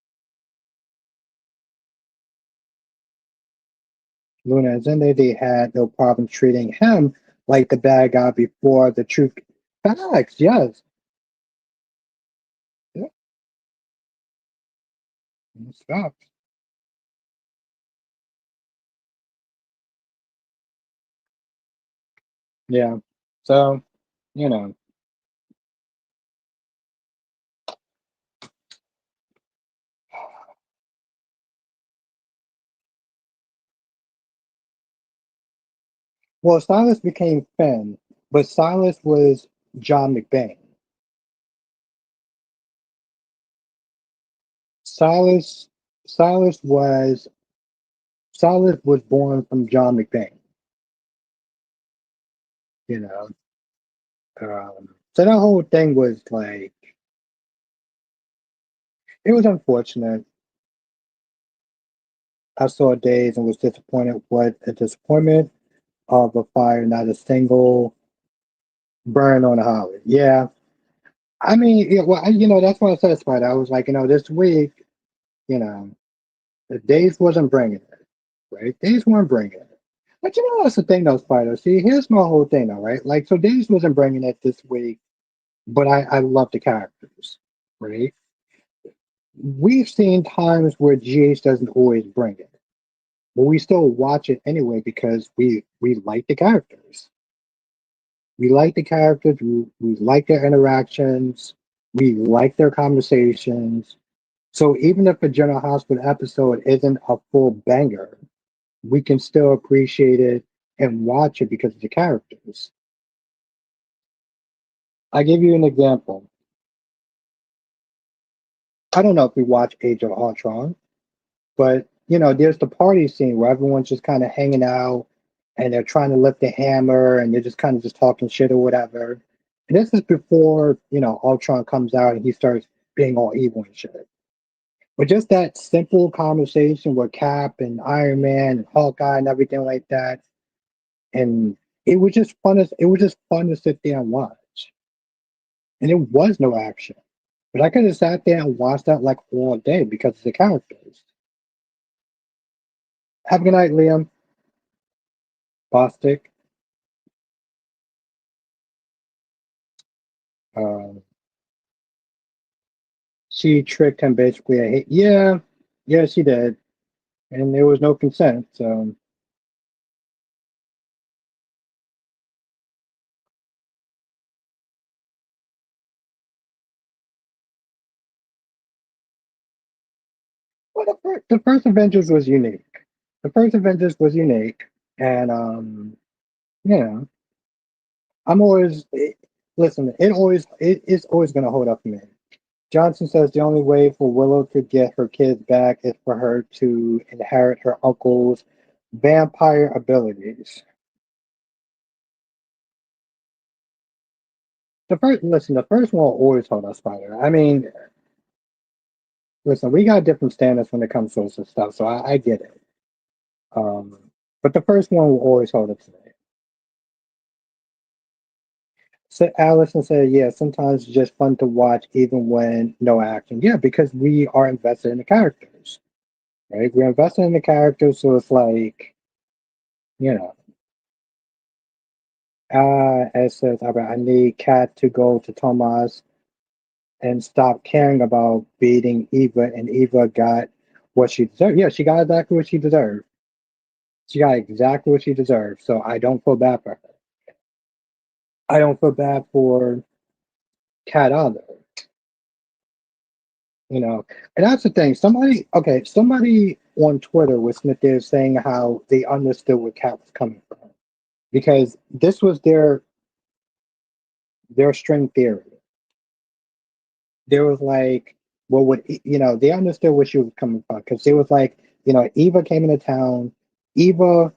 Luna and Zende, they had no problem treating him like the bad guy before the truth. Facts, yes. Yeah, it's facts. Yeah. So, you know. Well, Silas became Finn, but Silas was John McBain. Silas Silas was Silas was born from John McBain, you know. So that whole thing was like It was unfortunate. I saw Days and was disappointed. What a disappointment of a fire, not a single burn on a Holly. Yeah, I mean, that's what I said, Spider. I was like, this week, you know, the Days wasn't bringing it, right? Days weren't bringing it. But that's the thing, though, Spider. See, here's my whole thing, though, right? Like, so Days wasn't bringing it this week, but I love the characters, right? We've seen times where GH doesn't always bring it, but we still watch it anyway because we like the characters. We like the characters. We like their interactions. We like their conversations. So even if a General Hospital episode isn't a full banger, we can still appreciate it and watch it because of the characters. I give you an example. I don't know if we watch Age of Ultron, but there's the party scene where everyone's just kind of hanging out and they're trying to lift the hammer and they're just kind of just talking shit or whatever. And this is before, Ultron comes out and he starts being all evil and shit. But just that simple conversation with Cap and Iron Man and Hawkeye and everything like that, and it was just fun to sit there and watch. And there was no action, but I could have sat there and watched that like all day because of the characters. Have a good night, Liam. Bostic. Um, she tricked him basically. Yeah, yeah, she did, and there was no consent. So, well, the first Avengers was unique. The first Avengers was unique, and you know, I'm always listen. It is always going to hold up for me. Johnson says the only way for Willow to get her kids back is for her to inherit her uncle's vampire abilities. The first one will always hold us, Spider. I mean, listen, we got different standards when it comes to this stuff, so I get it. Um, but the first one will always hold up today. So Allison said, "Yeah, sometimes it's just fun to watch, even when no action." Yeah, because we are invested in the characters, right? We're invested in the characters, so it's like, you know, as says, I need Kat to go to Tomas and stop caring about beating Eva, and Eva got what she deserved. Yeah, she got exactly what she deserved. She got exactly what she deserved. So I don't feel bad for her. I don't feel bad for Kat either. You know, and that's the thing. Somebody on Twitter was there saying how they understood where Kat was coming from because this was their string theory. There was like, well, they understood where she was coming from because it was like, Eva came into town. Eva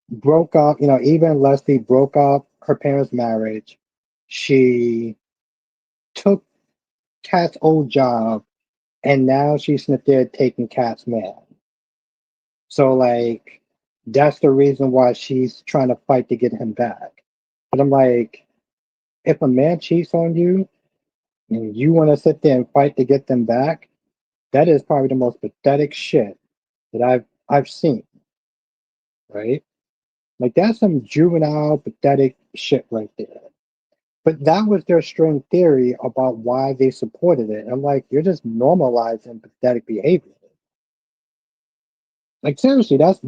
broke up, Eva and Leslie broke up her parents' marriage. She took Kat's old job and now she's there taking Kat's man. So, like, that's the reason why she's trying to fight to get him back. But I'm like, if a man cheats on you and you want to sit there and fight to get them back, that is probably the most pathetic shit that I've seen, right? Like that's some juvenile, pathetic shit right there. But that was their string theory about why they supported it. And I'm like, you're just normalizing pathetic behavior. Like seriously, that's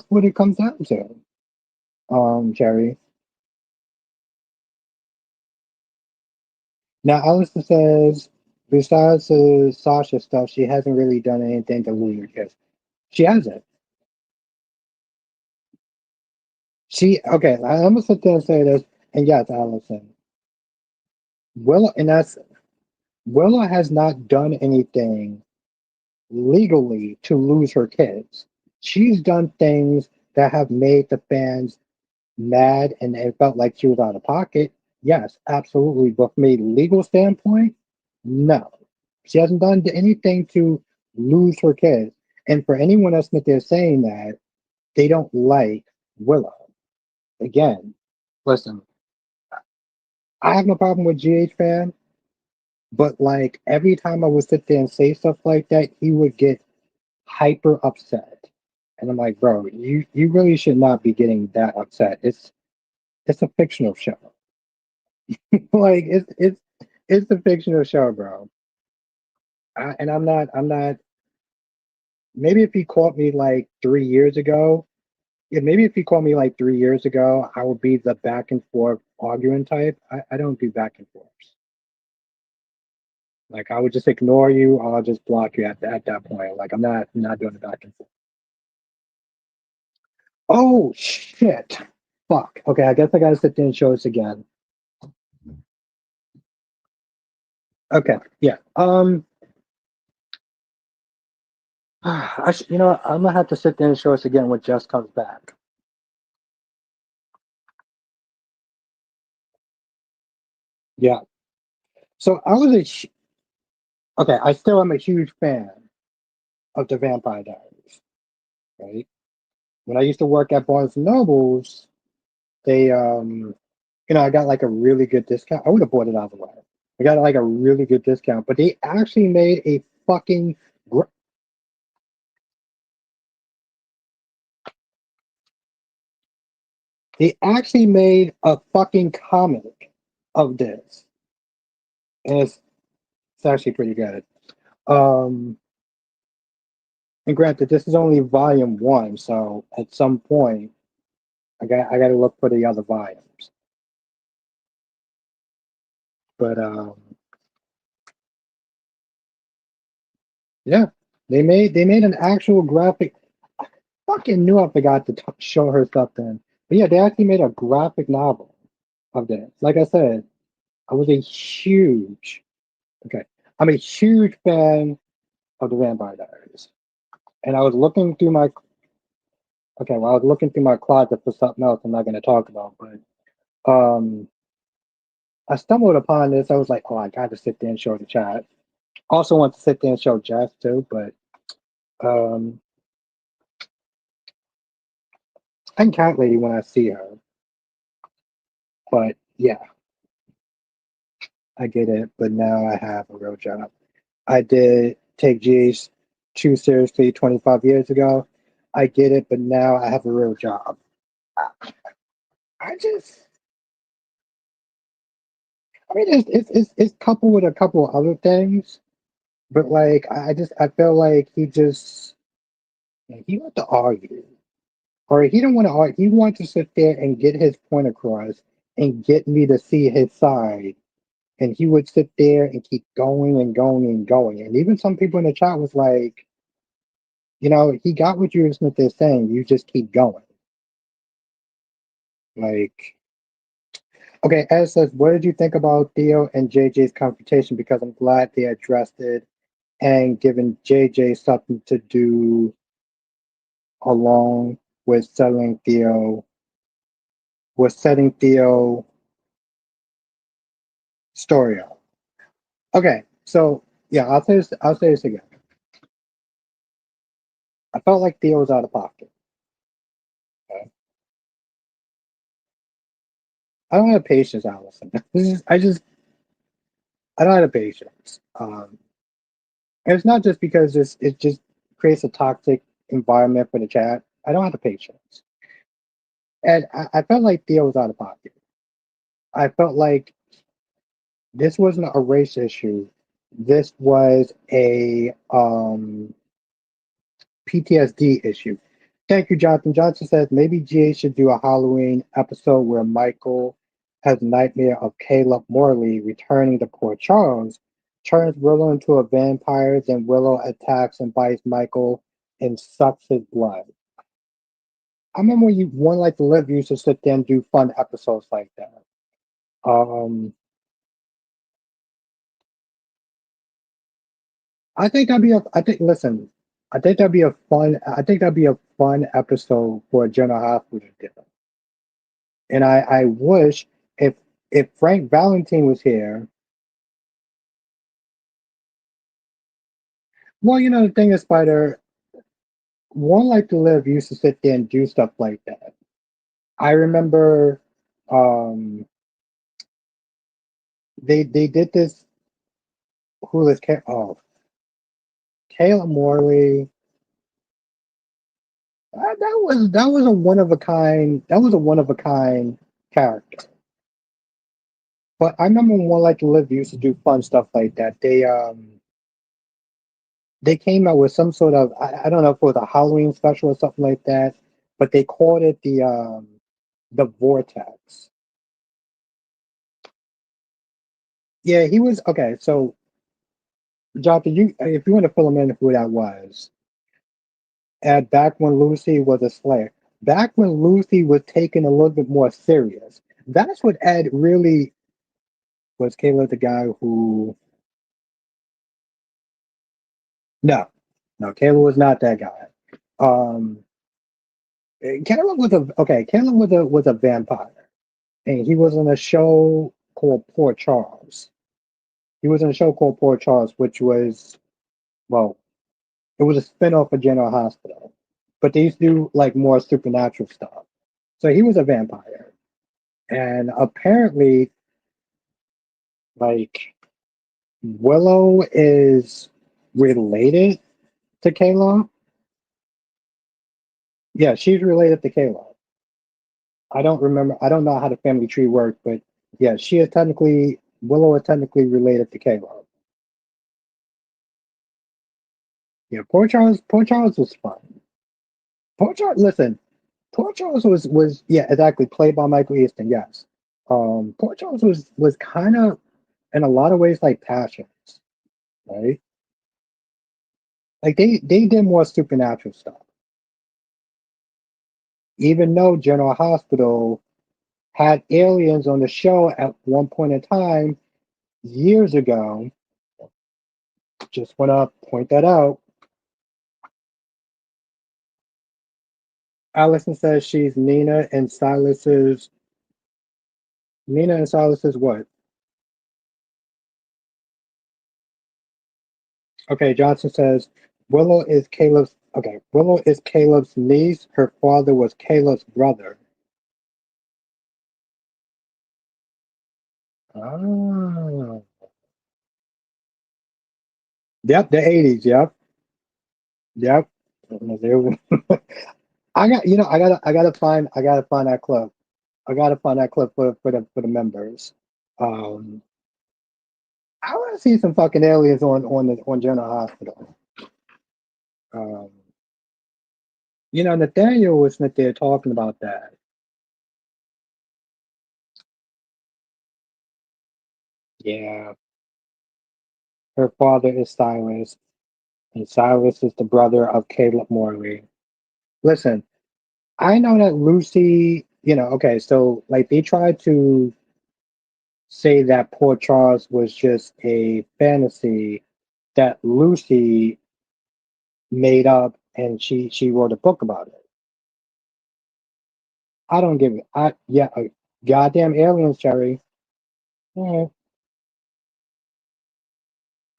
what it comes down to. Jerry. Now Alistair says, besides the Sasha stuff, she hasn't really done anything to lose her kids. She hasn't. I'm gonna sit there and say this, and yes, Allison. Willa has not done anything legally to lose her kids. She's done things that have made the fans mad and it felt like she was out of pocket. Yes, absolutely. But from a legal standpoint, no. She hasn't done anything to lose her kids. And for anyone else that they're saying that they don't like Willow, again, listen, I have no problem with GH fan, but like every time I would sit there and say stuff like that, he would get hyper upset. And I'm like, bro, you really should not be getting that upset. It's a fictional show. Like it's a fictional show, bro. And I'm not. Maybe if he caught me like 3 years ago, yeah, maybe if he called me like 3 years ago, I would be the back and forth arguing type. I don't do back and forths. Like I would just ignore you, or I'll just block you at that point. Like I'm not doing the back and forth. Oh shit. Fuck. Okay, I guess I gotta sit there and show this again. Okay, yeah. you know what, I'm gonna have to sit there and show us again when Jess comes back. Yeah. So okay. I still am a huge fan of the Vampire Diaries. Right. When I used to work at Barnes and Nobles, they I got like a really good discount. I would have bought it out of the way. I got like a really good discount, but they actually made a fucking gr- they actually made a fucking comic of this, and it's actually pretty good. Um, and granted, this is only volume one, so at some point, I got to look for the other volumes. But yeah, they made an actual graphic. Fucking knew I forgot to show her something. But yeah, they actually made a graphic novel of this. Like I said, I was a huge okay. I'm a huge fan of the Vampire Diaries, and I was looking through my okay. Well, I was looking through my closet for something else. I'm not going to talk about, but I stumbled upon this. I was like, oh, I got to sit there and show the chat. Also, want to sit there and show Jess too, but um, I can cat lady when I see her. But yeah, I get it. But now I have a real job. I did take GH too seriously 25 years ago. I get it, but now I have a real job. I, I just, I mean, it's coupled with a couple of other things, but like, I feel like he wants to argue, or he don't want to argue. He wants to sit there and get his point across and get me to see his side. And he would sit there and keep going and going and going. And even some people in the chat was like, he got what you were there saying. You just keep going. Like, okay, Ed says, what did you think about Theo and JJ's confrontation? Because I'm glad they addressed it and given JJ something to do along with setting Theo story up. Okay, so yeah, I'll say this again. I felt like Theo was out of pocket. Okay? I don't have patience, Allison. I don't have patience. And it's not just because it just creates a toxic environment for the chat. I don't have the patience. And I felt like Theo was out of pocket. I felt like this wasn't a race issue. This was a PTSD issue. Thank you, Jonathan. Johnson says maybe GA should do a Halloween episode where Michael has a nightmare of Caleb Morley returning to Port Charles, turns Willow into a vampire, then Willow attacks and bites Michael and sucks his blood. I remember when One Like to Live used to sit there and do fun episodes like that. I think that'd be a. I think listen. I think that'd be a fun. I think that'd be a fun episode for General Hospital to do. And I wish if Frank Valentine was here, Well, the thing is, Spider, One Life to Live used to sit there and do stuff like that. I remember um they did this who was Kayla Morley. That was a one of a kind. That was a one of a kind character. But I remember when One Life to Live used to do fun stuff like that. They came out with some sort of I don't know if it was a Halloween special or something like that, but they called it the Vortex. Yeah, he was okay. So, Jonathan, you if you want to fill him in who that was, at back when Lucy was a Slayer, back when Lucy was taken a little bit more serious. That's what Ed really was. Caleb, the guy who no, no, Caleb was not that guy. Um, Caleb was a okay. Caleb was a vampire, and he was in a show called Poor Charles. He was in a show called Poor Charles, which was well, it was a spinoff of General Hospital, but they used to do like more supernatural stuff. So he was a vampire, and apparently, like Willow is related to Kayla. Yeah, she's related to Kayla. I don't remember. I don't know how the family tree works, but yeah, she is technically Willow is technically related to Kayla. Yeah, Poor Charles was fun. Poor Charles, listen, Poor Charles was yeah, exactly played by Michael Easton. Yes, Poor Charles was kind of in a lot of ways like Passions, right? Like they did more supernatural stuff. Even though General Hospital had aliens on the show at one point in time years ago, just want to point that out. Allison says she's Nina and Silas's what? Okay, Johnson says Willow is Caleb's niece. Her father was Caleb's brother. Oh. Yep, the 80s, yep. Yep. I gotta find that clip. I gotta find that clip for the members. Um I wanna see some fucking aliens on General Hospital. Um Nathaniel was not there talking about that. Yeah. Her father is Silas, and Silas is the brother of Caleb Morley. Listen, I know that Lucy, okay, so like they tried to say that Poor Charles was just a fantasy that Lucy made up and she wrote a book about it. I don't give it. Goddamn aliens, Cherry. Alright.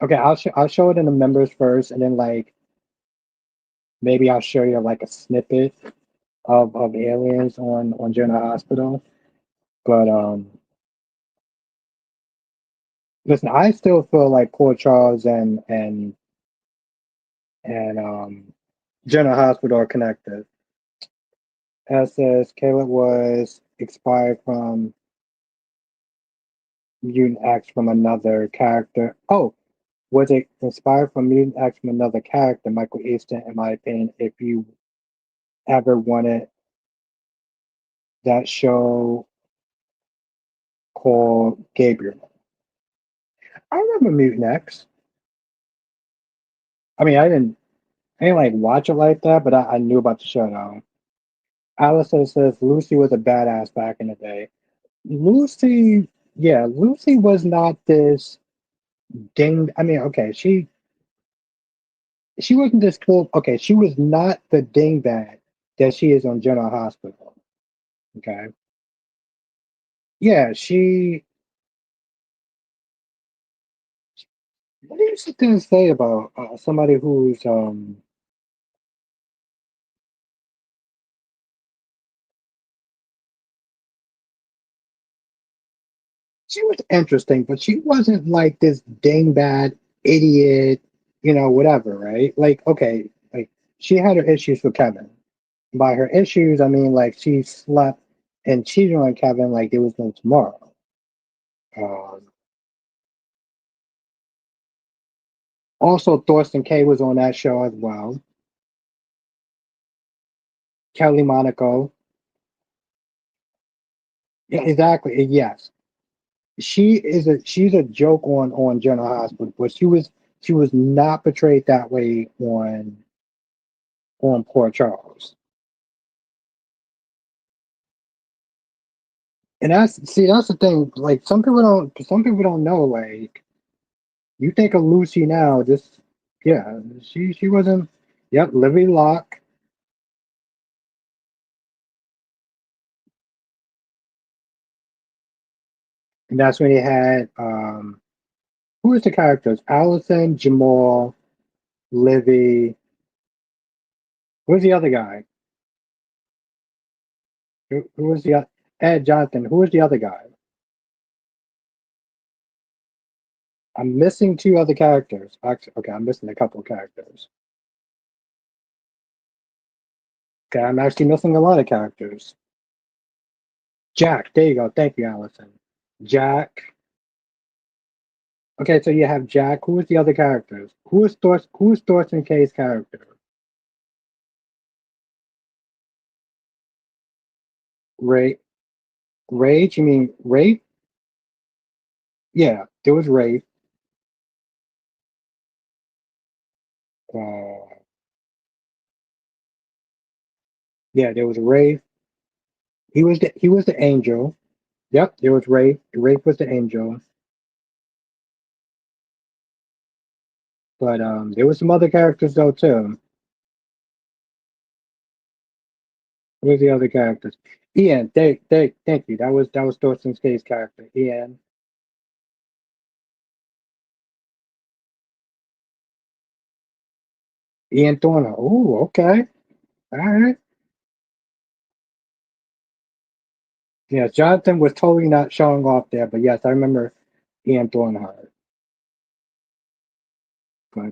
Okay, I'll show it in the members first, and then like maybe I'll show you like a snippet of aliens on General Hospital. But listen, I still feel like Poor Charles and General Hospital are connected. As says Caleb was expired from Mutant X from another character. Oh, was it inspired from Mutant X from another character, Michael Easton, in my opinion, if you ever wanted that show called Gabriel. I remember Mutant X. I mean, I didn't like watch it like that, but I knew about the show though. Allison says Lucy was a badass back in the day. Lucy, yeah, Lucy was not this ding. I mean, okay, she wasn't this cool. Okay, she was not the dingbat that she is on General Hospital. Okay, yeah, What do you sit there and say about somebody who's she was interesting, but she wasn't like this dingbat idiot, whatever, right? Like, okay, like she had her issues with Kevin. By her issues, I mean like she slept and cheated on Kevin like there was no tomorrow. Um, Also, Thorsten K was on that show as well. Kelly Monaco. Yeah, exactly. Yes, she's a joke on General Hospital, but she was not portrayed that way on Port Charles. And that's the thing. Like some people don't know. Like you think of Lucy now, just yeah, she wasn't. Yep, Livy Locke, and that's when he had who was the characters? Allison, Jamal, Livy. Who's the other guy? Who was the Ed Jonathan? Who was the other guy? I'm missing two other characters. Actually, okay, I'm missing a couple of characters. Okay, I'm actually missing a lot of characters. Jack, there you go. Thank you, Allison. Jack. Okay, so you have Jack. Who is the other characters? Who is Thorsten K's character? Ray. Rage? You mean Rafe? Yeah, there was Rafe. Uh, yeah, there was Rafe. He was the angel. Yep, there was Rafe. Rafe was the angel. But there was some other characters though too. Who was the other characters? Ian. Thank you. That was Thorsten K's character. Ian Thorne. Oh, okay. All right. Yes, Jonathan was totally not showing off there, but yes, I remember Ian Thornhart. But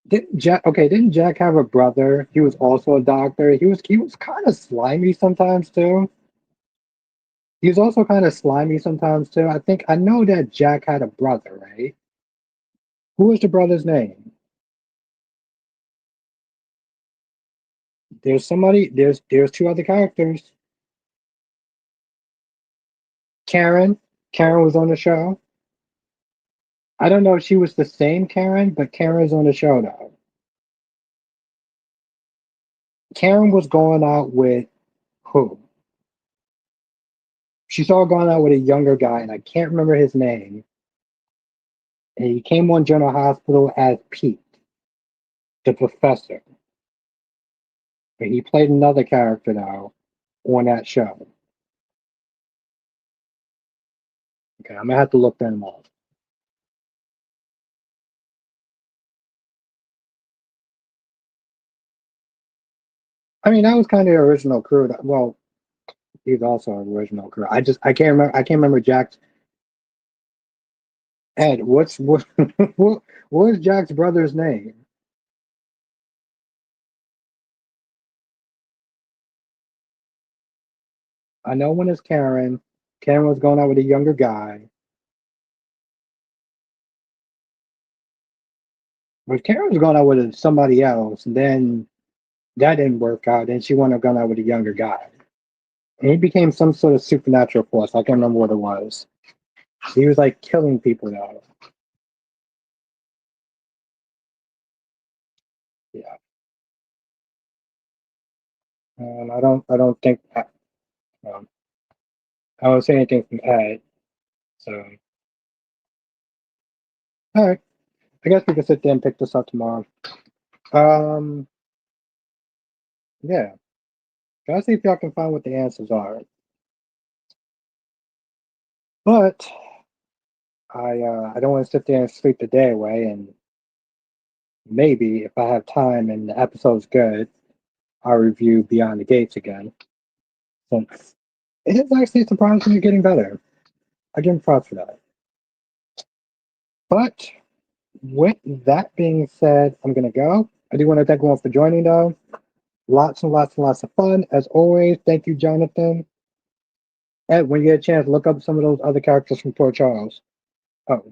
didn't Jack have a brother? He was also a doctor. He was kind of slimy sometimes too. He was also kind of slimy sometimes too. I know that Jack had a brother, right? Who was the brother's name? There's somebody. There's two other characters. Karen. Karen was on the show. I don't know if she was the same Karen, but Karen's on the show though. Karen was going out with who? She saw going out with a younger guy, and I can't remember his name. And he came on General Hospital as Pete, the professor. But he played another character now on that show. Okay, I'm gonna have to look them up. I mean, that was kind of the original crew. Well, he's also an original crew. I can't remember. I can't remember Jack's Ed. What is Jack's brother's name? I know one is Karen. Karen was going out with a younger guy. But Karen was going out with somebody else, and then that didn't work out. Then she wound up going out with a younger guy. And he became some sort of supernatural force. I can't remember what it was. He was like killing people though. Yeah. I don't think um, I don't say anything from Ed. So all right. I guess we can sit there and pick this up tomorrow. Um yeah. Gotta see if y'all can find what the answers are. But I don't want to sit there and sleep the day away, and maybe if I have time and the episode's good, I'll review Beyond the Gates again. Since it is actually surprisingly getting better. I give him props for that. But with that being said, I'm gonna go. I do want to thank everyone for joining though. Lots and lots and lots of fun. As always, thank you, Jonathan. And when you get a chance, look up some of those other characters from Port Charles. Oh,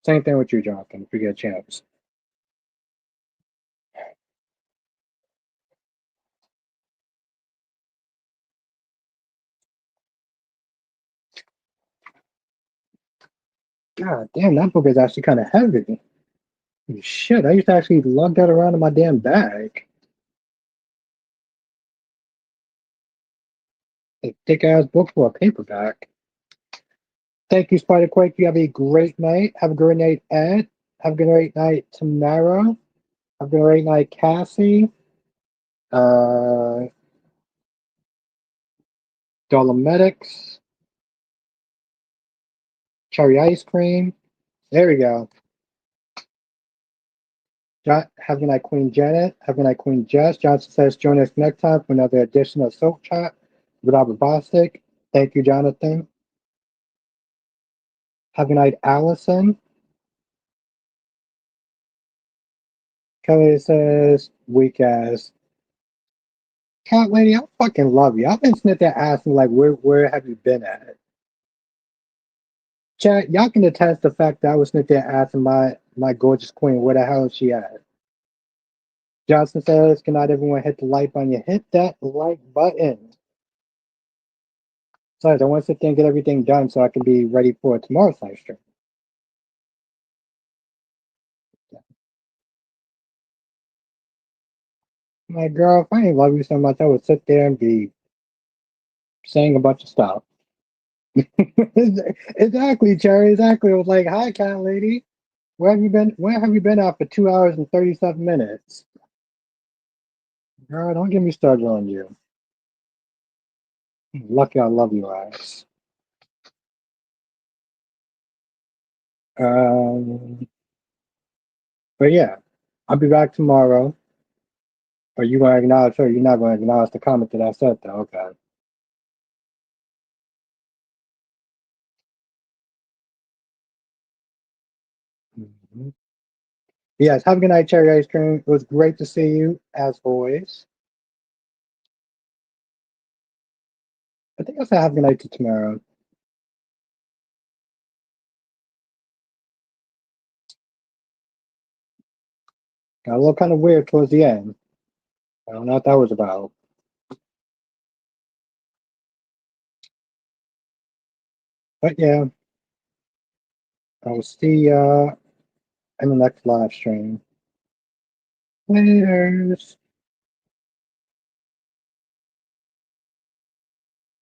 same thing with you, Jonathan, if you get a chance. God damn, that book is actually kind of heavy. Shit, I used to actually lug that around in my damn bag. A thick ass book for a paperback. Thank you, Spider Quake. You have a great night. Have a great night, Ed. Have a great night, Tamara. Have a great night, Cassie. Uh, Dolometics. Cherry ice cream. There we go. Have a good night, Queen Janet. Have a good night, Queen Jess. Johnson says, join us next time for another edition of Soap Chat with Robert Bostic. Thank you, Jonathan. Have a good night, Allison. Kelly says, weak ass. Cat lady, I fucking love you. I've been sitting there asking, like, where have you been at? Chat, y'all can attest the fact that I was sitting there asking my gorgeous queen, where the hell is she at? Johnson says, good night, everyone. Hit the like button. You hit that like button. Besides, I want to sit there and get everything done so I can be ready for tomorrow's live stream. My girl, if I didn't love you so much, I would sit there and be saying a bunch of stuff. Exactly, Cherry. Exactly. I was like, hi, cat lady. Where have you been? Where have you been out for 2 hours and 37 minutes? Girl, don't get me started on you. Lucky I love you, ass. Um, but yeah, I'll be back tomorrow. Are you gonna acknowledge her? You're not gonna acknowledge the comment that I said, though. Okay. Mhm. Yes. Have a good night, Cherry Ice Cream. It was great to see you, as always. I think I'll say have a good night to tomorrow. Got a little kind of weird towards the end. I don't know what that was about. But yeah, I'll see ya in the next live stream. Later.